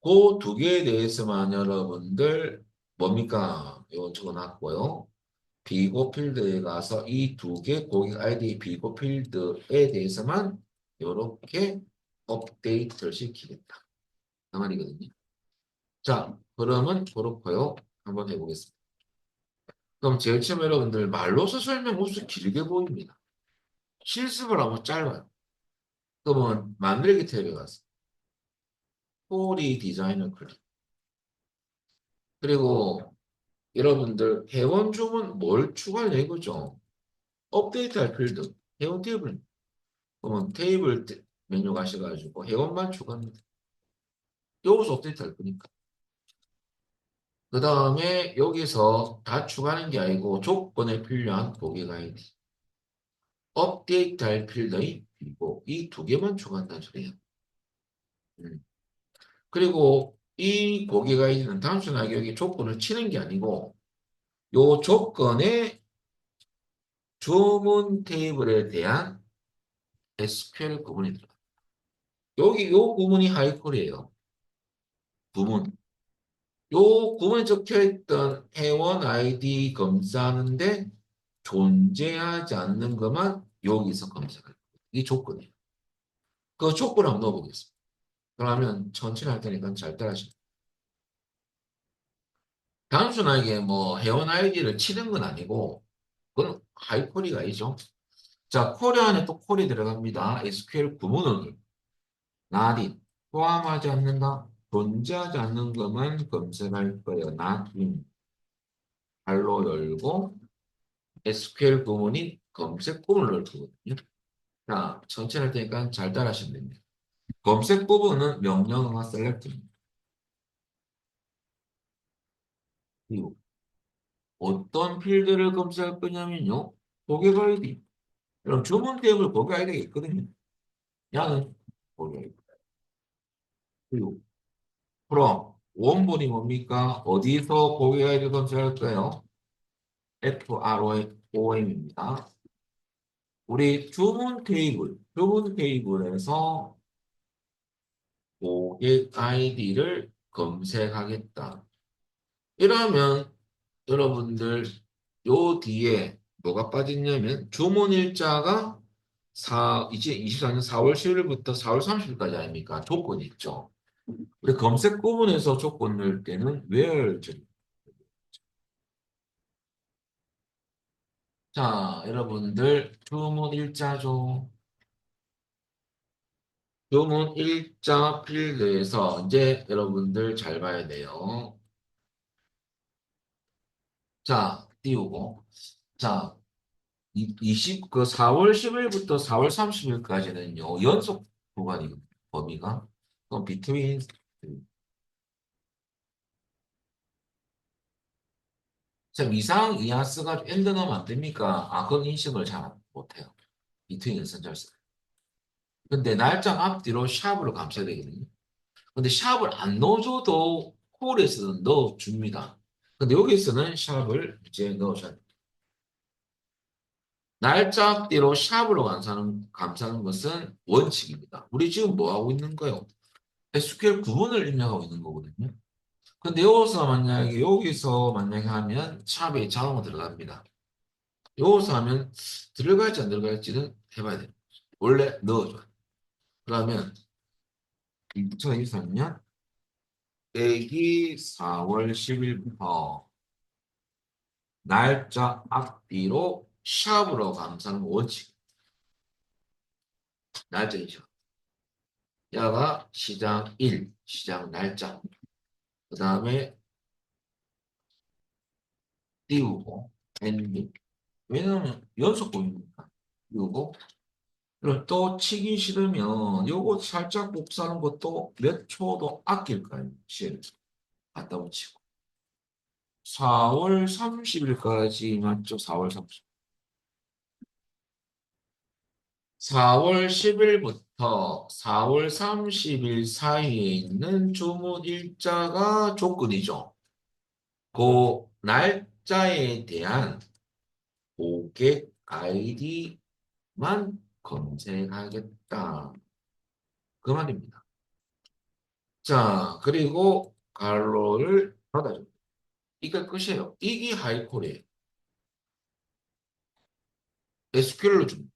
그 두 개에 대해서만 여러분들 뭡니까? 이거 적어놨고요. 비고 필드에 가서 이 두 개 고객 아이디 비고 필드에 대해서만 이렇게 업데이트를 시키겠다. 그 말이거든요. 자, 그러면 그렇고요. 한번 해보겠습니다. 그럼 제일 처음 여러분들 말로서 설명 무수 길게 보입니다. 실습을 하면 짧아요. 그러면 만들기 탭에 가서 스토리 디자인을 클릭. 그리고 여러분들 회원 주문 뭘 추가하냐 이거죠. 업데이트할 필드 회원 테이블. 그러면 테이블 메뉴 가셔가지고 회원만 추가합니다. 여기서 업데이트할 거니까. 그 다음에 여기서 다 추가하는 게 아니고 조건에 필요한 고객 아이디. 업데이트할 필드의 그리고 이 두 개만 추가한다는 소리예요. 음. 그리고 이 고객 아이디는 단순하게 여기 조건을 치는 게 아니고 요 조건에 주문 테이블에 대한 SQL 구문이 들어가요. 여기 요 구문이 하이콜이에요. 구문. 요 구문에 적혀 있던 회원 아이디 검사하는데 존재하지 않는 것만 여기서 검색할 거예요. 이게 조건이에요. 그 조건을 한번 넣어보겠습니다. 그러면 천천히 할 테니까 잘 따라하시면. 단순하게 뭐 회원 아이디를 치는 건 아니고 그건 하이콜이가 아니죠. 자, 쿼리 안에 또 쿼리 들어갑니다. SQL 구문을 not in 포함하지 않는다. 존재하지 않는 것만 검색할 거예요. not in 발로 열고 SQL 구문이 검색 부분을 넣을 거거든요. 자, 천천히 할 테니까 잘 따라하시면 됩니다. 검색 부분은 명령어가 셀렉트입니다. 어떤 필드를 검사할 거냐면요. 고객 아이디. 그럼 주문 대역을 고객 아이디가 있거든요. 야는 고객 아이디. 그리고 그럼 원본이 뭡니까? 어디서 고객 아이디 검사할까요? FROM입니다. 우리 주문 테이블에서 고객 아이디를 검색하겠다. 이러면 여러분들 요 뒤에 뭐가 빠졌냐면 주문일자가 2024년 4월 10일부터 4월 30일까지 아닙니까? 조건이 있죠. 우리 검색 부분에서 조건 넣을 때는 where 자, 여러분들 주문일자죠. 주문일자 필드에서 이제 여러분들 잘 봐야 돼요. 자, 띄우고. 자, 4월 10일부터 4월 30일까지는요, 연속 구간이 범위가. 그럼 between, 참 이상, 이하 쓰가 엔드 넣으면 안 됩니까? 아, 그건 인식을 잘 못해요. between은 잘 써요. 근데 날짜 앞뒤로 샵으로 감춰야 되거든요. 근데 샵을 안 넣어줘도 콜에서는 넣어줍니다. 근데 여기서는 샵을 이제 넣으셔야 돼요. 날짜 앞뒤로 샵으로 감싸는 것은 원칙입니다. 우리 지금 뭐 하고 있는 거예요? SQL 구문을 입력하고 있는 거거든요. 근데 여기서 만약에 하면 샵에 자동으로 들어갑니다. 여기서 하면 들어갈지 안 들어갈지는 해봐야 돼요. 원래 넣어줘요. 그러면 2023년 빼기 4월 10일부터 날짜 앞뒤로 샵으로 감싸는 원칙. 날짜이죠. 야가 시장 일, 시장 날짜. 그 다음에 띄우고 엔딩. 왜냐면 연속곡이니까 띄우고 그리고 또 치기 싫으면 요거 살짝 복사하는 것도 몇 초도 아낄 거예요. 시를 갖다 붙이고 4월 30일까지 맞죠? 4월 30일. 4월 10일부터 4월 30일 사이에 있는 주문 일자가 조건이죠. 그 날짜에 대한 고객 아이디만 검색하겠다. 그 말입니다. 자, 그리고 갈로를 닫아줘. 이게 끝이에요. 이게 하이콜이에요. SQL로 좀.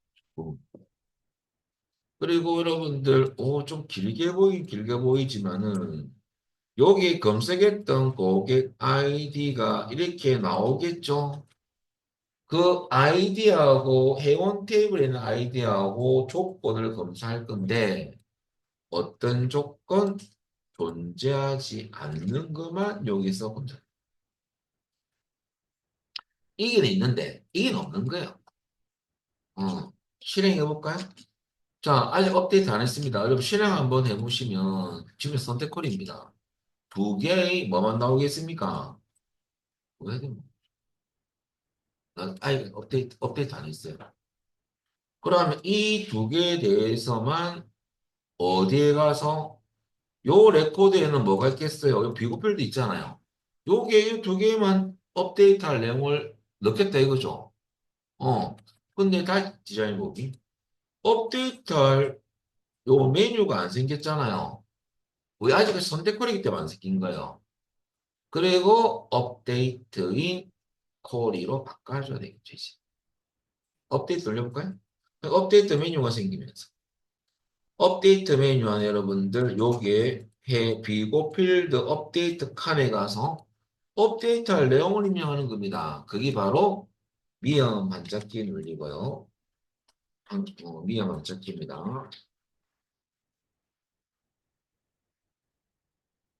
그리고 여러분들, 좀 길게 보이지만은, 여기 검색했던 고객 아이디가 이렇게 나오겠죠? 그 아이디하고 회원 테이블에 있는 아이디하고 조건을 검사할 건데, 어떤 조건 존재하지 않는 것만 여기서 검사. 이게 있는데, 이게 없는 거예요. 실행해 볼까요? 자, 아직 업데이트 안 했습니다. 여러분 실행 한번 해보시면 지금 선택콜입니다. 두 개의 뭐만 나오겠습니까? 왜 뭐, 아직 업데이트 안 했어요. 그러면 이 두 개에 대해서만 어디에 가서 요 레코드에는 뭐가 있겠어요? 요 비고필드 있잖아요. 요게 이 두 개만 업데이트할 내용을 넣겠다 이거죠. 근데 다시 디자인 보기. 업데이트할 요 메뉴가 안 생겼잖아요. 왜 아직 선택콜이기 때문에 안 생긴 거예요. 그리고 업데이트인 쿼리로 바꿔줘야 되겠죠, 이제. 업데이트 돌려볼까요? 업데이트 메뉴가 생기면서. 업데이트 메뉴 안에 여러분들 여기에 비고 필드 업데이트 칸에 가서 업데이트할 내용을 입력하는 겁니다. 그게 바로 미음 반짝기 눌리고요. 미음 반짝기입니다.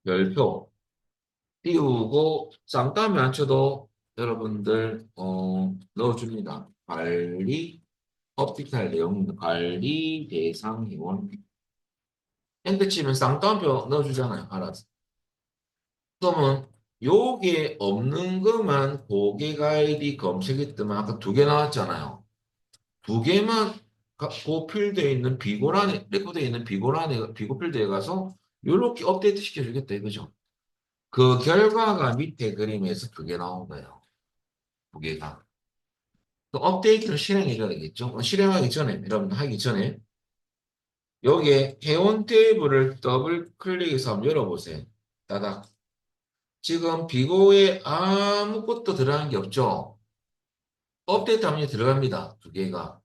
별표 띄우고 쌍따옴이 안 쳐도 여러분들 넣어줍니다. 관리 업데이트할 내용 관리 대상 회원 엔터 치면 쌍따옴표 넣어주잖아요. 알아서. 그러면 요게 없는 것만 고객 아이디 검색이 뜨면 아까 두 개 나왔잖아요. 두 개만 고필드에 있는 비고란에 레코드에 있는 비고란에 비고 필드에 가서 요렇게 업데이트 시켜주겠다 이거죠. 그 결과가 밑에 그림에서 두 개 나온 거예요. 두 개가. 그 업데이트를 실행해줘야 되겠죠. 실행하기 전에 여러분 하기 전에 여기에 회원 테이블을 더블 클릭해서 한번 열어보세요. 따닥. 지금 비고에 아무것도 들어간 게 없죠. 업데이트 화면이 들어갑니다. 두 개가.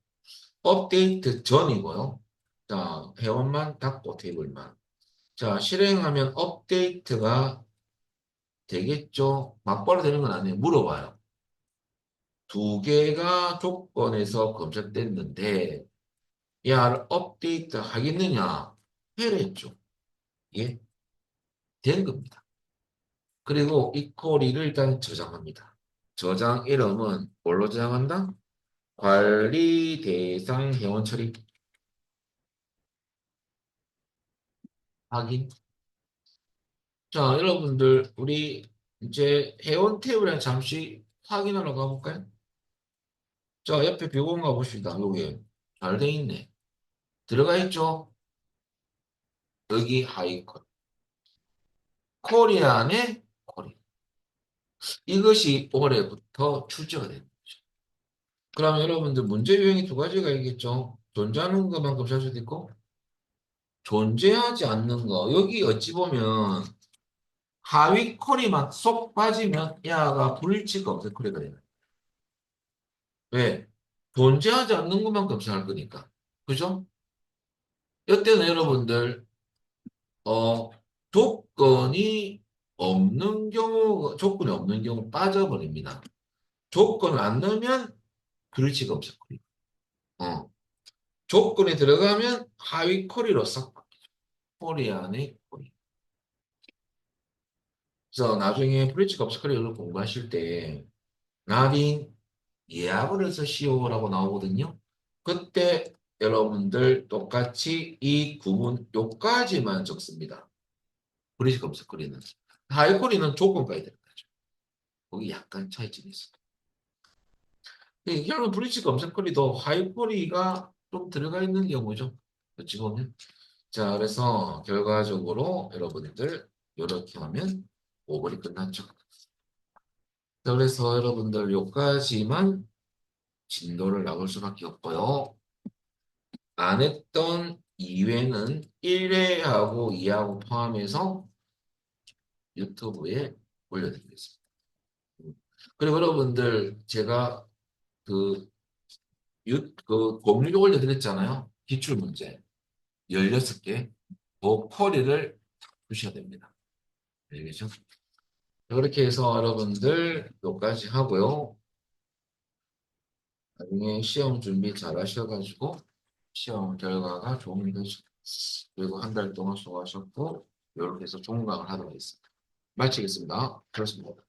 업데이트 전이고요. 자, 회원만 닫고 테이블만. 자, 실행하면 업데이트가 되겠죠? 막바로 되는 건 아니에요. 물어봐요. 두 개가 조건에서 검색됐는데, 야, 업데이트 하겠느냐? 해랬죠. 예, 된 겁니다. 그리고 이 쿼리를 일단 저장합니다. 저장 이름은 뭘로 저장한다? 관리 대상 회원 처리 확인. 자, 여러분들 우리 이제 회원 탭을 잠시 확인하러 가볼까요? 자, 옆에 뷰공 가봅시다. 여기 잘 돼 있네. 들어가 있죠? 여기 하이컷. 코리안의 코리. 이것이 올해부터 출제가 됩니다. 그러면 여러분들 문제 유형이 두 가지가 있겠죠? 존재하는 것만큼 잘 수도 있고 존재하지 않는 거. 여기 어찌 보면 하위 콜이만 쏙 빠지면 야가 불일치 검색 콜이가 되는. 왜? 존재하지 않는 것만 검색할 거니까. 그죠? 이때는 여러분들 어 조건이 조건이 없는 경우 빠져버립니다. 조건을 안 넣으면 불일치 검색 콜이. 어. 조건이 들어가면 하위 콜이로 싹 바뀌죠. 콜이 안에 콜이. 그래서 나중에 불일치 검색 콜이를 공부하실 때 나딘 예약을 해서 CO라고 나오거든요. 그때 여러분들 똑같이 이 구문 요까지만 적습니다. 브리시 검색거리는. 하이코리는 조건까지 들어가죠. 거기 약간 차이점이 있어요. 결국 브리시 검색거리도 하이코리가 좀 들어가 있는 경우죠. 어찌 보면. 자, 그래서 결과적으로 여러분들 이렇게 하면 5번이 끝났죠. 자, 그래서 여러분들 요까지만 진도를 나올 수밖에 없고요. 안 했던 2회는 1회하고 2하고 포함해서 유튜브에 올려드리겠습니다. 그리고 여러분들 제가 그, 그 공유로 올려드렸잖아요. 기출문제 16개. 그 커리를 푸셔야 됩니다. 알겠죠? 그렇게 해서 여러분들 여기까지 하고요. 나중에 시험 준비 잘 하셔가지고 시험 결과가 좋은 되죠. 그리고 한 달 동안 수고하셨고 이렇게 해서 종강을 하도록 하겠습니다. 마치겠습니다. 그렇습니다.